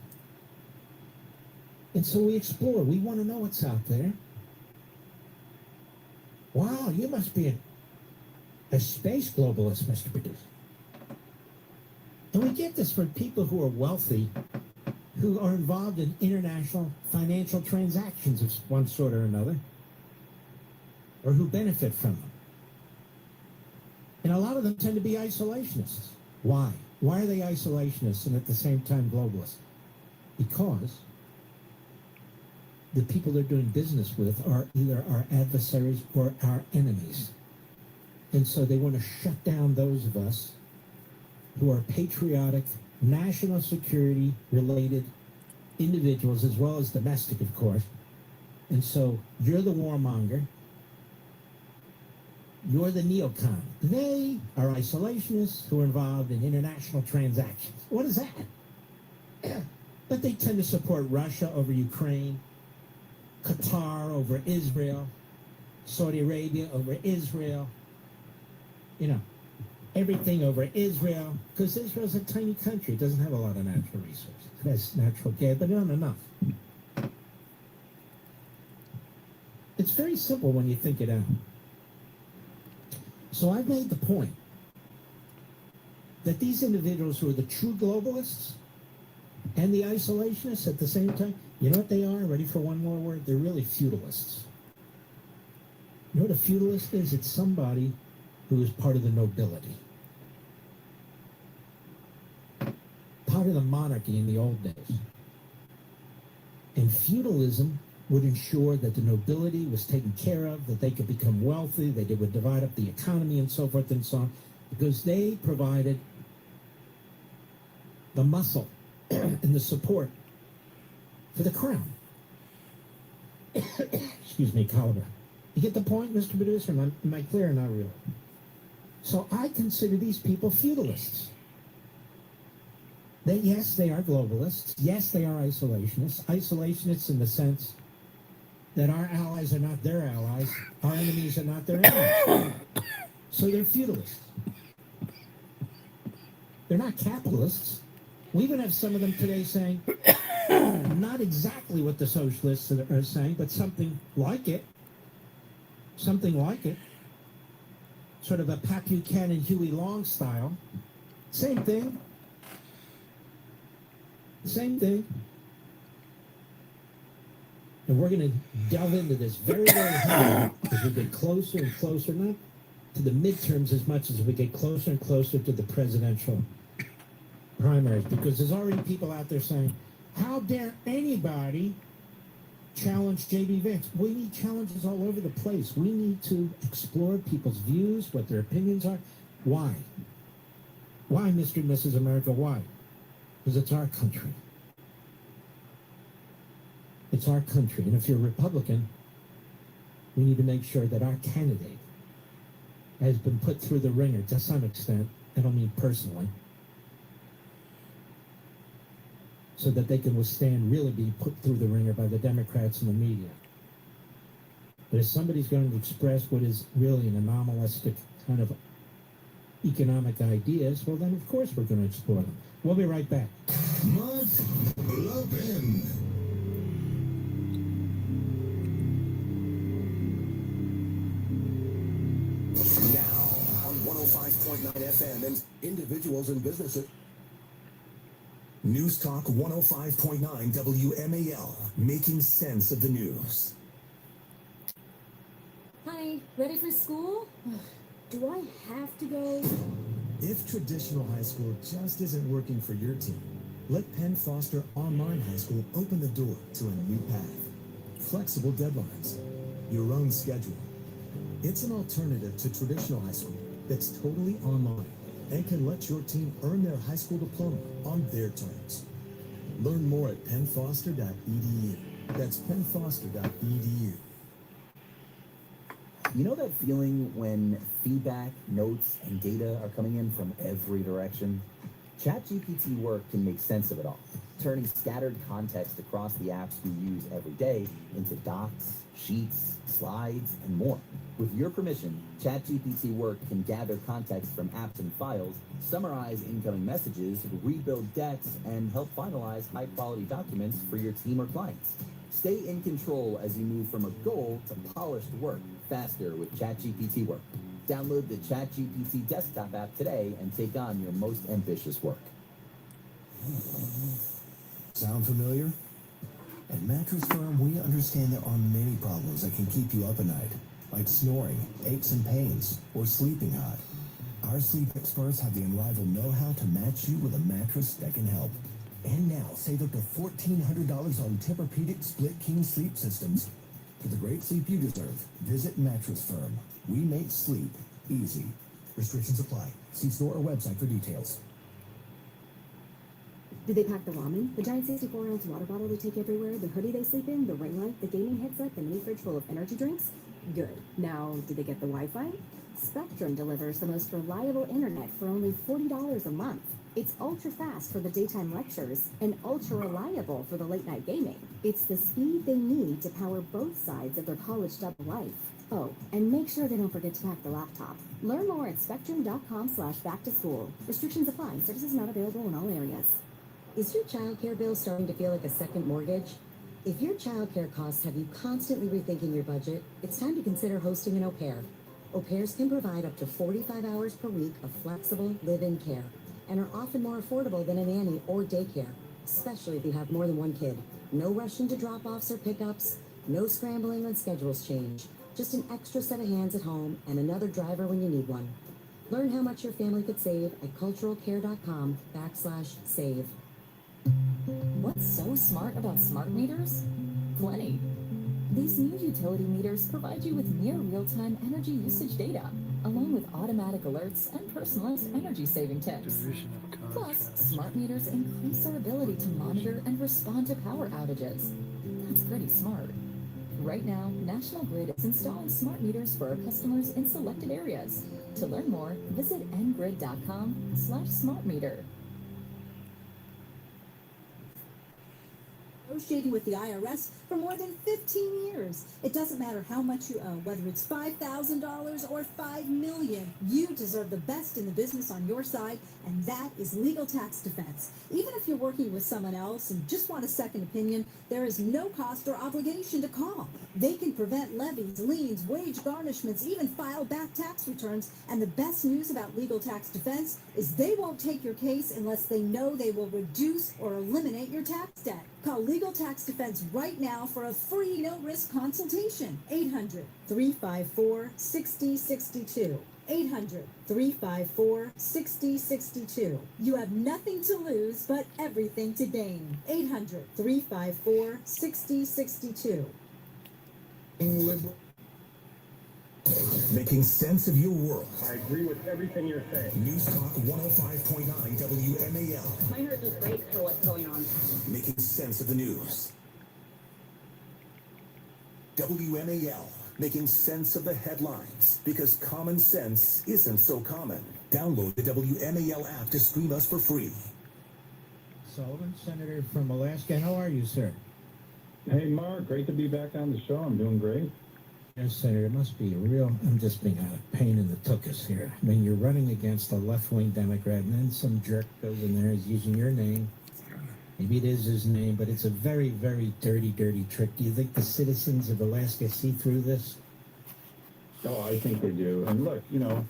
And so we explore. We want to know what's out there. Wow, you must be a space globalist, Mr. Producer. And we get this from people who are wealthy, who are involved in international financial transactions of one sort or another, or who benefit from them. And a lot of them tend to be isolationists. Why? Why are they isolationists and at the same time globalists? Because the people they're doing business with are either our adversaries or our enemies. And so they want to shut down those of us who are patriotic, national security related individuals, as well as domestic, of course. And so you're the warmonger. You're the neocon. They are isolationists who are involved in international transactions. What is that? But they tend to support Russia over Ukraine, Qatar over Israel, Saudi Arabia over Israel, everything over Israel, because Israel's a tiny country. It doesn't have a lot of natural resources. It has natural gas, but not enough. It's very simple when you think it out. So I've made the point that these individuals who are the true globalists and the isolationists at the same time, you know what they are? Ready for one more word? They're really feudalists. You know what a feudalist is? It's somebody who is part of the nobility. Part of the monarchy in the old days. And feudalism would ensure that the nobility was taken care of, that they could become wealthy, that they would divide up the economy and so forth and so on, because they provided the muscle and the support for the crown. Excuse me, caliber. You get the point, Mr. Producer? Am I clear or not really? So I consider these people feudalists. Yes, they are globalists. Yes, they are isolationists. Isolationists in the sense that our allies are not their allies, our enemies are not their enemies. So they're feudalists. They're not capitalists. We even have some of them today saying, not exactly what the socialists are saying, but something like it. Something like it. Sort of a Pat Buchanan, Huey Long style. Same thing. Same thing. And we're going to delve into this very, very hard as we get closer and closer, not to the midterms as much as we get closer and closer to the presidential primaries, because there's already people out there saying, how dare anybody challenge J.D. Vance? We need challenges all over the place. We need to explore people's views, what their opinions are. Why? Why, Mr. and Mrs. America? Why? Because it's our country. It's our country. And if you're a Republican, we need to make sure that our candidate has been put through the ringer to some extent. I don't mean personally. So that they can withstand really being put through the ringer by the Democrats and the media. But if somebody's going to express what is really an anomalistic kind of economic ideas, well then of course we're going to explore them. We'll be right back. Mark Levin. Now on 105.9 FM and individuals and businesses. News Talk 105.9 WMAL, making sense of the news. Hi, ready for school? Do I have to go? If traditional high school just isn't working for your team, let Penn Foster Online High School open the door to a new path. Flexible deadlines, your own schedule. It's an alternative to traditional high school that's totally online and can let your team earn their high school diploma on their terms. Learn more at pennfoster.edu. That's pennfoster.edu. You know that feeling when feedback, notes, and data are coming in from every direction? ChatGPT work can make sense of it all, turning scattered context across the apps we use every day into docs, sheets, slides, and more. With your permission, ChatGPT work can gather context from apps and files, summarize incoming messages, rebuild decks, and help finalize high-quality documents for your team or clients. Stay in control as you move from a goal to polished work faster with ChatGPT work. Download the ChatGPT desktop app today and take on your most ambitious work. Sound familiar? At Mattress Firm, we understand there are many problems that can keep you up at night, like snoring, aches and pains, or sleeping hot. Our sleep experts have the unrivaled know-how to match you with a mattress that can help. And now, save up to $1,400 on Tempur-Pedic Split King Sleep Systems. For the great sleep you deserve, visit Mattress Firm. We make sleep easy. Restrictions apply. See store or website for details. Did they pack the ramen? The giant 64-ounce water bottle they take everywhere? The hoodie they sleep in? The ring light? The gaming headset? The mini fridge full of energy drinks? Good. Now, did they get the Wi-Fi? Spectrum delivers the most reliable internet for only $40 a month. It's ultra fast for the daytime lectures and ultra reliable for the late night gaming. It's the speed they need to power both sides of their college double life. Oh, and make sure they don't forget to pack the laptop. Learn more at spectrum.com/back-to-school. Restrictions apply. Services not available in all areas. Is your childcare bill starting to feel like a second mortgage? If your childcare costs have you constantly rethinking your budget, it's time to consider hosting an au pair. Au pairs can provide up to 45 hours per week of flexible live-in care and are often more affordable than a nanny or daycare, especially if you have more than one kid. No rush into drop-offs or pickups, no scrambling when schedules change, just an extra set of hands at home and another driver when you need one. Learn how much your family could save at culturalcare.com/save. What's so smart about smart meters? Plenty. These new utility meters provide you with near real-time energy usage data, along with automatic alerts and personalized energy-saving tips. Plus, smart meters increase our ability to monitor and respond to power outages. That's pretty smart. Right now, National Grid is installing smart meters for our customers in selected areas. To learn more, visit ngrid.com/smartmeter. Negotiating with the IRS for more than 15 years. It doesn't matter how much you owe, whether it's $5,000 or $5 million. You deserve the best in the business on your side, and that is legal tax defense. Even if you're working with someone else and just want a second opinion, there is no cost or obligation to call. They can prevent levies, liens, wage garnishments, even file back tax returns. And the best news about legal tax defense is they won't take your case unless they know they will reduce or eliminate your tax debt. Call Legal Tax Defense right now for a free no-risk consultation. 800-354-6062. 800-354-6062. You have nothing to lose but everything to gain. 800-354-6062. Making sense of your world. I agree with everything you're saying. News Talk 105.9 WMAL. My heart just breaks for what's going on. Making sense of the news. WMAL. Making sense of the headlines. Because common sense isn't so common. Download the WMAL app to stream us for free. Sullivan, Senator from Alaska. How are you, sir? Hey, Mark. Great to be back on the show. I'm doing great. Yes, Senator, it must be a real, I'm just being a pain in the tuchus here. I mean, you're running against a left-wing Democrat, and then some jerk goes in there, is using your name. Maybe it is his name, but it's a very, very dirty, dirty trick. Do you think the citizens of Alaska see through this? Oh, I think they do. And look, you know,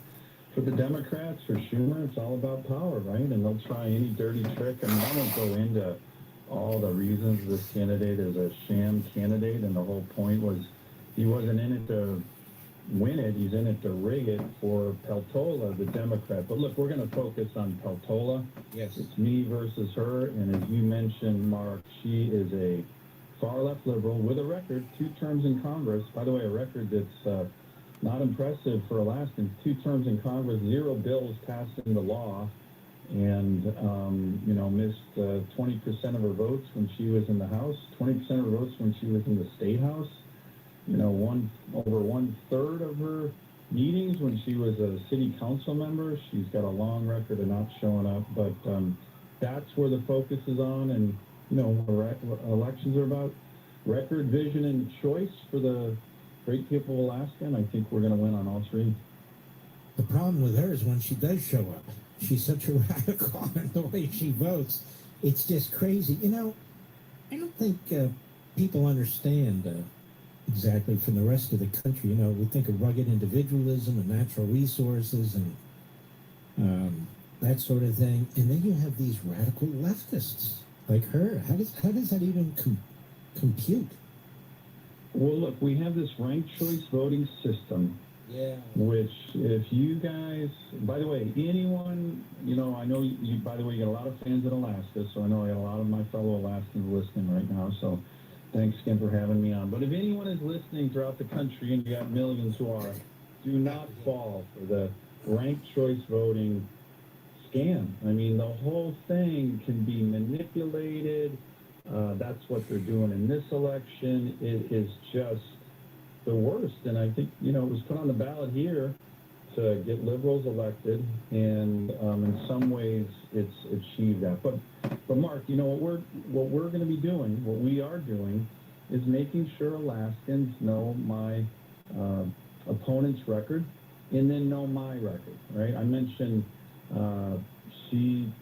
for the Democrats, for Schumer, it's all about power, right? And they'll try any dirty trick. I mean, I won't go into all the reasons this candidate is a sham candidate, and the whole point was he wasn't in it to win it. He's in it to rig it for Peltola, the Democrat. But look, we're going to focus on Peltola. Yes. It's me versus her. And as you mentioned, Mark, she is a far-left liberal with a record, 2 terms in Congress. By the way, a record that's not impressive for Alaskans. 2 terms in Congress, 0 bills passed into law, and, you know, missed 20% of her votes when she was in the House, 20% of her votes when she was in the State House. You know, over 1/3 of her meetings when she was a city council member. She's got a long record of not showing up, but that's where the focus is on. And, you know, what elections are about record, vision, and choice for the great people of Alaska, and I think we're going to win on all 3. The problem with her is when she does show up, she's such a radical in the way she votes. It's just crazy. You know, I don't think people understand exactly from the rest of the country. You know, we think of rugged individualism and natural resources and that sort of thing. And then you have these radical leftists like her. How does that even compute? Well, look, we have this ranked choice voting system. Yeah. Which, if you guys, by the way, anyone, you know, I know you, by the way, you got a lot of fans in Alaska, so I know I got a lot of my fellow Alaskans listening right now, so thanks again for having me on. But if anyone is listening throughout the country, and you got millions who are, do not fall for the ranked choice voting scam. I mean, the whole thing can be manipulated. That's what they're doing in this election. It is just the worst. And I think, you know, it was put on the ballot here to get liberals elected, and in some ways it's achieved that. But Mark, you know, what we're going to be doing, what we are doing, is making sure Alaskans know my opponent's record and then know my record, right? I mentioned she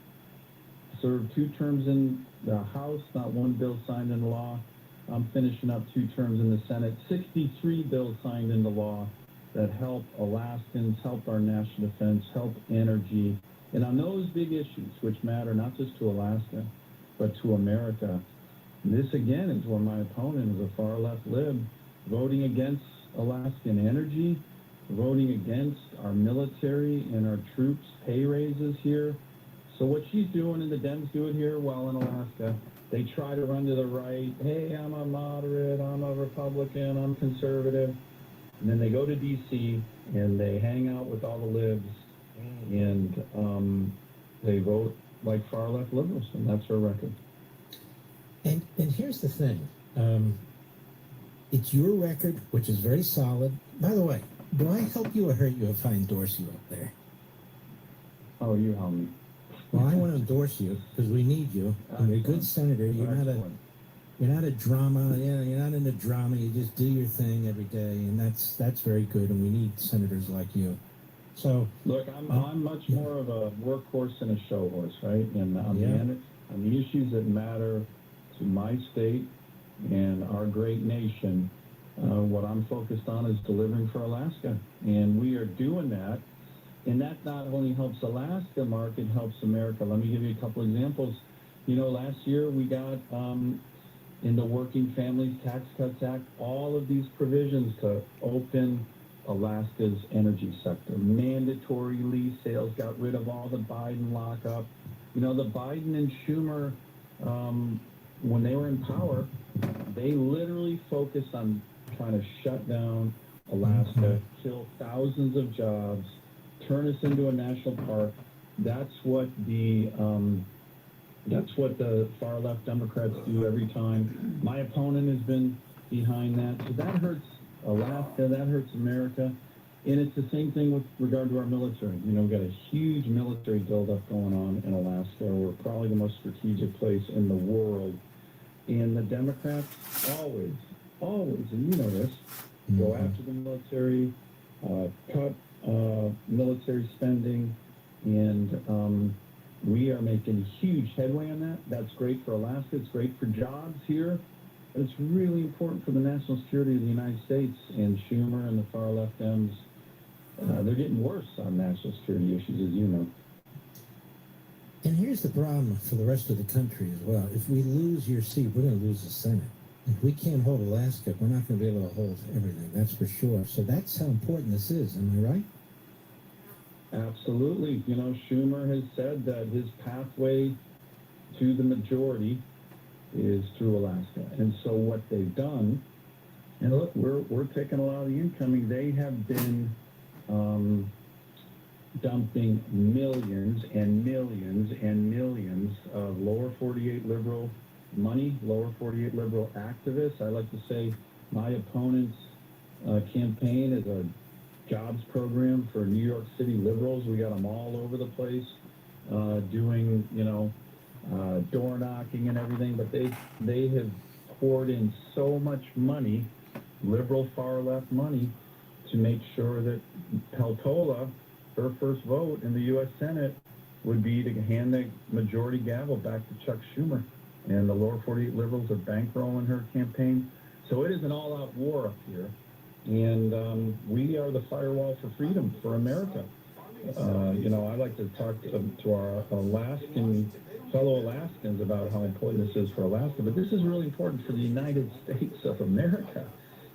served 2 terms in the House, not 1 bill signed into law. I'm finishing up 2 terms in the Senate, 63 bills signed into law that help Alaskans, help our national defense, help energy. And on those big issues, which matter not just to Alaska, but to America, this again is where my opponent is a far-left lib, voting against Alaskan energy, voting against our military and our troops' pay raises here. So what she's doing, and the Dems do it here while in Alaska, they try to run to the right. Hey, I'm a moderate, I'm a Republican, I'm conservative. And then they go to D.C. and they hang out with all the libs, and they vote like far-left liberals, and that's her record. And here's the thing. It's your record, which is very solid. By the way, do I help you or hurt you if I endorse you up there? Oh, you help me. Well, I want to endorse you because we need you. You're a good senator. You're not a drama. Yeah, you're not into drama. You just do your thing every day, and that's very good. And we need senators like you. So look, I'm much more of a workhorse than a show horse, right? And on the issues that matter to my state and our great nation, what I'm focused on is delivering for Alaska, and we are doing that. And that not only helps Alaska, Mark, it helps America. Let me give you a couple examples. You know, last year we got in the Working Families Tax Cuts Act, all of these provisions to open Alaska's energy sector. Mandatory lease sales, got rid of all the Biden lockup. You know, the Biden and Schumer, when they were in power, they literally focused on trying to shut down Alaska, kill thousands of jobs, turn us into a national park. That's what the far left Democrats do every time. My opponent has been behind that. So that hurts Alaska, that hurts America. And it's the same thing with regard to our military. You know, we've got a huge military buildup going on in Alaska. We're probably the most strategic place in the world. And the Democrats always, and you know this, go after the military, cut military spending, and we are making huge headway on that. That's great for Alaska. It's great for jobs here. But it's really important for the national security of the United States. And Schumer and the far left Dems, they're getting worse on national security issues, as you know. And here's the problem for the rest of the country as well. If we lose your seat, we're going to lose the Senate. If we can't hold Alaska, we're not going to be able to hold everything. That's for sure. So that's how important this is. Am I right? Absolutely. You know, Schumer has said that his pathway to the majority is through Alaska. And so what they've done, and look, we're taking a lot of the incoming. They have been dumping millions and millions and millions of lower 48 liberal money, lower 48 liberal activists. I like to say my opponent's campaign is a jobs program for New York City liberals. We got them all over the place doing, you know, door knocking and everything, but they have poured in so much money, liberal far left money, to make sure that Peltola, her first vote in the U.S. Senate would be to hand the majority gavel back to Chuck Schumer. And the lower 48 liberals are bankrolling her campaign. So it is an all-out war up here. And we are the firewall for freedom for America. You know, I like to talk to our fellow Alaskans about how important this is for Alaska, but this is really important for the United States of America.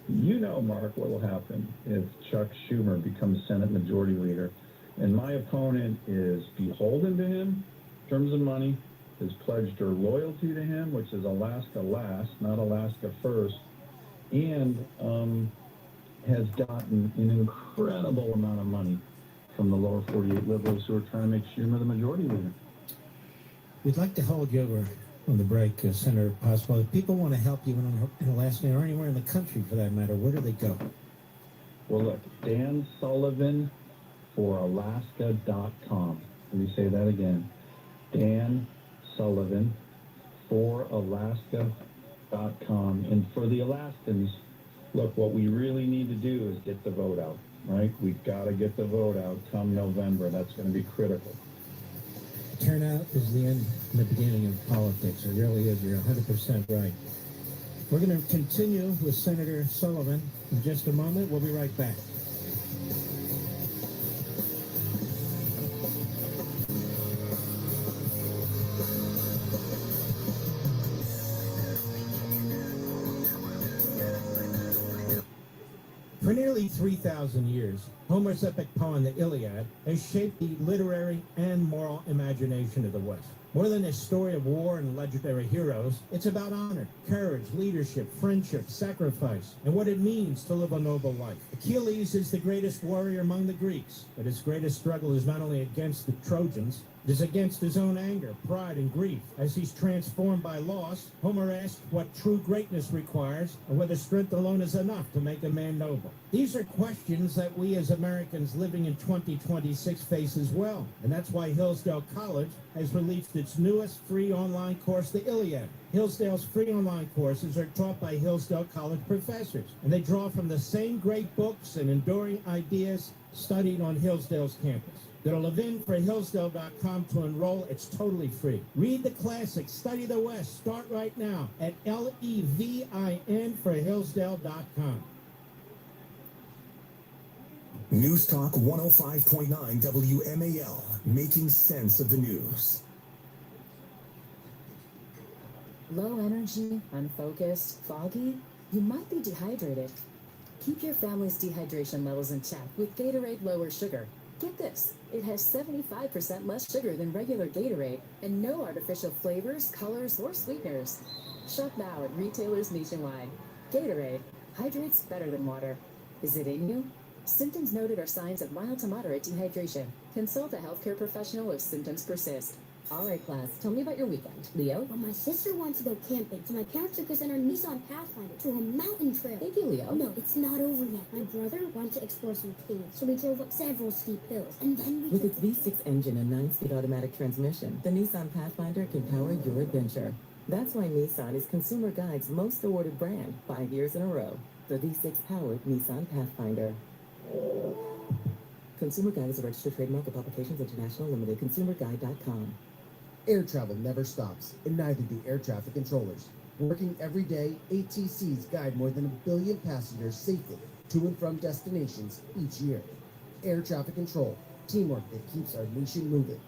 You know, Mark, what will happen if Chuck Schumer becomes Senate Majority Leader. And my opponent is beholden to him in terms of money, has pledged her loyalty to him, which is Alaska last, not Alaska first, and has gotten an incredible amount of money from the lower 48 liberals who are trying to make Schumer the majority leader. We'd like to hold you over on the break, Senator, if possible. If people want to help you in Alaska or anywhere in the country for that matter, where do they go? Well, look, Dan Sullivan for Alaska.com. Let me say that again. Dan Sullivan for Alaska.com. And for the Alaskans, look, what we really need to do is get the vote out, right? We've got to get the vote out come November. That's going to be critical. Turnout is the end and the beginning of politics. It really is. You're 100% right. We're going to continue with Senator Sullivan in just a moment. We'll be right back. For nearly 3,000 years, Homer's epic poem, the Iliad, has shaped the literary and moral imagination of the West. More than a story of war and legendary heroes, it's about honor, courage, leadership, friendship, sacrifice, and what it means to live a noble life. Achilles is the greatest warrior among the Greeks, but his greatest struggle is not only against the Trojans, it is against his own anger, pride, and grief. As he's transformed by loss, Homer asks what true greatness requires and whether strength alone is enough to make a man noble. These are questions that we as Americans living in 2026 face as well. And that's why Hillsdale College has released its newest free online course, the Iliad. Hillsdale's free online courses are taught by Hillsdale College professors, and they draw from the same great books and enduring ideas studied on Hillsdale's campus. Go to levinforhillsdale.com to enroll. It's totally free. Read the classics, study the West. Start right now at LEVIN for Hillsdale.com. News Talk 105.9 WMAL, making sense of the news. Low energy, unfocused, foggy? You might be dehydrated. Keep your family's dehydration levels in check with Gatorade Lower Sugar. Get this, it has 75% less sugar than regular Gatorade and no artificial flavors, colors, or sweeteners. Shop now at retailers nationwide. Gatorade hydrates better than water. Is it in you? Symptoms noted are signs of mild to moderate dehydration. Consult a healthcare professional if symptoms persist. All right, class, tell me about your weekend. Leo? Well, my sister wants to go camping, so my parents took us in our Nissan Pathfinder to a mountain trail. Thank you, Leo. No, it's not over yet. My brother wanted to explore some caves, so we drove up several steep hills, and then we With its V6 engine and 9-speed automatic transmission, the Nissan Pathfinder can power your adventure. That's why Nissan is Consumer Guide's most awarded brand, 5 years in a row. The V6-powered Nissan Pathfinder. Consumer Guide is a registered trademark of Publications International Limited. ConsumerGuide.com. Air travel never stops, and neither do air traffic controllers. Working every day, ATCs guide more than 1 billion passengers safely to and from destinations each year. Air traffic control, teamwork that keeps our nation moving.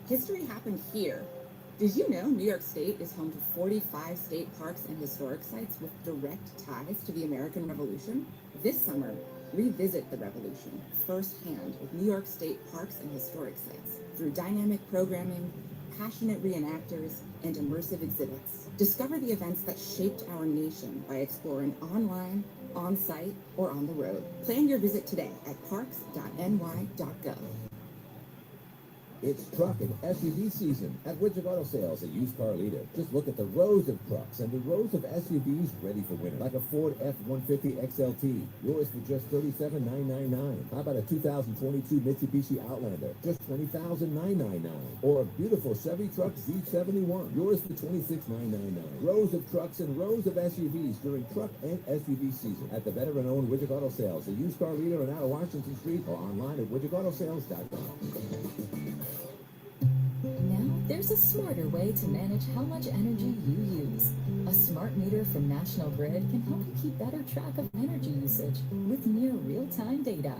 History happened here. Did you know New York State is home to 45 state parks and historic sites with direct ties to the American Revolution? This summer, revisit the Revolution firsthand with New York State parks and historic sites through dynamic programming, passionate reenactors, and immersive exhibits. Discover the events that shaped our nation by exploring online, on-site, or on the road. Plan your visit today at parks.ny.gov. It's truck and SUV season at Widget Auto Sales, a used car leader. Just look at the rows of trucks and the rows of SUVs ready for winter, like a Ford F-150 XLT, yours for just $37,999. How about a 2022 Mitsubishi Outlander, just $20,999? Or a beautiful Chevy truck Z71, yours for $26,999. Rows of trucks and rows of SUVs during truck and SUV season at the veteran-owned Widget Auto Sales, a used car leader on out of Washington Street, or online at widgetautosales.com. Now, there's a smarter way to manage how much energy you use. A smart meter from National Grid can help you keep better track of energy usage with near real-time data.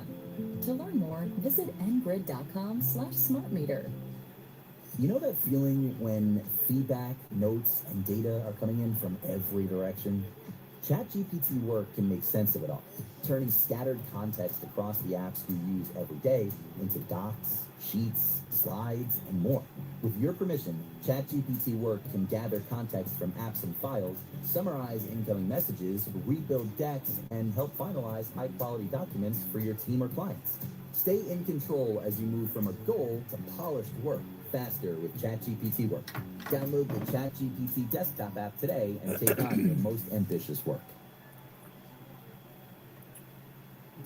To learn more, visit ngrid.com/smartmeter. You know that feeling when feedback, notes, and data are coming in from every direction? ChatGPT Work can make sense of it all, turning scattered context across the apps you use every day into docs, sheets, slides, and more. With your permission, ChatGPT Work can gather context from apps and files, summarize incoming messages, rebuild decks, and help finalize high-quality documents for your team or clients. Stay in control as you move from a goal to polished work faster with ChatGPT Work. Download the ChatGPT desktop app today and take on your most ambitious work.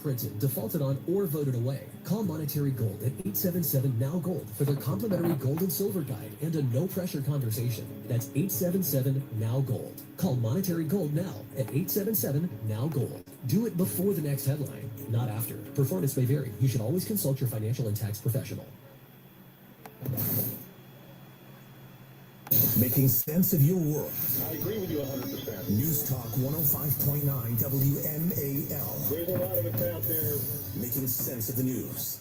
Printed, defaulted on, or voted away. Call Monetary Gold at 877-NOW-GOLD for their complimentary gold and silver guide and a no-pressure conversation. That's 877-NOW-GOLD. Call Monetary Gold now at 877-NOW-GOLD. Do it before the next headline, not after. Performance may vary. You should always consult your financial and tax professional. Making sense of your world. I agree with you 100%. News Talk 105.9 WMAL. There's a lot of us out there making sense of the news.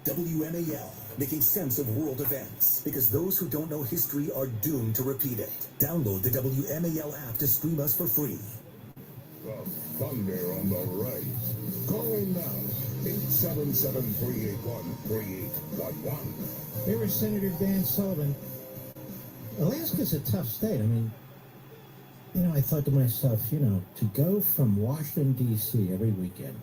WMAL, making sense of world events, because those who don't know history are doomed to repeat it. Download the WMAL app to stream us for free. The thunder on the right. Call in now. 877-381-3811. There was Senator Dan Sullivan. Alaska's a tough state. I mean, I thought to myself, to go from Washington, D.C. every weekend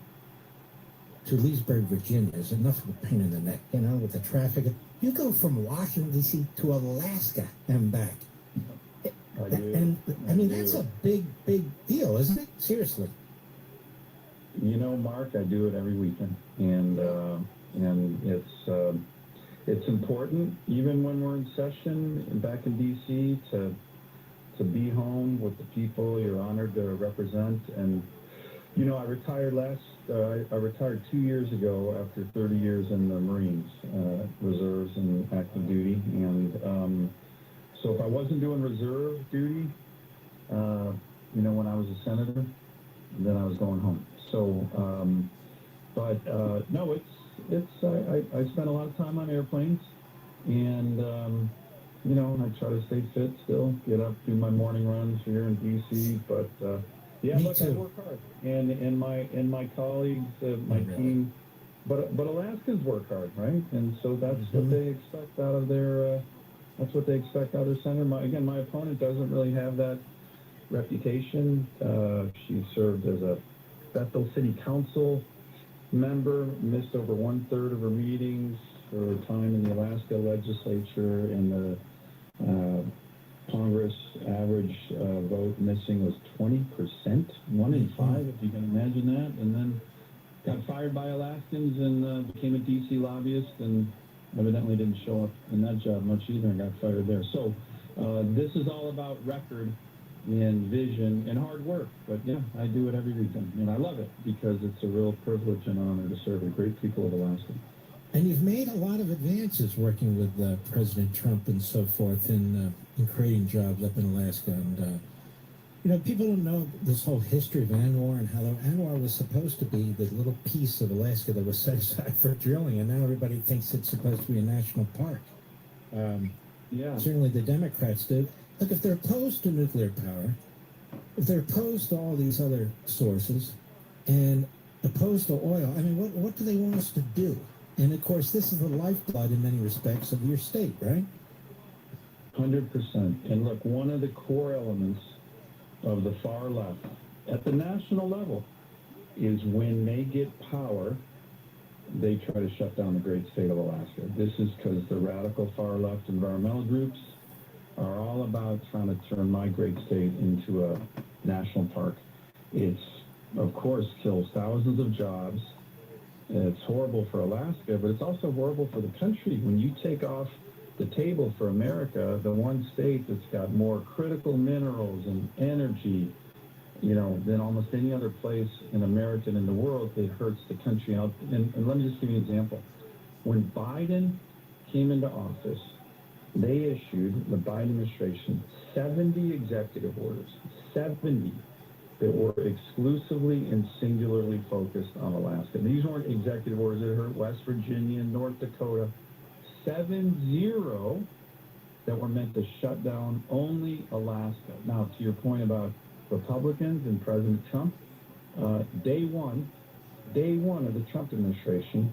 to Leesburg, Virginia is enough of a pain in the neck, with the traffic. You go from Washington, D.C. to Alaska and back. That's a big, big deal, isn't it? Seriously. Mark, I do it every weekend, and it's important, even when we're in session back in D.C., to be home with the people you're honored to represent. And I retired I retired 2 years ago after 30 years in the Marines, reserves and active duty, and so if I wasn't doing reserve duty, when I was a senator, then I was going home. So, no, I spent a lot of time on airplanes, And, you know, I try to stay fit still, get up, do my morning runs here in DC. But, yeah, Me look, I too. work hard. And my colleagues, my team, but Alaskans work hard, right? And so that's what they expect out of their, that's what they expect out of their senator. My opponent doesn't really have that reputation. She served as a Bethel City Council member, missed over 1/3 of her meetings. Her time in the Alaska legislature and the Congress average vote missing was 20%, 1 in 5, if you can imagine that. And then got fired by Alaskans and became a DC lobbyist, and evidently didn't show up in that job much either and got fired there. So this is all about record and vision and hard work. But yeah, I do it every weekend, and I love it because it's a real privilege and honor to serve the great people of Alaska. And you've made a lot of advances working with President Trump and so forth in creating jobs up in Alaska. And, you know, people don't know this whole history of ANWR and how ANWR was supposed to be the little piece of Alaska that was set aside for drilling, and now everybody thinks it's supposed to be a national park. Yeah. Certainly the Democrats did. Look, if they're opposed to nuclear power, if they're opposed to all these other sources, and opposed to oil, I mean, what do they want us to do? And, of course, this is the lifeblood in many respects of your state, right? 100%. And look, one of the core elements of the far left at the national level is when they get power, they try to shut down the great state of Alaska. This is because the radical far left environmental groups are all about trying to turn my great state into a national park. It's, of course, kills thousands of jobs. It's horrible for Alaska, but it's also horrible for the country. When you take off the table for America, the one state that's got more critical minerals and energy, you know, than almost any other place in America and in the world, it hurts the country out. And let me just give you an example. When Biden came into office, they issued, the Biden administration, 70 executive orders, 70, that were exclusively and singularly focused on Alaska. These weren't executive orders that hurt West Virginia, North Dakota. 70 that were meant to shut down only Alaska. Now, to your point about Republicans and President Trump, day one of the Trump administration,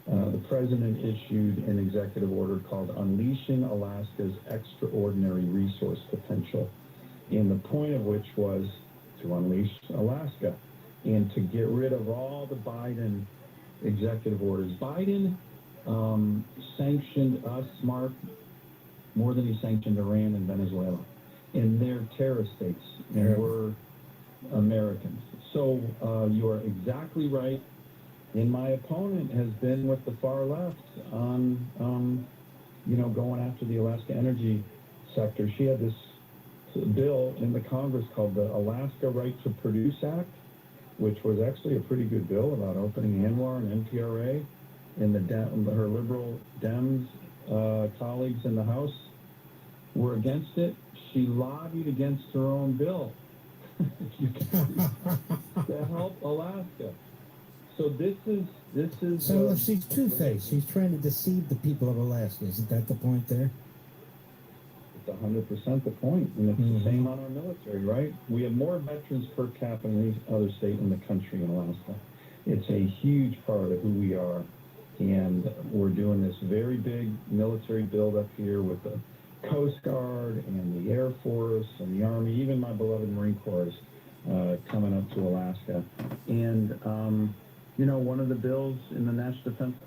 the president issued an executive order called Unleashing Alaska's Extraordinary Resource Potential. And the point of which was to unleash Alaska and to get rid of all the Biden executive orders. Biden sanctioned us, Mark, more than he sanctioned Iran and Venezuela. And they're terrorist states, and we're Americans. So you are exactly right. And my opponent has been with the far left on, you know, going after the Alaska energy sector. She had this bill in the Congress called the Alaska Right to Produce Act, which was actually a pretty good bill about opening ANWR and NPRA. And her liberal Dems colleagues in the House were against it. She lobbied against her own bill to help Alaska. So this is. So she's two-faced. She's trying to deceive the people of Alaska. Isn't that the point there? It's 100% the point, and it's the same on our military, right? We have more veterans per capita than any other state in the country in Alaska. It's a huge part of who we are, and we're doing this very big military build up here with the Coast Guard and the Air Force and the Army, even my beloved Marine Corps coming up to Alaska. And, you know, one of the bills in the National Defense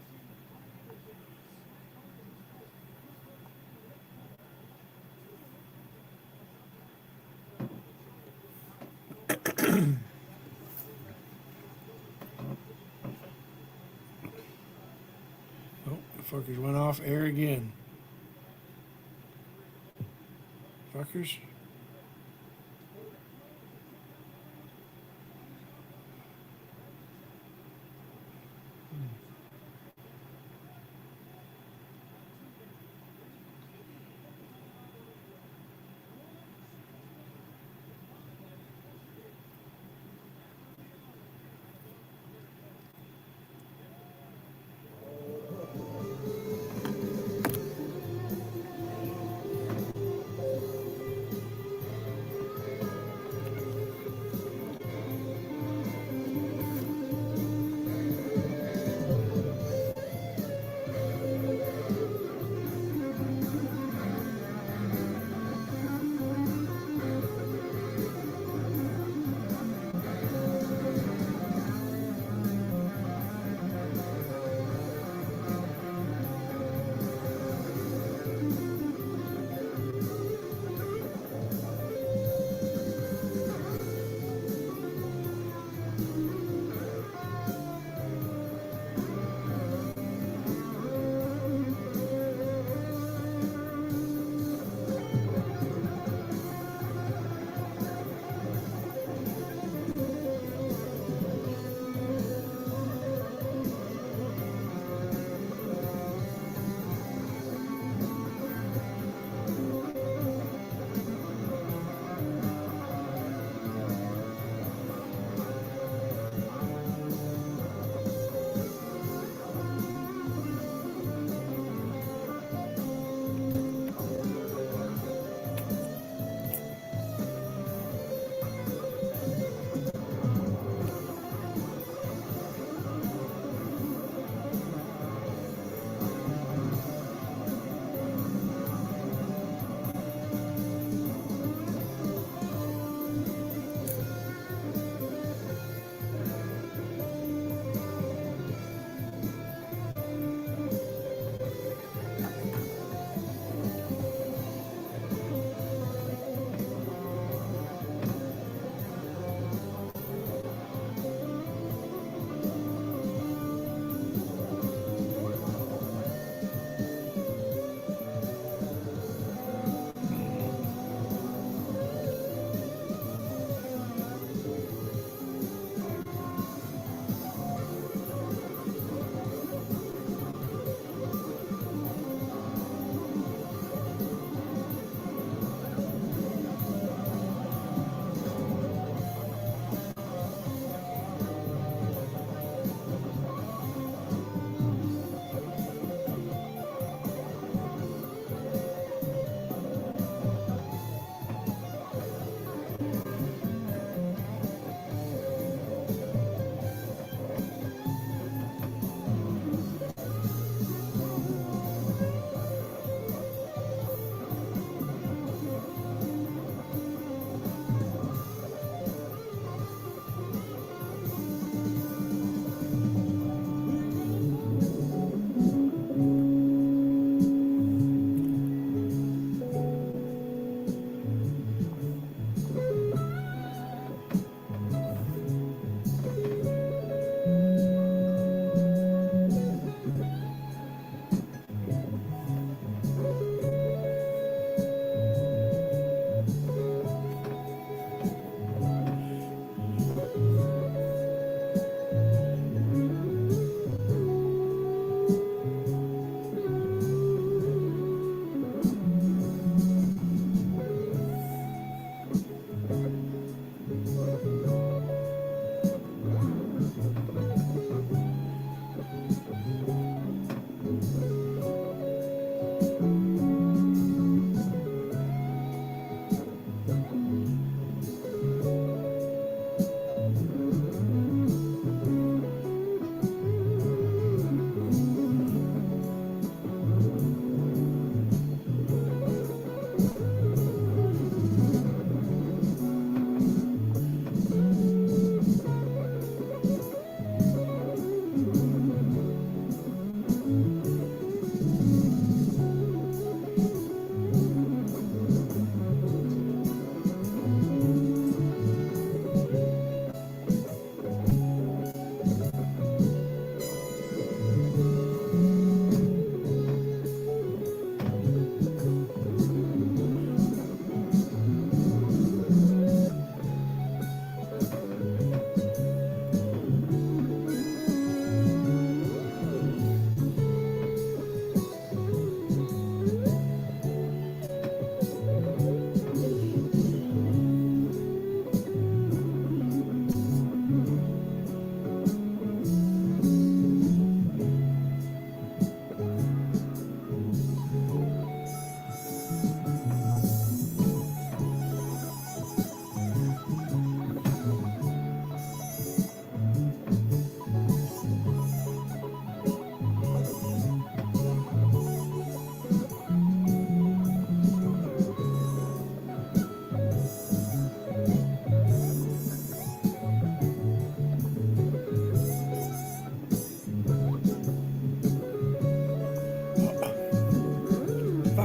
Oh, the fuckers went off air again. Fuckers.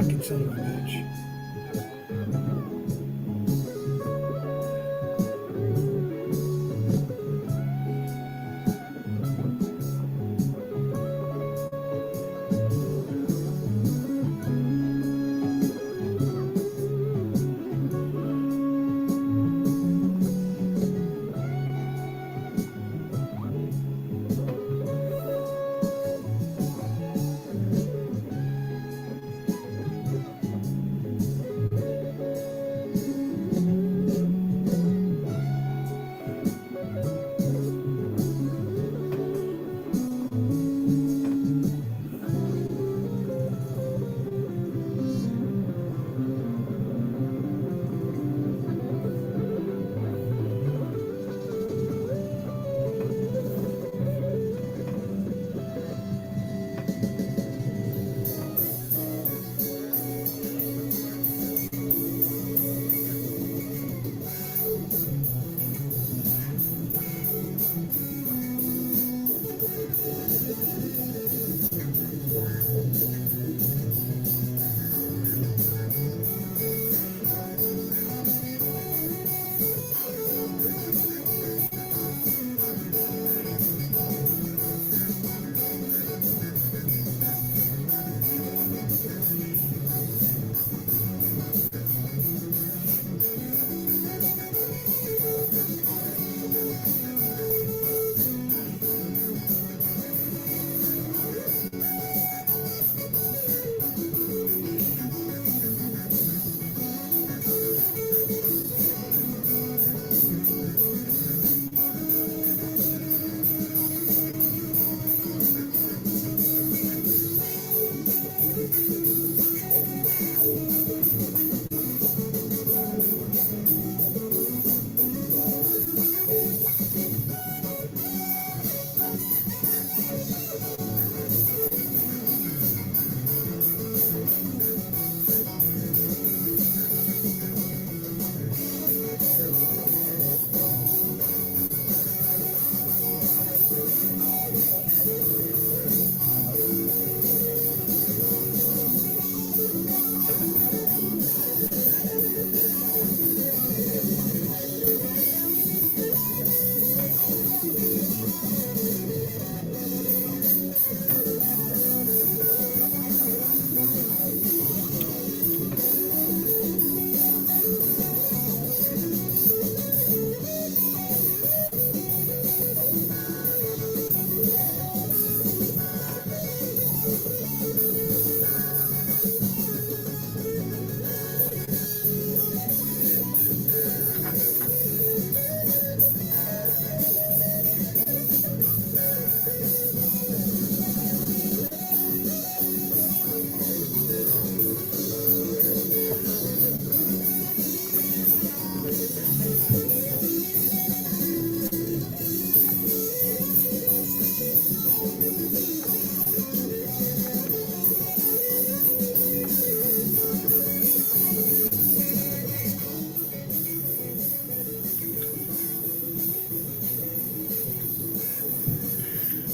fucking son of a bitch.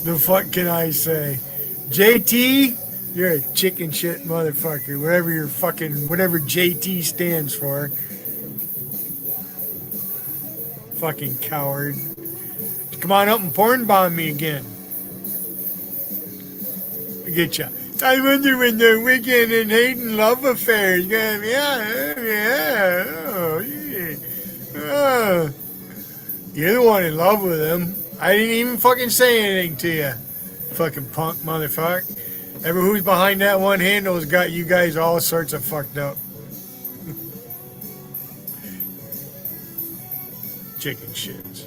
The fuck can I say? JT, you're a chicken shit motherfucker. Whatever JT stands for. Fucking coward. Come on up and porn bomb me again. Get ya. I wonder when the Wicked and Hayden love affair is gonna be. You're the one in love with him. I didn't even fucking say anything to you. Fucking punk motherfucker. Ever who's behind that one handle has got you guys all sorts of fucked up. Chicken shits.